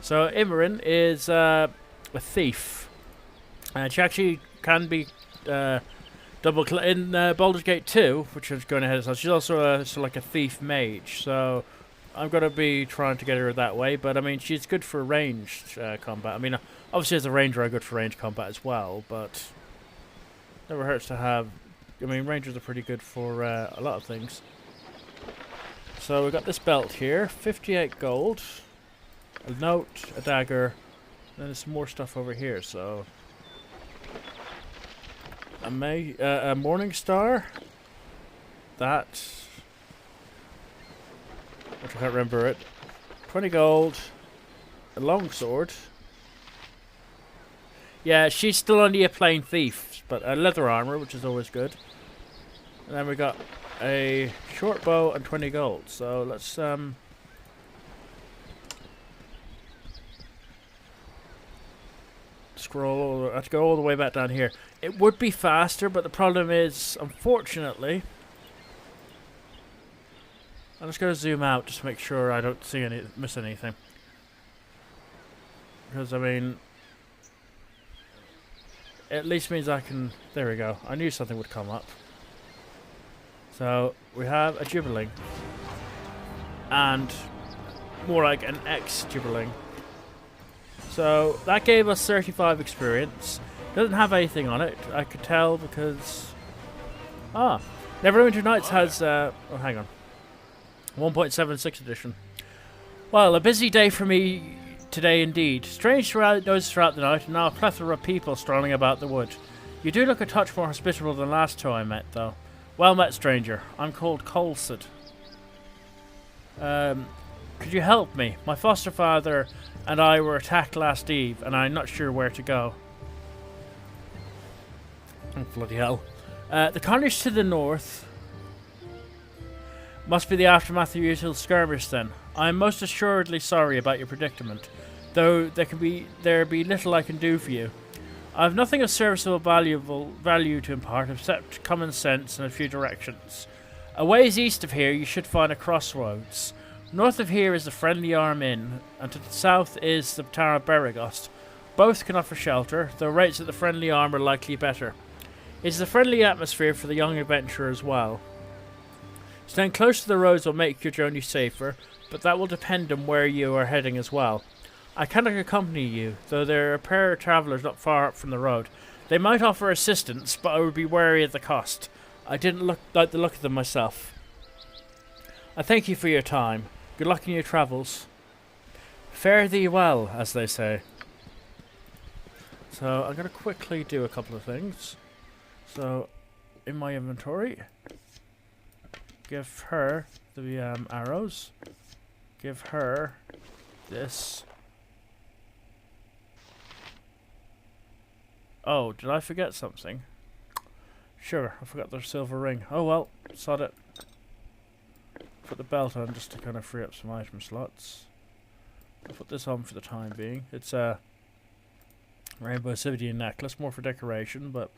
So, Imoen is a thief. And she actually can be... in Baldur's Gate 2, which is going ahead of us, she's also like a thief mage, so I'm going to be trying to get her that way, but I mean, she's good for ranged combat. I mean, obviously as a ranger, I'm good for ranged combat as well, but never hurts to have... I mean, rangers are pretty good for a lot of things. So we got this belt here, 58 gold, a note, a dagger, and then there's some more stuff over here, so... A morning star, that... which I can't remember it. 20 gold. A long sword. Yeah, she's still only a plain thief, but a leather armor, which is always good. And then we got a short bow and 20 gold. So let's scroll. I have to go all the way back down here. It would be faster, but the problem is, unfortunately, I'm just going to zoom out just to make sure I don't miss anything. Because, I mean, it at least means I can... There we go. I knew something would come up. So, we have a Gibberling. And more like an ex-Gibberling. So, that gave us 35 experience. Doesn't have anything on it. I could tell because... Neverwinter Nights has... oh, hang on. 1.76 edition. Well, a busy day for me today indeed. Strange noises throughout the night, and now a plethora of people strolling about the wood. You do look a touch more hospitable than last time I met, though. Well met, stranger. I'm called Colsid. Could you help me? My foster father and I were attacked last eve, and I'm not sure where to go. Oh, bloody hell. The carnage to the north... must be the aftermath of your usual skirmish, then. I am most assuredly sorry about your predicament, though there be little I can do for you. I have nothing of serviceable value to impart except common sense and a few directions. A ways east of here you should find a crossroads. North of here is the Friendly Arm Inn, and to the south is the Tower of Beregost. Both can offer shelter, though rates at the Friendly Arm are likely better. It is a friendly atmosphere for the young adventurer as well. Staying close to the roads will make your journey safer, but that will depend on where you are heading as well. I cannot accompany you, though there are a pair of travellers not far up from the road. They might offer assistance, but I would be wary of the cost. I didn't like the look of them myself. I thank you for your time. Good luck in your travels. Fare thee well, as they say. So I'm going to quickly do a couple of things. So, in my inventory... give her the arrows. Give her this. Oh, did I forget something? Sure, I forgot the silver ring. Oh well, sod it. Put the belt on just to kind of free up some item slots. I'll put this on for the time being. It's a Rainbow Obsidian necklace, more for decoration, but...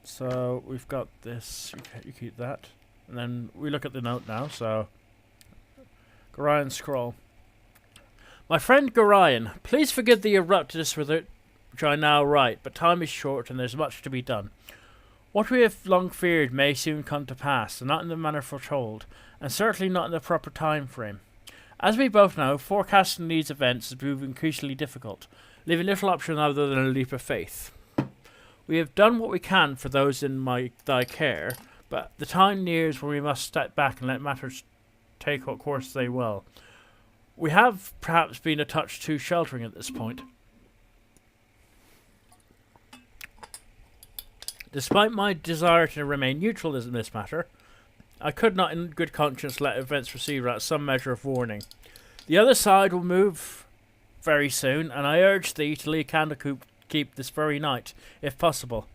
So we've got this, you keep that, and then we look at the note now, so, Gorion scroll. My friend Gorion, please forgive the abruptness with it, which I now write, but time is short and there's much to be done. What we have long feared may soon come to pass, and not in the manner foretold, and certainly not in the proper time frame. As we both know, forecasting these events has proved increasingly difficult, leaving little option other than a leap of faith. We have done what we can for those in thy care, but the time nears when we must step back and let matters take what course they will. We have perhaps been a touch too sheltering at this point. Despite my desire to remain neutral in this matter, I could not in good conscience let events proceed without some measure of warning. The other side will move very soon, and I urge thee to leave Candlekeep this very night, if possible.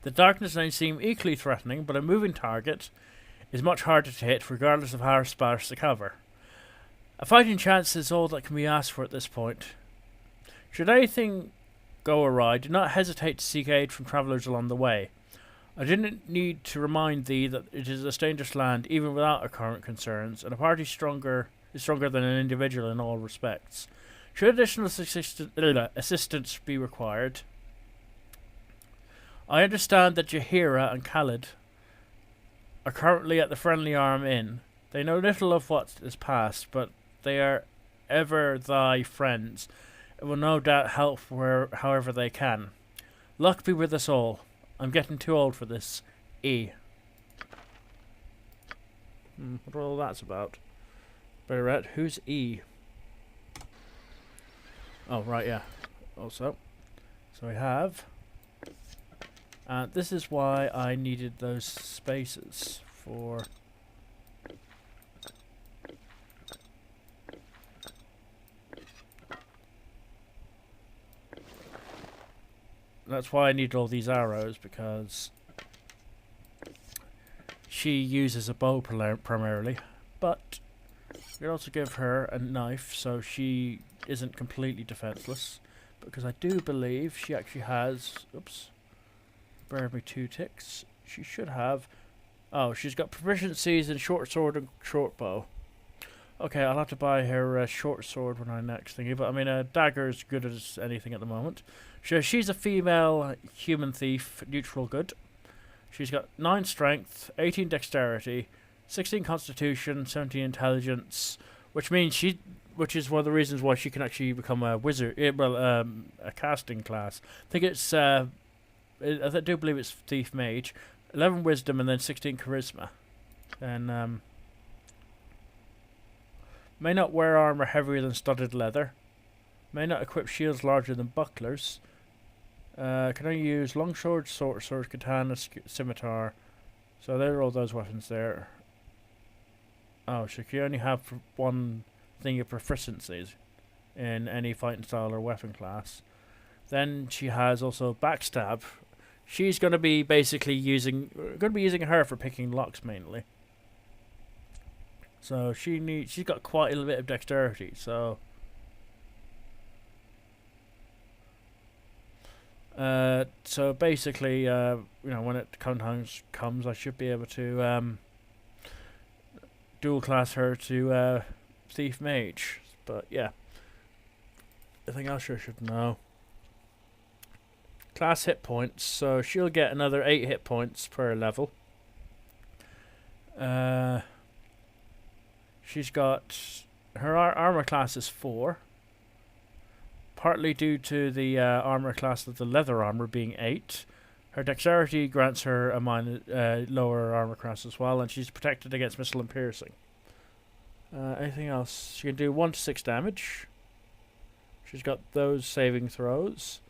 The darkness may seem equally threatening, but a moving target is much harder to hit, regardless of how sparse the cover. A fighting chance is all that can be asked for at this point. Should anything go awry, do not hesitate to seek aid from travellers along the way. I didn't need to remind thee that it is a dangerous land, even without our current concerns, and a party is stronger than an individual in all respects. Should additional assistance be required, I understand that Jaheira and Khalid are currently at the Friendly Arm Inn. They know little of what is past, but they are ever thy friends, and will no doubt help however they can. Luck be with us all. I'm getting too old for this. E. What all that's about? Barrett, who's E? Oh, right, yeah. Also. So we have... this is why I needed those spaces for... That's why I need all these arrows, because she uses a bow primarily, but we can also give her a knife so she isn't completely defenseless, because I do believe she actually has, oops, bear me 2 ticks, she should have, oh, she's got proficiencies in short sword and short bow. Okay, I'll have to buy her a short sword when I next thingy, but I mean a dagger is good as anything at the moment. She's a female human thief, neutral good. She's got 9 strength, 18 dexterity, 16 constitution, 17 intelligence, which is one of the reasons why she can actually become a wizard, a casting class. I think it's, I do believe it's thief mage, 11 wisdom and then 16 charisma. And, may not wear armor heavier than studded leather. May not equip shields larger than bucklers. Can I use longsword, sword, katana, scimitar? So there are all those weapons there. Oh, she can only have one thing of proficiencies in any fighting style or weapon class. Then she has also backstab. She's going to be basically using her for picking locks mainly. So she's got quite a little bit of dexterity. So basically, you know, when it comes, I should be able to dual class her to thief mage. But yeah, anything else I should know? Class hit points. So she'll get another 8 hit points per level. She's got her armor class is 4. Partly due to the armor class of the leather armor being 8. Her dexterity grants her a lower armor class as well, and she's protected against missile and piercing. Anything else? She can do 1 to 6 damage. She's got those saving throws,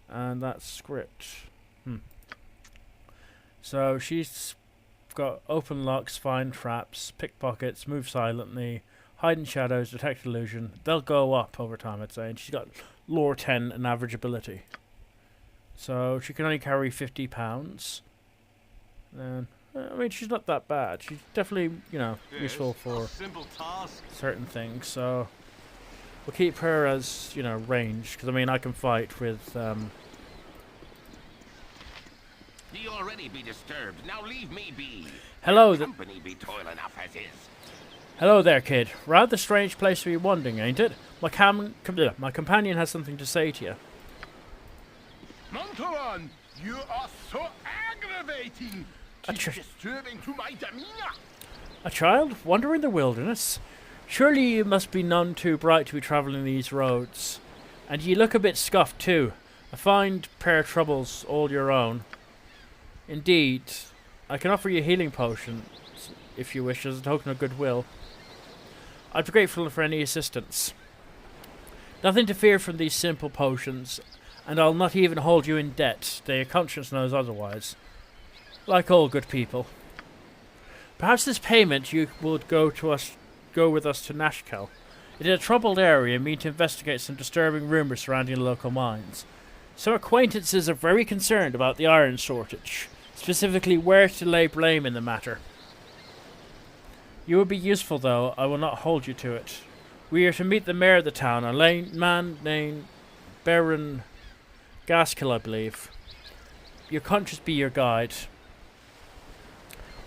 and that's script. So she's got open locks, find traps, pickpockets, move silently, hide in shadows, detect illusion. They'll go up over time, I'd say. And she's got lore 10 and average ability. So she can only carry 50 pounds. And I mean, she's not that bad. She's definitely, you know, useful for certain things. So we'll keep her as, you know, range, because I mean, I can fight with. You already be disturbed. Now leave me be. Hello. Company be toil enough as is. Hello there, kid. Rather strange place to be wandering, ain't it? My companion has something to say to you. Montalon, you are so aggravating. Keep disturbing to my demeanor. A child wandering the wilderness? Surely you must be none too bright to be travelling these roads. And ye look a bit scuffed too. A fine pair of troubles all your own. Indeed, I can offer you healing potions, if you wish, as a token of goodwill. I'd be grateful for any assistance. Nothing to fear from these simple potions, and I'll not even hold you in debt, though your conscience knows otherwise. Like all good people. Perhaps this payment you would go with us to Nashkel. It is a troubled area, and mean to investigate some disturbing rumours surrounding the local mines. Some acquaintances are very concerned about the iron shortage, specifically where to lay blame in the matter. You will be useful, though. I will not hold you to it. We are to meet the mayor of the town, a man named Baron Gaskill, I believe. Your conscience be your guide.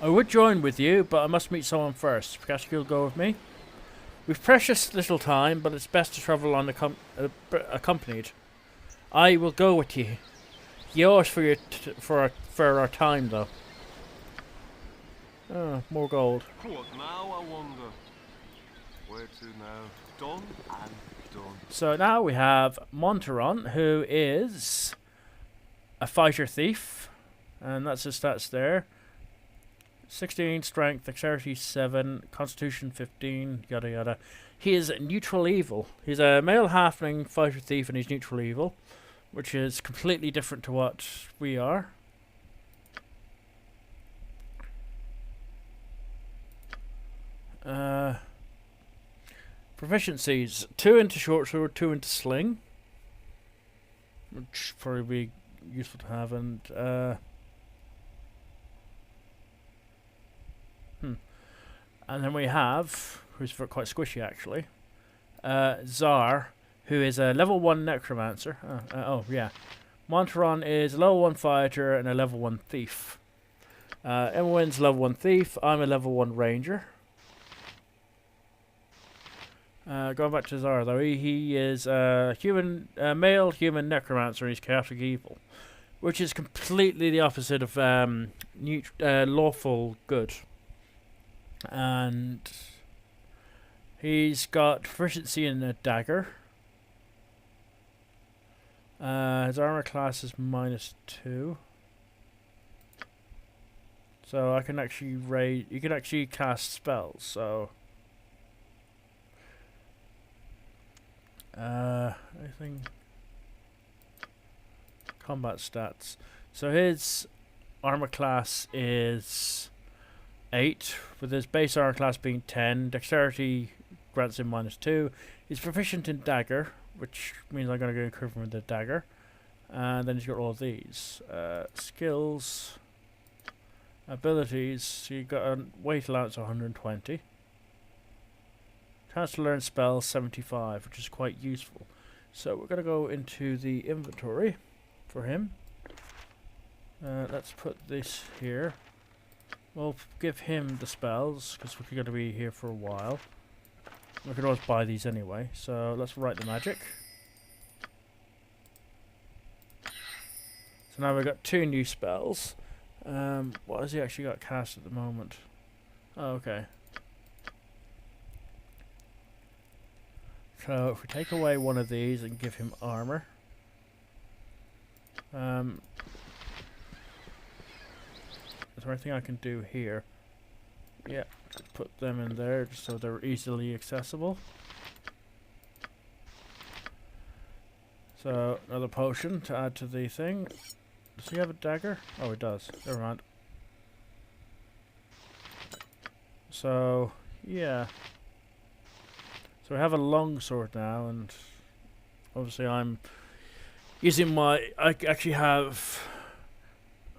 I would join with you, but I must meet someone first. Gaskill, go with me? We've precious little time, but it's best to travel on accompanied. I will go with you. You owe us for your for our time, though. Oh, more gold. What now, I wonder? Where to now? Done and done. So now we have Monteron, who is a fighter thief, and that's his stats there. 16 strength, dexterity 7, constitution 15, yada yada. He is neutral evil. He's a male halfling fighter thief, and he's neutral evil, which is completely different to what we are. Proficiencies: 2 into short sword, 2 into sling, which probably be useful to have, and and then we have, who's quite squishy actually, Zar, who is a level 1 necromancer. Oh yeah, Monteron is a level 1 fighter and a level 1 thief. Emwyn's level 1 thief. I'm a level 1 ranger. Going back to Zara though, he is a male human necromancer, and he's chaotic evil, which is completely the opposite of lawful good. And he's got proficiency in a dagger. His armor class is -2, so I can actually raise. You can actually cast spells. So. Anything combat stats. So his armor class is 8, with his base armor class being 10. Dexterity grants him -2. He's proficient in dagger, which means I'm going to go improve him with the dagger. And then he's got all of these skills, abilities. So you got a weight allowance of 120. Chance to learn spells 75, which is quite useful. So we're going to go into the inventory for him. Let's put this here. We'll give him the spells, because we're going to be here for a while. We could always buy these anyway. So let's write the magic. So now we've got 2 new spells. What has he actually got cast at the moment? Oh, okay. So if we take away one of these and give him armor, is there anything I can do here? Yeah, put them in there just so they're easily accessible. So another potion to add to the thing. Does he have a dagger? Oh, he does. Never mind. So yeah. So we have a long sword now, and obviously I'm using my. I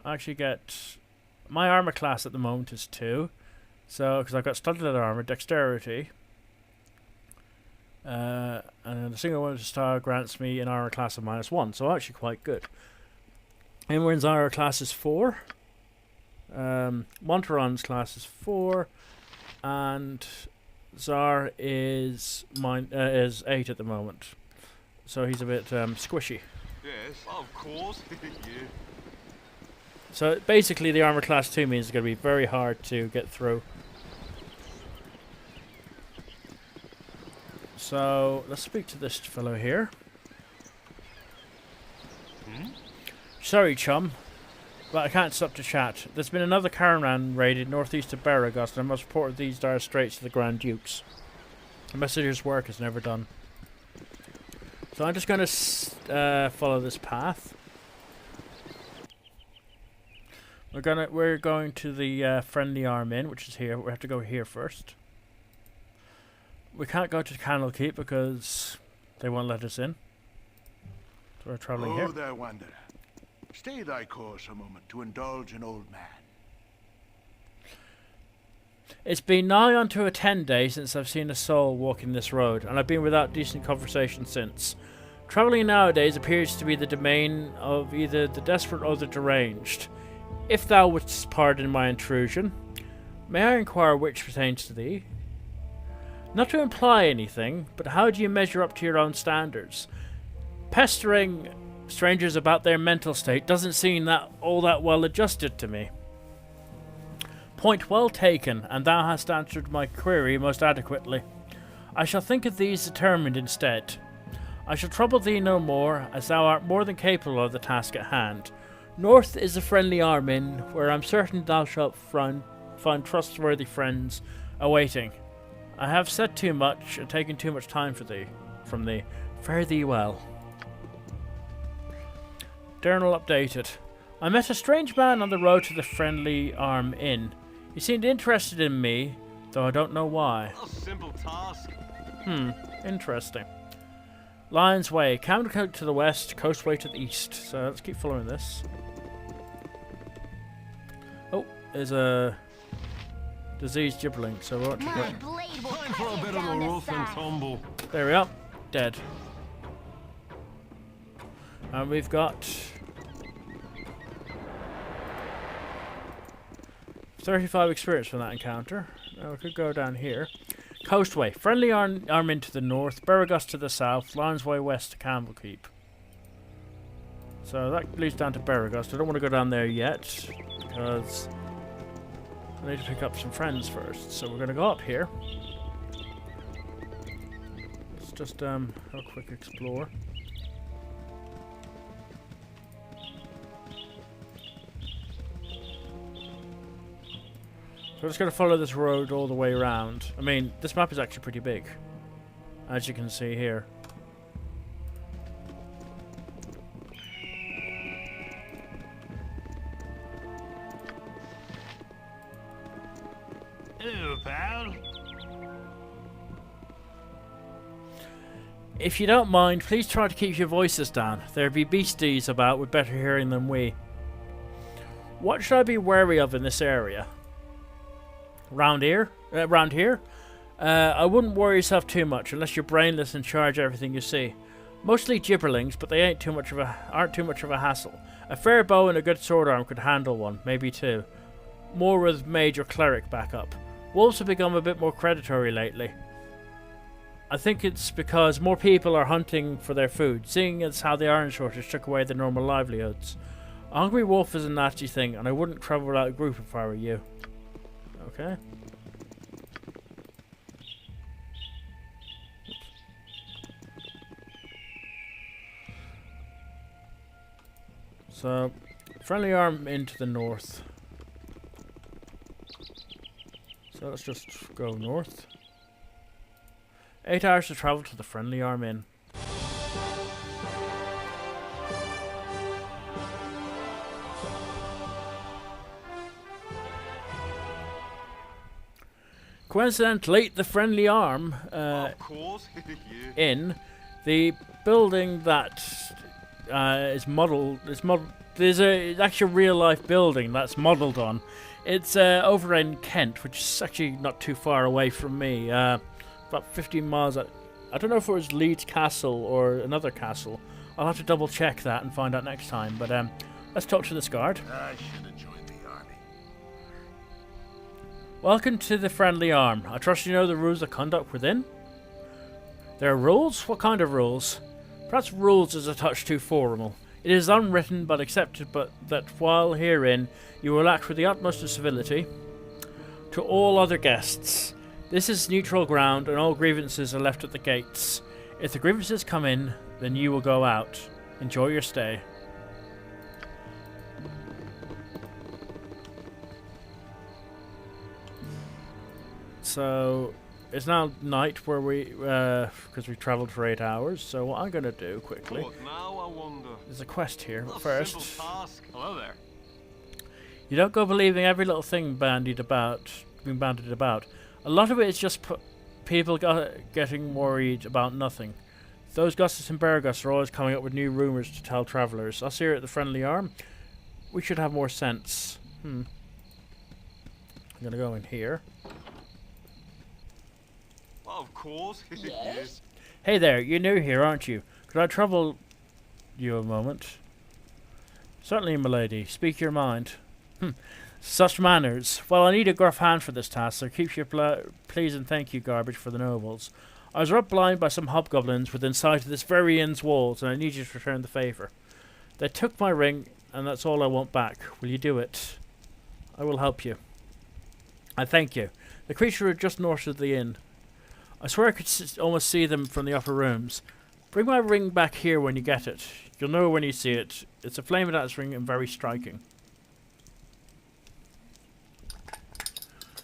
actually get my armor class at the moment is 2, so because I've got studded armor, dexterity, and then the single one star grants me an armor class of -1, so actually quite good. Emwyn's armor class is 4. Monteron's class is 4, and Zar is 8 at the moment, so he's a bit squishy. Yes, of course. Yeah. So basically, the armor class 2 means it's going to be very hard to get through. So let's speak to this fellow here. Sorry, chum, but I can't stop to chat. There's been another caravan raided northeast of Baragos, and I must report these dire straits to the Grand Dukes. The messenger's work is never done. So I'm just going to follow this path. We're going to the Friendly Arm Inn, which is here. We have to go here first. We can't go to Candlekeep because they won't let us in. So we're traveling here. Oh, there, wanderer. Stay thy course a moment to indulge an old man. It's been nigh onto a 10 days since I've seen a soul walking this road, and I've been without decent conversation since. Travelling nowadays appears to be the domain of either the desperate or the deranged. If thou wouldst pardon my intrusion, may I inquire which pertains to thee? Not to imply anything, but how do you measure up to your own standards? Pestering strangers about their mental state doesn't seem all that well adjusted to me. Point well taken, and thou hast answered my query most adequately. I shall think of these determined instead. I shall trouble thee no more, as thou art more than capable of the task at hand. North is a friendly arm in, where I'm certain thou shalt find trustworthy friends awaiting. I have said too much and taken too much time from thee. Fare thee well. Journal updated. I met a strange man on the road to the Friendly Arm Inn. He seemed interested in me, though I don't know why. A simple task. Interesting. Lion's Way, Candlecote to the west, Coastway to the east. So let's keep following this. Oh, there's a diseased gibberling, so what? Time for a bit of a rough and tumble. There we are. Dead. And we've got 35 experience from that encounter. Now we could go down here. Coastway. Friendly arm into the north, Beragos to the south, Lion's Way west to Candlekeep. So that leads down to Beragos. I don't want to go down there yet, because I need to pick up some friends first. So we're going to go up here. Let's just have a quick explore. So we're just going to follow this road all the way around. I mean, this map is actually pretty big, as you can see here. Hello, pal. If you don't mind, please try to keep your voices down. There be beasties about with better hearing than we. What should I be wary of in this area? Round here? I wouldn't worry yourself too much unless you're brainless and charge everything you see. Mostly gibberlings, but they aren't too much of a hassle. A fair bow and a good sword arm could handle one, maybe two. More with mage or cleric backup. Wolves have become a bit more predatory lately. I think it's because more people are hunting for their food, seeing as how the iron shortage took away their normal livelihoods. A hungry wolf is a nasty thing, and I wouldn't travel without a group if I were you. Okay. So, friendly arm into the north. So let's just go north. 8 hours to travel to the Friendly Arm Inn. Coincidentally, the Friendly Arm Inn, the building that is modelled. There's a actual real life building that's modelled on. It's over in Kent, which is actually not too far away from me. About 15 miles. I don't know if it was Leeds Castle or another castle. I'll have to double check that and find out next time. But let's talk to this guard. I should have joined the army. Welcome to the Friendly Arm. I trust you know the rules of conduct within. There are rules? What kind of rules? Perhaps rules is a touch too formal. It is unwritten but accepted, but that while herein you will act with the utmost of civility to all other guests. This is neutral ground, and all grievances are left at the gates. If the grievances come in, then you will go out. Enjoy your stay. So, it's now night where because we travelled for 8 hours. So what I'm going to do quickly, now I wonder. There's a quest here, but first, hello there. You don't go believing every little thing being bandied about. A lot of it is just people getting worried about nothing. Those Gustus and Beragos are always coming up with new rumours to tell travellers. Us here at the Friendly Arm, we should have more sense. I'm going to go in here. Of course. Yes. Hey there, you're new here, aren't you? Could I trouble you a moment? Certainly, milady. Speak your mind. Such manners. Well, I need a gruff hand for this task, so keep your please and thank you garbage for the nobles. I was rubbed blind by some hobgoblins within sight of this very inn's walls, and I need you to return the favour. They took my ring, and that's all I want back. Will you do it? I will help you. I thank you. The creature are just north of the inn. I swear I could almost see them from the upper rooms. Bring my ring back here when you get it. You'll know when you see it. It's a flame dance ring and very striking.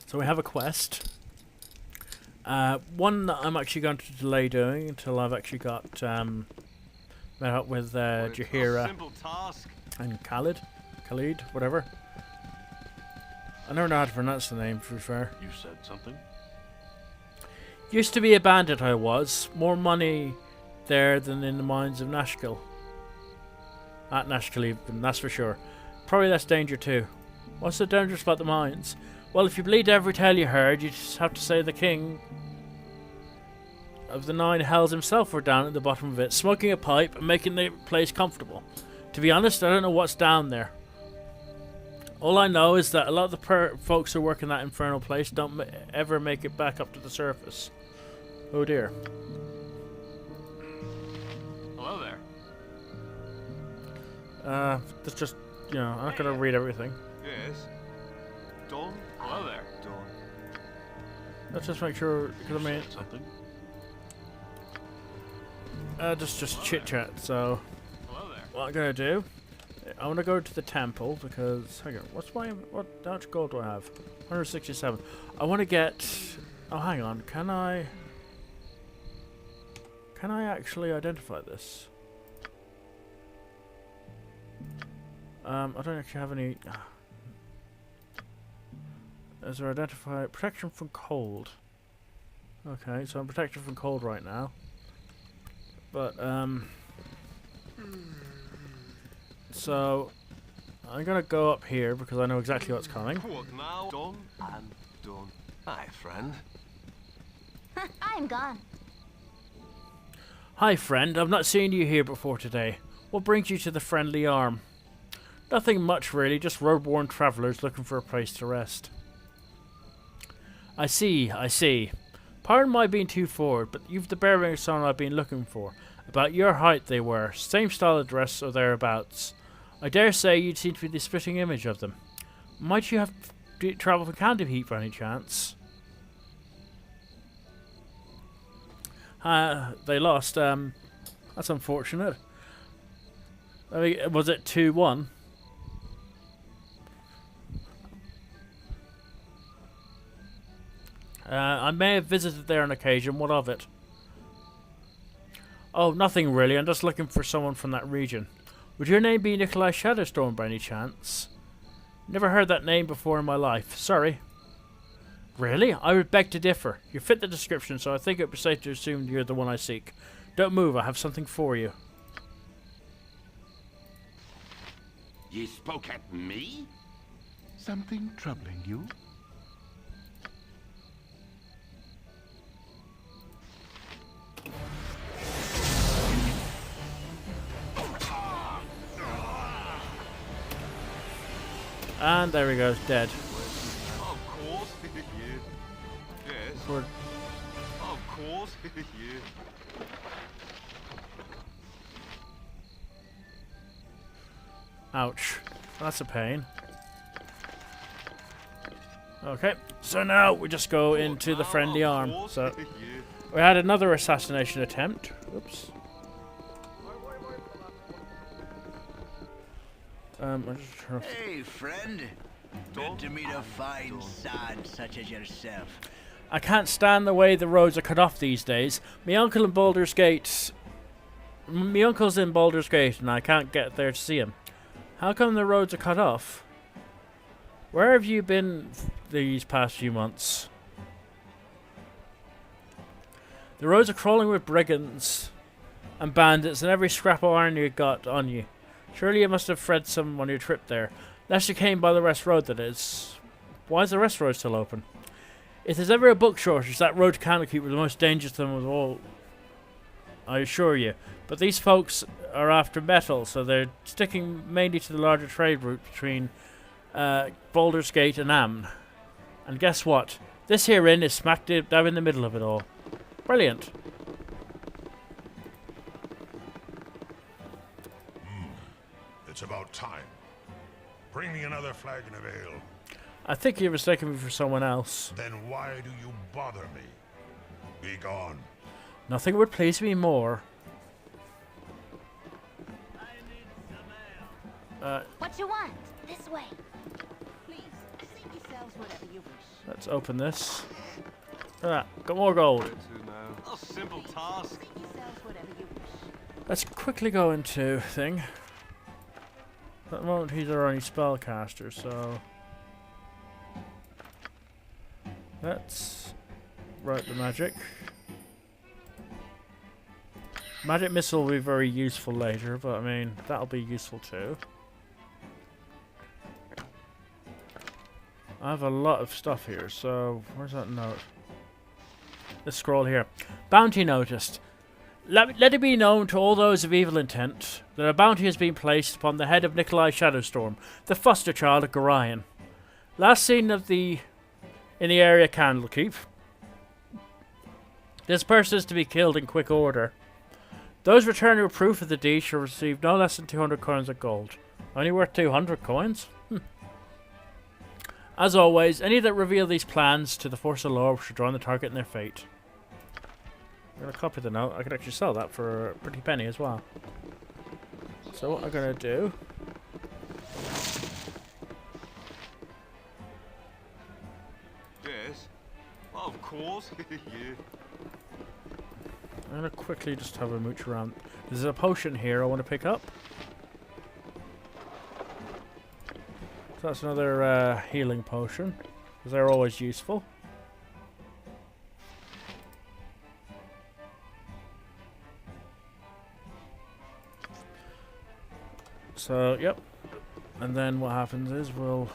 So we have a quest. One that I'm actually going to delay doing until I've actually got met up with Jaheira and Khalid, whatever. I never know how to pronounce the name, to be fair. You said something? Used to be a bandit, I was. More money there than in the mines of Nashkel. At Nashkel even, that's for sure. Probably less danger too. What's so dangerous about the mines? Well, if you believed every tale you heard, you just have to say the king of the Nine Hells himself were down at the bottom of it, smoking a pipe and making the place comfortable. To be honest, I don't know what's down there. All I know is that a lot of the folks who work in that infernal place don't ever make it back up to the surface. Oh dear. Hello there. That's just, you know, I'm not going to read everything. Yes. Dawn? Hello there. Dawn. Let's just make sure, because I mean... Something? Just chit-chat, so... Hello there. What I'm going to do... I want to go to the temple, because... Hang on, how much gold do I have? 167. I want to get... Oh, hang on, can I actually identify this? I don't actually have any... Is there identify... Protection from cold. Okay, so I'm protected from cold right now. But, so... I'm gonna go up here because I know exactly what's coming. What now? Done and done. Hi, friend. I'm gone. Hi, friend. I've not seen you here before today. What brings you to the Friendly Arm? Nothing much, really. Just road-worn travellers looking for a place to rest. I see. Pardon my being too forward, but you've the bearing of someone I've been looking for. About your height they were. Same style of dress or thereabouts. I dare say you'd seem to be the spitting image of them. Might you have travelled from Candlekeep by any chance? They lost. That's unfortunate. I mean, was it 2-1? I may have visited there on occasion. What of it? Oh, nothing really. I'm just looking for someone from that region. Would your name be Nikolai Shadowstorm by any chance? Never heard that name before in my life. Sorry. Really? I would beg to differ. You fit the description, so I think it would be safe to assume you're the one I seek. Don't move. I have something for you. You spoke at me? Something troubling you? And there he goes, dead. Of course, you. Yes. For Of course, you. ouch. That's a pain. Okay, so now we just go into the Friendly Arm. So we had another assassination attempt. Oops. I'll just turn off. Hey, friend. Good to meet a fine sod such as yourself. I can't stand the way the roads are cut off these days. My uncle in Baldur's Gate. My uncle's in Baldur's Gate, and I can't get there to see him. How come the roads are cut off? Where have you been these past few months? The roads are crawling with brigands and bandits, and every scrap of iron you got on you. Surely you must have fled some on your trip there. Unless you came by the rest road, that is. Why is the rest road still open? If there's ever a book shortage, that road to Candlekeep was the most dangerous to them of all. I assure you. But these folks are after metal, so they're sticking mainly to the larger trade route between Baldur's Gate and Amn. And guess what? This here inn is smack dab in the middle of it all. Brilliant. time. Bring me another flagon of ale. I think you're mistaken me for someone else. Then why do you bother me? Be gone. Nothing would please me more. What you want? This way. Please, save yourselves whatever you wish. Let's open this. Got more gold. Where to now? A simple task. Save yourselves whatever you wish. Let's quickly go into thing. At the moment, he's our only spellcaster, so let's write the magic. Magic missile will be very useful later, but I mean that'll be useful too. I have a lot of stuff here, so where's that note? Let's scroll here. Bounty noticed. Let it be known to all those of evil intent that a bounty has been placed upon the head of Nikolai Shadowstorm, the foster child of Gorion. Last seen in the area Candlekeep. This person is to be killed in quick order. Those returning with proof of the deed shall receive no less than 200 coins of gold. Only worth 200 coins? As always, any that reveal these plans to the force of law shall join the target in their fate. I'm going to copy the note. I could actually sell that for a pretty penny as well. So what I'm going to do... Yes? Well, of course. Yeah. I'm going to quickly just have a mooch around. There's a potion here I want to pick up. So that's another healing potion, because they're always useful. So, yep. And then what happens is we'll...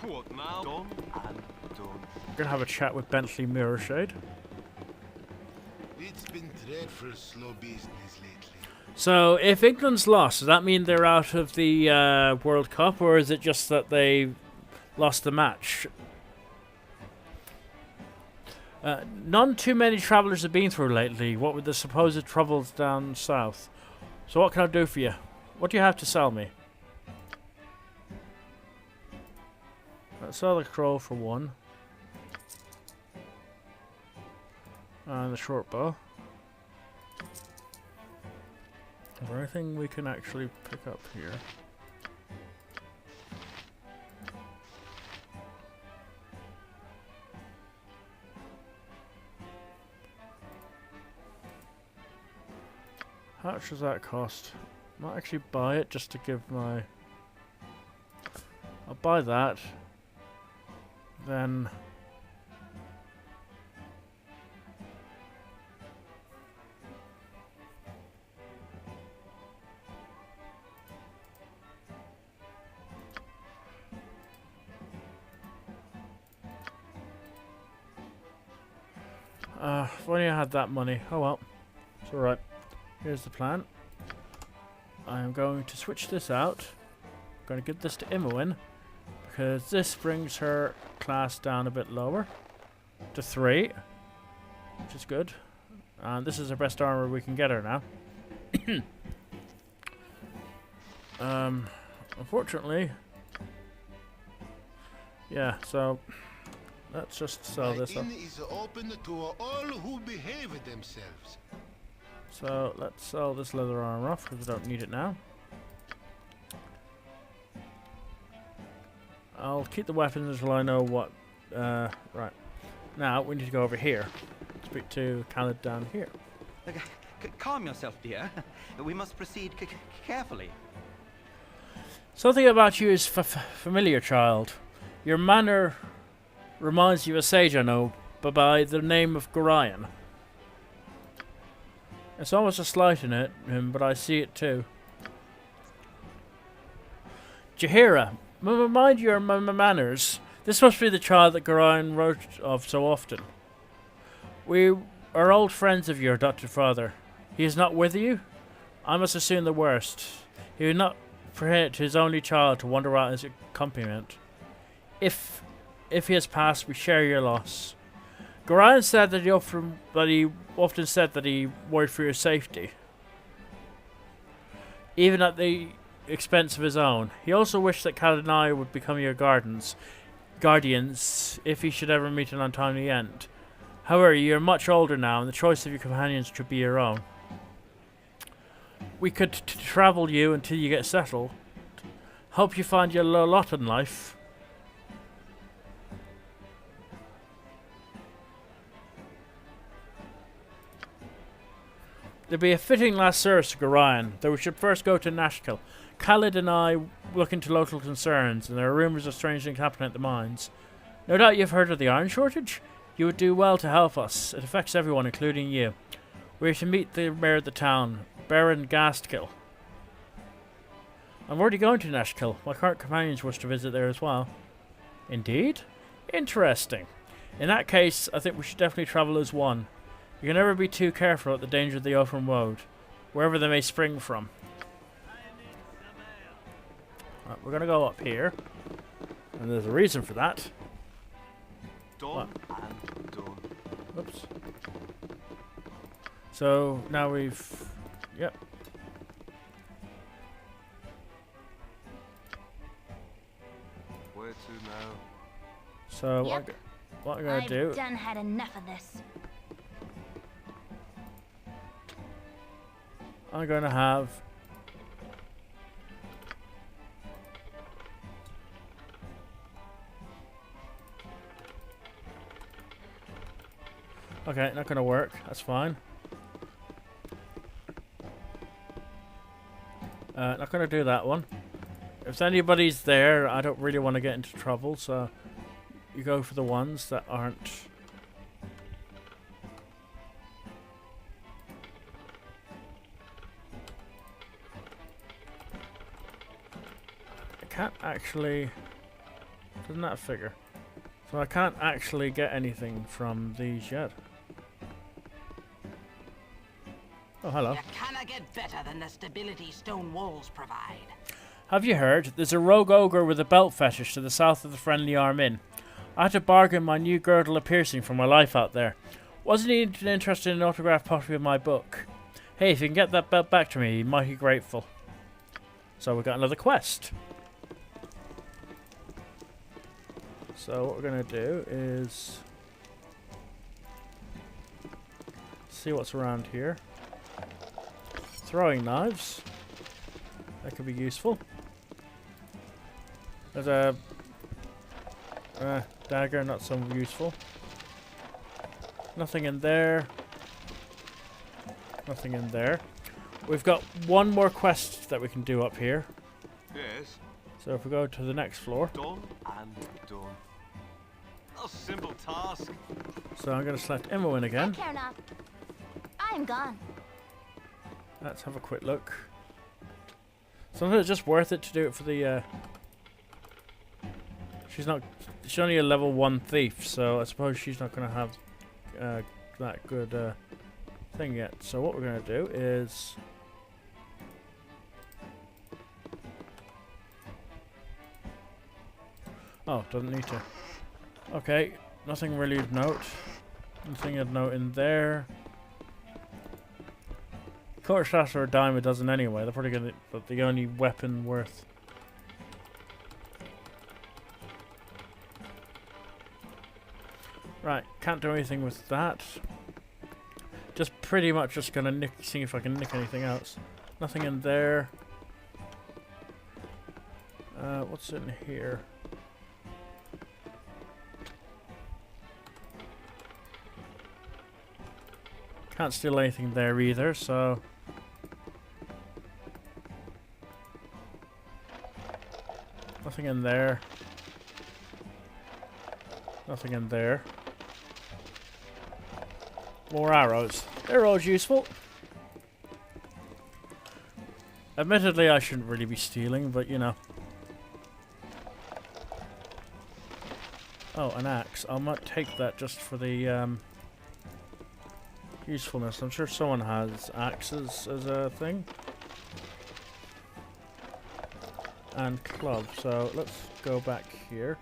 What now? Done and done. We're going to have a chat with Bentley Mirrorshade. It's been dreadful slow business lately. So, if England's lost, does that mean they're out of the World Cup, or is it just that they lost the match? None too many travellers have been through lately, what with the supposed troubles down south. So what can I do for you? What do you have to sell me? Let's sell the crow for 1. And the short bow. Is there anything we can actually pick up here? How much does that cost? I might actually buy it just to give my... I'll buy that. Then... if only I had that money. Oh well. It's alright. Here's the plan. I am going to switch this out. I'm going to give this to Imowen, because this brings her class down a bit lower to 3, which is good. And this is the best armor we can get her now. Unfortunately, yeah, so let's just sell this up. Is open to all who behave themselves. So let's sell this leather armor off because we don't need it now. I'll keep the weapons until I know what... right. Now we need to go over here. Speak to Khaled down here. Calm yourself, dear. We must proceed carefully. Something about you is familiar, child. Your manner reminds you of a sage I know, but by the name of Gorion. It's almost a slight in it, but I see it too. Jaheira, mind your manners. This must be the child that Gorion wrote of so often. We are old friends of your adopted father. He is not with you? I must assume the worst. He would not permit his only child to wander out as a accompaniment. If he has passed, we share your loss. Gorion said that he often said that he worried for your safety. Even at the expense of his own. He also wished that Cal and I would become your guardians, if he should ever meet an untimely end. However, you're much older now, and the choice of your companions should be your own. We could travel you until you get settled. Help you find your lot in life. There'd be a fitting last service to Gorion, though we should first go to Nashkel. Khalid and I look into local concerns, and there are rumours of strange things happening at the mines. No doubt you've heard of the iron shortage? You would do well to help us. It affects everyone, including you. We're to meet the mayor of the town, Baron Gastkill. I'm already going to Nashkel. My current companions wish to visit there as well. Indeed? Interesting. In that case, I think we should definitely travel as one. You can never be too careful at the danger of the open road, wherever they may spring from. Right, we're going to go up here, and there's a reason for that. Done and done. Oops. So now we've... Yep. Where to now? So Yep. what I'm going to do... I've done had enough of this. I'm going to have... Okay, not going to work. That's fine. Not going to do that one. If anybody's there, I don't really want to get into trouble, so you go for the ones that aren't... I can't actually... Doesn't that figure? So I can't actually get anything from these yet. Oh, hello. You cannot get better than the stability stone walls provide. Have you heard? There's a rogue ogre with a belt fetish to the south of the Friendly Arm Inn. I had to bargain my new girdle of piercing for my life out there. Wasn't he interested in an autographed copy of my book? Hey, if you can get that belt back to me, he'd be mighty grateful. So we got another quest. So what we're going to do is... see what's around here. Throwing knives. That could be useful. There's a dagger, not so useful. Nothing in there. Nothing in there. We've got one more quest that we can do up here. Yes. So if we go to the next floor. Done and done. A simple task. So I'm going to select Immo in again. I care not. I am gone. Let's have a quick look. Sometimes it's just worth it to do it for the... She's only a level 1 thief, so I suppose she's not going to have that good thing yet. So what we're going to do is... Oh, doesn't need to. Okay, nothing really of note. Nothing of note in there. Quarter shot or a dime it doesn't anyway. They're probably gonna, but the only weapon worth. Right, can't do anything with that. Just pretty much just gonna nick, see if I can nick anything else. Nothing in there. What's in here? Can't steal anything there either, so... Nothing in there. Nothing in there. More arrows. They're always useful. Admittedly, I shouldn't really be stealing, but you know. Oh, an axe. I might take that just for the usefulness. I'm sure someone has axes as a thing. And club. So let's go back here.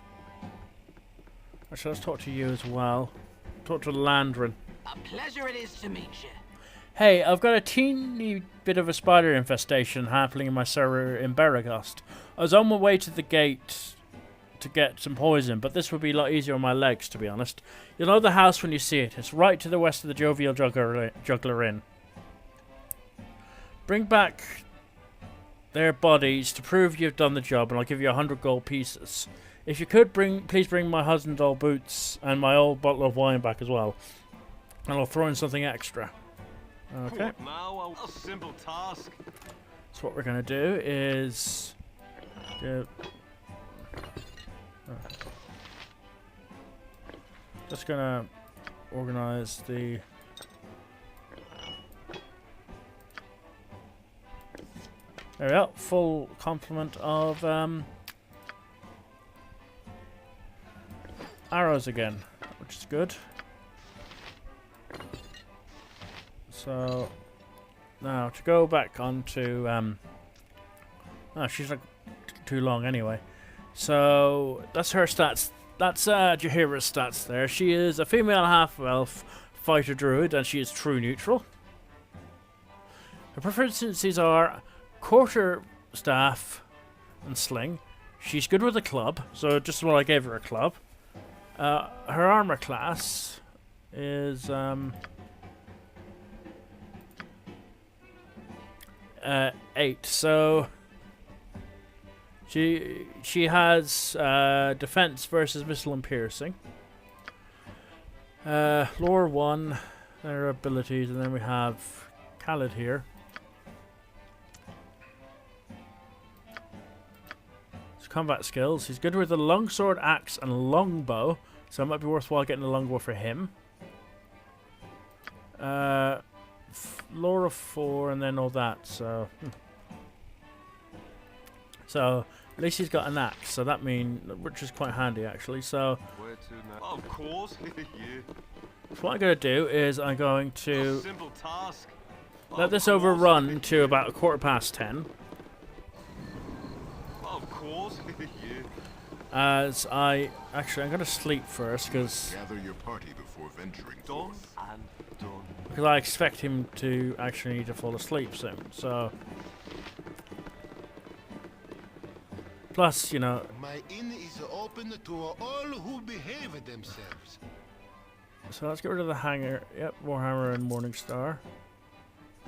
Actually, let's talk to you as well. Talk to Landrin. A pleasure it is to meet you. Hey, I've got a teeny bit of a spider infestation happening in my server in Baragast. I was on my way to the gate to get some poison, but this would be a lot easier on my legs, to be honest. You'll know the house when you see it. It's right to the west of the Jovial Juggler Inn. Bring back their bodies to prove you've done the job, and I'll give you 100 gold pieces. If you could, please bring my husband's old boots and my old bottle of wine back as well. And I'll throw in something extra. Okay. Now a simple task. So what we're gonna do is just gonna organize the there we go, full complement of arrows again, which is good. So now to go back onto oh, she's like too long anyway. So that's her stats. That's Jaheira's stats there. She is a female half-elf fighter druid, and she is true neutral. Her proficiencies are quarter staff and sling. She's good with a club, so just what I gave her, a club. Her armor class is 8, so she has defense versus missile and piercing. Lore 1, their abilities, and then we have Khaled here. So combat skills, he's good with the longsword, axe, and longbow, so it might be worthwhile getting the longbow for him. Lore of 4 and then all that, so so at least he's got an axe, so that means, which is quite handy actually. So Where to now? Of course. Yeah. so what I'm going to do is I'm going to Simple task. let this overrun to about 10:15. Of course. Yeah. As I'm going to sleep first because Gather your party before venturing Done forth. and done. because I expect him to actually need to fall asleep soon. So plus, you know, My inn is open to all who behave themselves. so let's get rid of the hanger. Yep, Warhammer and Morningstar.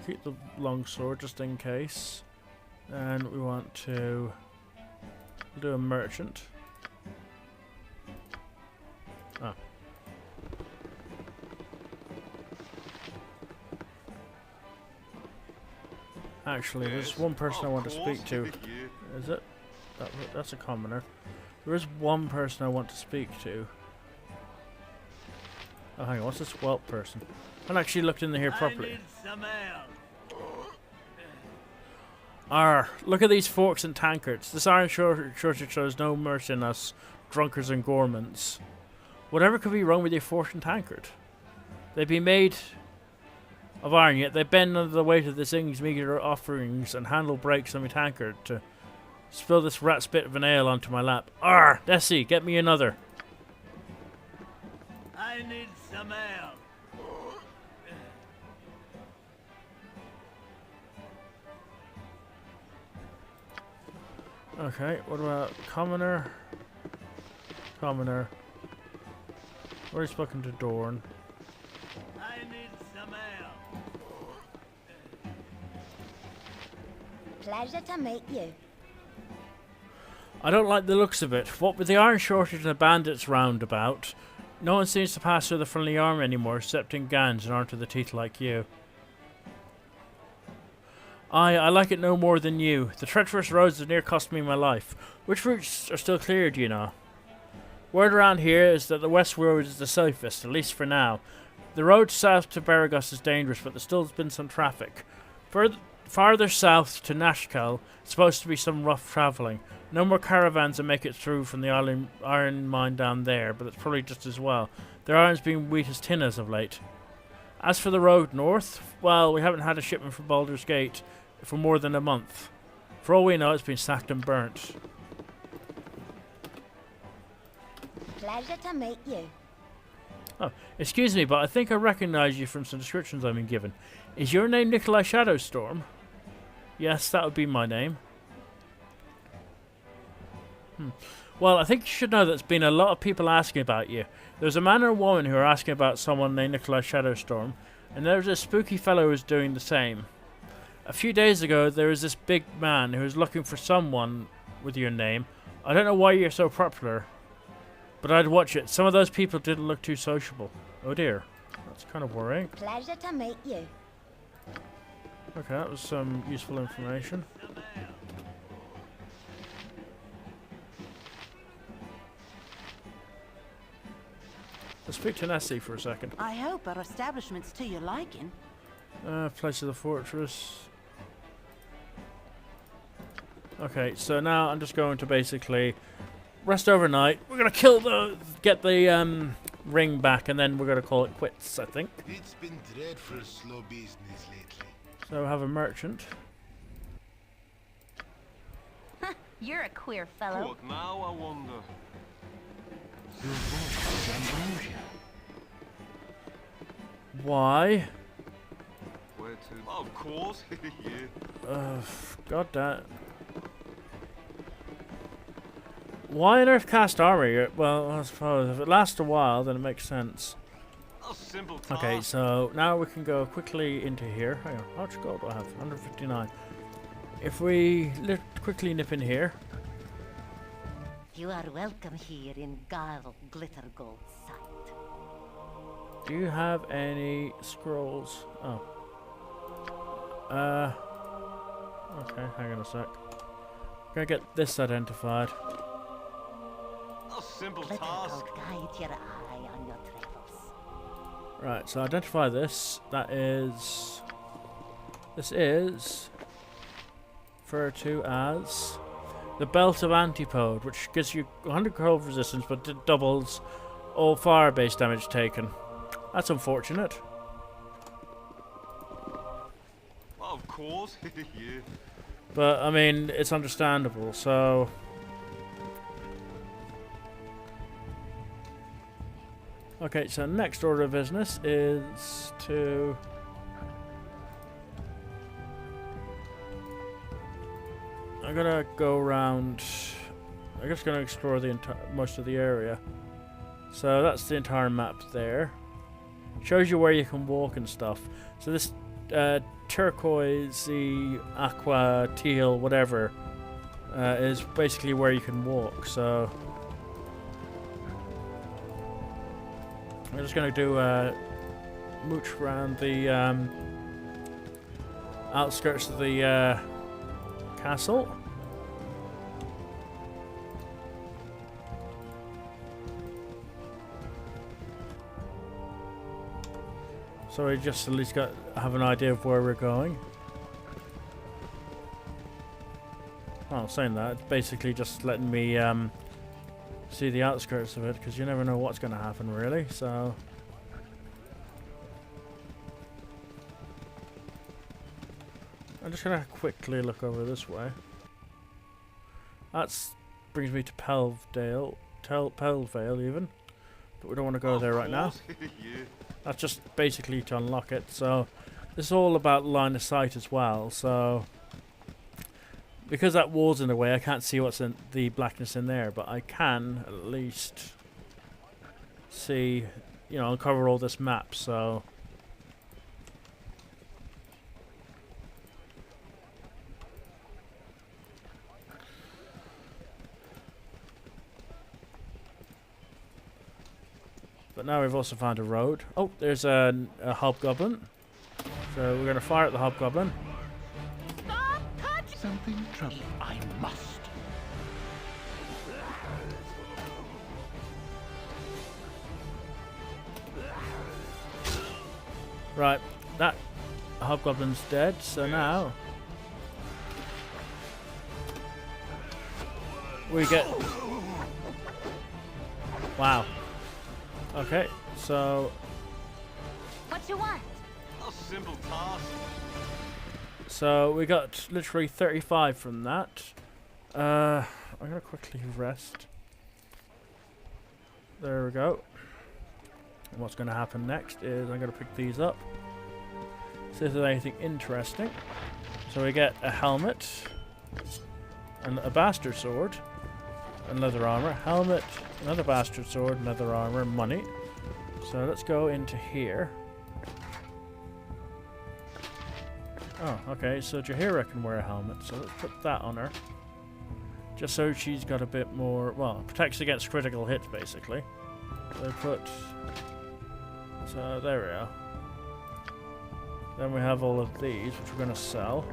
Keep the longsword just in case. And we want to do a merchant. Oh. Actually, there's one person I want to speak to. Is it? That's a commoner. There is one person I want to speak to. Oh, hang on. What's this whelp person? I haven't actually looked in here properly. Look at these forks and tankards. This iron shortage shows no mercy in us, drunkards and gourmands. Whatever could be wrong with your fork and tankard? They'd be made of iron, yet they bend under the weight of this thing's meager offerings, and handle breaks on my tankard to spill this rat spit of an ale onto my lap. Desi, get me another. I need some ale. Okay, what about commoner? Commoner. Already spoken to Dorn. I need some ale. Pleasure to meet you. I don't like the looks of it. What with the iron shortage and the bandits roundabout, no one seems to pass through the friendly army anymore, except in Gans and armed to the teeth like you. I like it no more than you. The treacherous roads have near cost me my life. Which routes are still clear, do you know? Word around here is that the west road is the safest, at least for now. The road south to Baragos is dangerous, but there's still been some traffic. Farther south to Nashkel, it's supposed to be some rough travelling. No more caravans that make it through from the iron mine down there, but it's probably just as well. Their iron's been wheat as tin as of late. As for the road north, well, we haven't had a shipment from Baldur's Gate for more than a month. For all we know, it's been sacked and burnt. Pleasure to meet you. Oh, excuse me, but I think I recognize you from some descriptions I've been given. Is your name Nikolai Shadowstorm? Yes, that would be my name. Well, I think you should know that there's been a lot of people asking about you. There's a man and a woman who are asking about someone named Nikolai Shadowstorm, and there's a spooky fellow who's doing the same. A few days ago, there was this big man who was looking for someone with your name. I don't know why you're so popular, but I'd watch it. Some of those people didn't look too sociable. Oh dear. That's kind of worrying. Pleasure to meet you. Okay, that was some useful information. Let's speak to Nessie for a second. I hope our establishment's to your liking. Place of the fortress. Okay, so now I'm just going to basically rest overnight. We're gonna get the ring back, and then we're gonna call it quits, I think. It's been dreadful slow business lately. So we have a merchant. You're a queer fellow. What now, I wonder? Your voice is ambrosia. Why? Where to? Oh, of course. Yeah. God damn. Why on earth cast armor? Well, I suppose if it lasts a while, then it makes sense. A simple task. Okay, so now we can go quickly into here. Hang on, how much gold do I have? 159. If we quickly nip in here. You are welcome here in Glitter Gold Sight. Do you have any scrolls? Oh. Okay, hang on a sec. Gonna get this identified. A simple Glitter task. Gold guide your eye on your travels. Right, so identify this. That is... This is... referred to as... the Belt of Antipode, which gives you 100 cold resistance, but it doubles all fire-based damage taken. That's unfortunate. Oh, of course. Yeah. But, I mean, it's understandable, so... Okay, so next order of business is to... I'm gonna go around... I'm just gonna explore the most of the area. So that's the entire map there. Shows you where you can walk and stuff. So this turquoise, the aqua, teal, whatever, is basically where you can walk. So I'm just gonna do mooch around the outskirts of the castle. So we just at least have an idea of where we're going. Well, saying that, it's basically just letting me see the outskirts of it, because you never know what's going to happen, really. So I'm just going to quickly look over this way. That brings me to Pelvdale, Pelvale even, but we don't want to go there right now. Yeah. That's just basically to unlock it. So this is all about line of sight as well. So because that wall's in the way, I can't see what's in the blackness in there, but I can at least see, you know, uncover all this map. So but now we've also found a road. Oh, there's a hobgoblin. So we're going to fire at the hobgoblin. Something trouble. I must. Right, that hobgoblin's dead. So now we get... Wow. Okay, so... What you want? A simple task. So we got literally 35 from that. I'm gonna quickly rest. There we go. And what's going to happen next is I'm going to pick these up. See if there's anything interesting. So we get a helmet, and a bastard sword, and leather armor, helmet, another bastard sword, leather armor, money. So let's go into here. Oh, okay, so Jaheira can wear a helmet, so let's put that on her. Just so she's got a bit more, well, protects against critical hits, basically. So so there we are. Then we have all of these, which we're going to sell.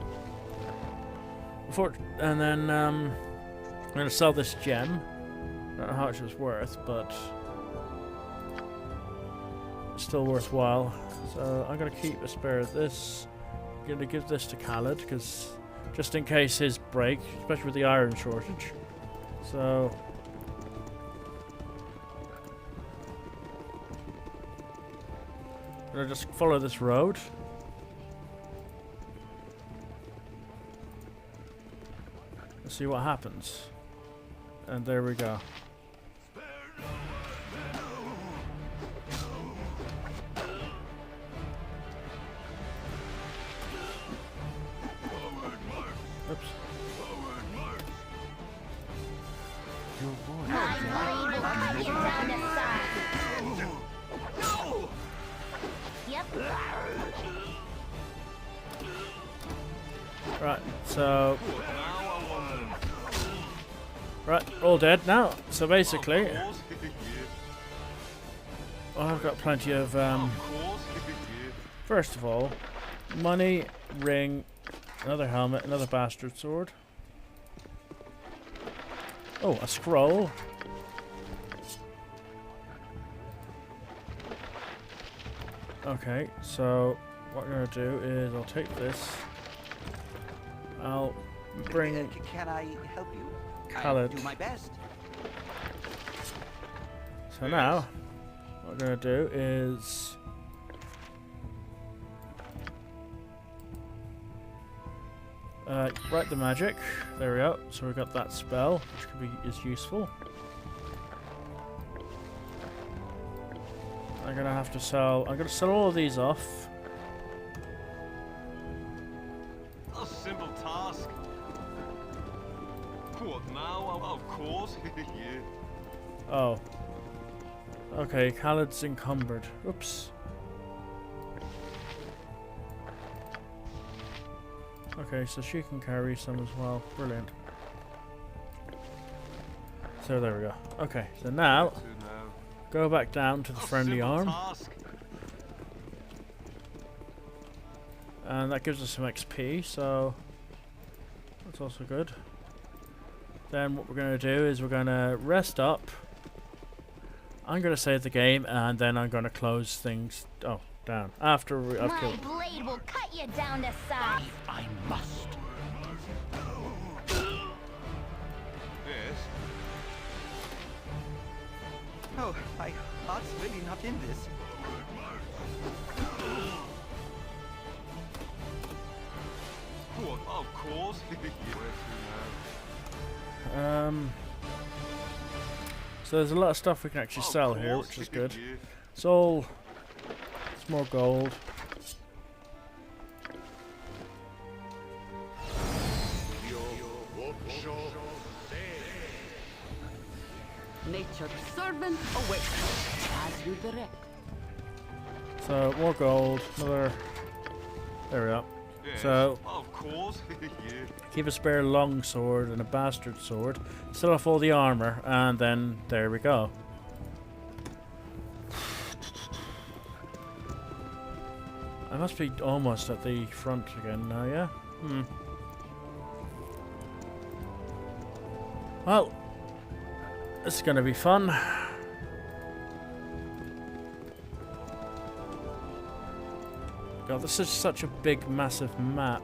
And then I'm going to sell this gem. I don't know how much it's worth, but it's still worthwhile. So I'm going to keep a spare of this. I'm going to give this to Khaled, because just in case his break, especially with the iron shortage. So I'm going to just follow this road. Let's see what happens. And there we go. Oops. Yep. Right, so all dead now. So basically, I've got plenty of first of all, money, ring, another helmet, another bastard sword. Oh, a scroll. Okay, so what I'm gonna do is I'll take this. I'll bring. Can I help you? Khaled. I'll do my best. So now, what I'm gonna do is write the magic. There we go. So we got that spell, which could be is useful. I'm gonna have to sell. I'm gonna sell all of these off. A simple task. What now? Of course. Yeah. Oh. Okay, Khaled's encumbered. Oops. Okay, so she can carry some as well. Brilliant. So there we go. Okay, so now go back down to the friendly arm. And that gives us some XP, so that's also good. Then what we're going to do is we're going to rest up. I'm going to save the game, and then I'm going to close things down after I've killed. My blade will cut you down to size. I must. Yes. Oh, my heart's really not in this. What? Of course. So there's a lot of stuff we can actually sell here, which is good. It's all. It's more gold. Nature's servant awaits as you direct. So more gold. Another. There we go. Yes, so of course. Yeah. keep a spare long sword and a bastard sword. Sell off all the armor, and then there we go. I must be almost at the front again now, yeah? Well, this is going to be fun. God, this is such a big, massive map.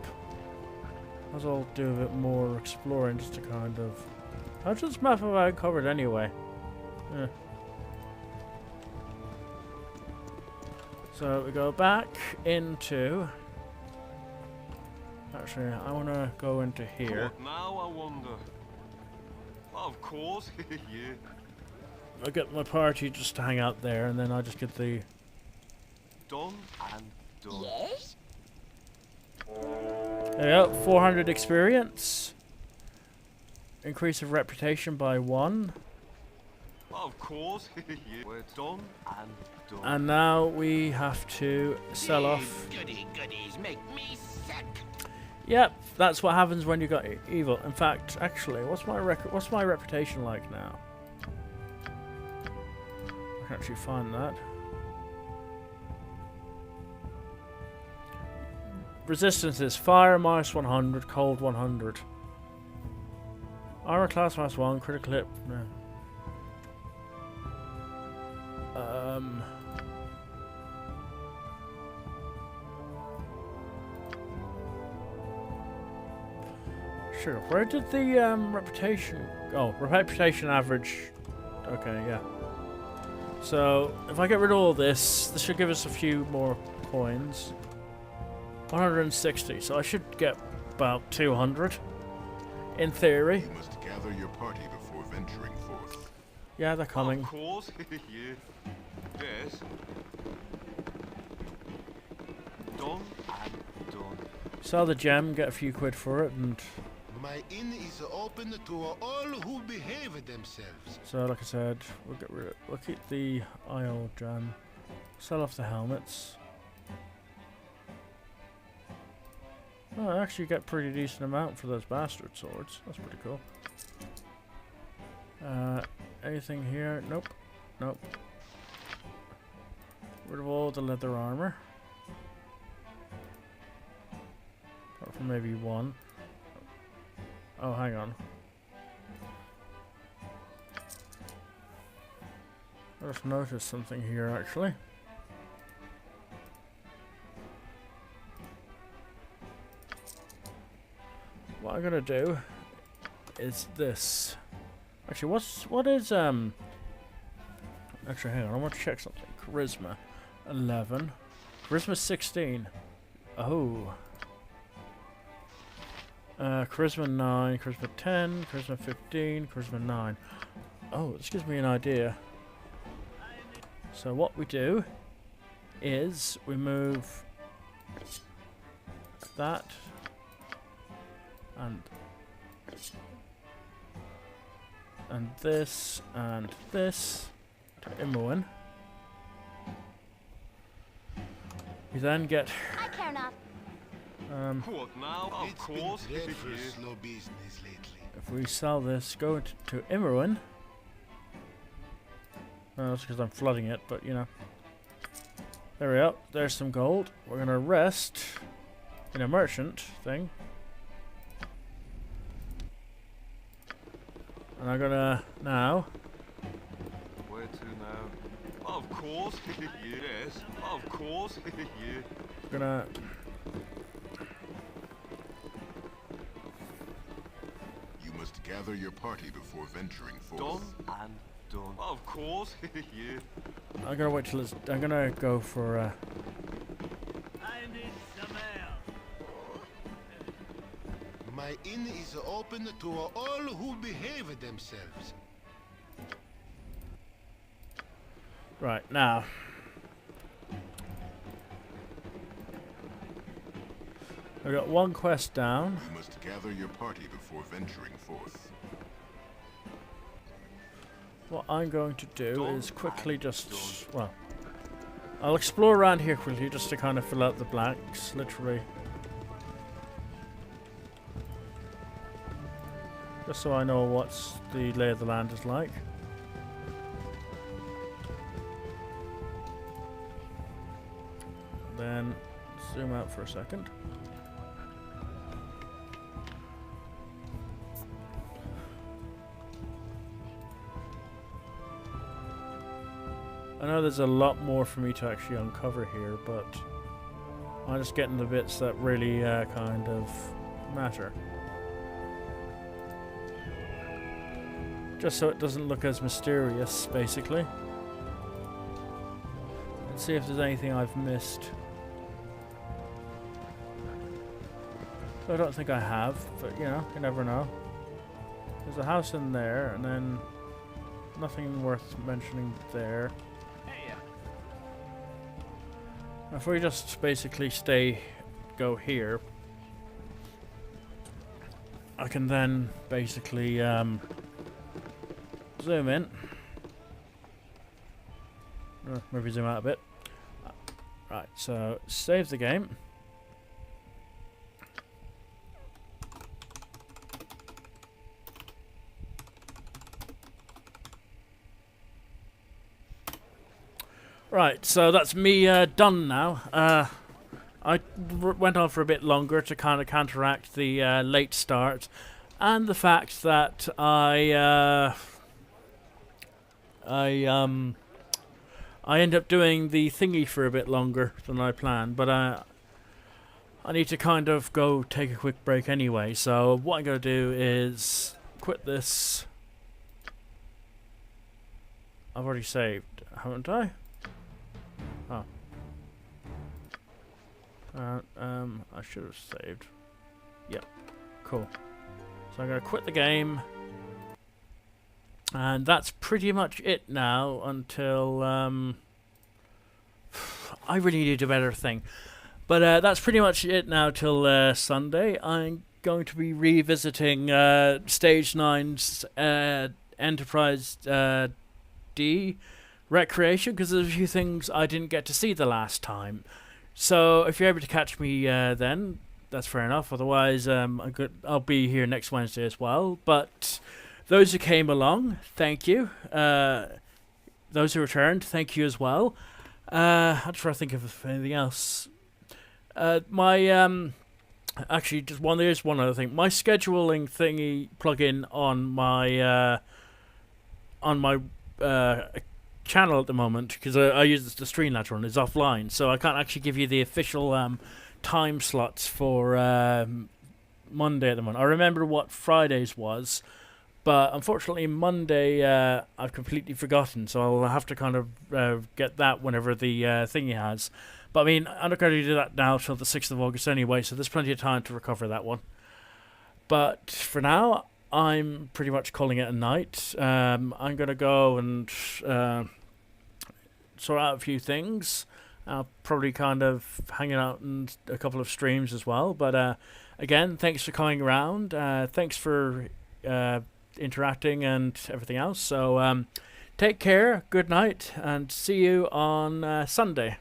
Might as well do a bit more exploring just to kind of... How much of this map have I covered anyway? Yeah. So we go back into... Actually, I want to go into here. What now, I wonder? Of course, yeah. I get my party just to hang out there, and then I just get the... Done and done. Yes? There we go, 400 experience. Increase of reputation by 1. Of course. We're done and done. And now we have to sell off. Goodies make me sick. Yep, that's what happens when you got evil. In fact, actually, what's my reputation like now? I can actually find that. Resistance is fire minus 100, cold 100. Armor class minus 1, critical hit. No. Sure. Where did the reputation? Oh, reputation average. Okay, yeah. So if I get rid of all this should give us a few more coins. 160. So I should get about 200. In theory. You must gather your party before venturing forth. Yeah, they're coming. Of course. Yeah. Yes. Done and done. Sell the gem, get a few quid for it, and... My inn is open to all who behave themselves. So, like I said, we'll keep the IO gem. Sell off the helmets. Oh, I actually get pretty decent amount for those bastard swords. That's pretty cool. Anything here? Nope. Nope. Rid of all the leather armor. Apart from maybe one. Oh, hang on. I just noticed something here, actually. What I'm gonna do is this. Actually, what is Actually, hang on. I want to check something. Charisma, 11. Charisma 16. Oh. Charisma 9, Charisma 10, Charisma 15, Charisma 9. Oh, this gives me an idea. So what we do is we move that and this to Imoen. You then get... I care not. What now? Of course. Slow business lately. If we sell this, go to Imoen. That's because I'm flooding it, but you know. There we go. There's some gold. We're gonna rest in a merchant thing. And I'm gonna now. Where to now? Of course. Yes. Of course. Yeah. Gonna. You must gather your party before venturing forth. Done and done. Of course. Yeah. I'm gonna wait till it's. I'm gonna go for. I need some My inn is open to all who behave themselves. Right now. I've got one quest down. You must gather your party before venturing forth. What I'm going to do is quickly just, well, I'll explore around here quickly just to kind of fill out the blanks, literally. Just so I know what's the lay of the land is like. Then zoom out for a second. I know there's a lot more for me to actually uncover here, but I'm just getting the bits that really kind of matter. Just so it doesn't look as mysterious, basically. Let's see if there's anything I've missed. I don't think I have, but you know, you never know. There's a house in there, and then nothing worth mentioning there. If we just basically go here, I can then basically zoom in. Maybe zoom out a bit. Right, so save the game. Right, so that's me done now. I went on for a bit longer to kind of counteract the late start and the fact that I end up doing the thingy for a bit longer than I planned, but I need to kind of go take a quick break anyway, so what I'm going to do is quit this. I've already saved, haven't I? Oh. I should have saved. Yep. Cool. So I'm going to quit the game. And that's pretty much it now until... I really need to do a better thing. But that's pretty much it now till Sunday. I'm going to be revisiting Stage 9's Enterprise D Recreation, because there's a few things I didn't get to see the last time. So if you're able to catch me then, that's fair enough. Otherwise, I'll be here next Wednesday as well. But those who came along, thank you. Those who returned, thank you as well. I'm trying to think of anything else. Actually, there's one other thing. My scheduling thingy plugin on my channel at the moment, because I use the Streamlabs one, is offline, so I can't actually give you the official time slots for Monday at the moment. I remember what Fridays was, but unfortunately Monday I've completely forgotten, so I'll have to kind of get that whenever the thingy has. But I mean, I'm not going to do that now till the 6th of August anyway, so there's plenty of time to recover that one. But for now, I'm pretty much calling it a night. I'm going to go and sort out a few things. I'll probably kind of hang out in a couple of streams as well. But again, thanks for coming around. Thanks for interacting and everything else. So take care, good night, and see you on Sunday.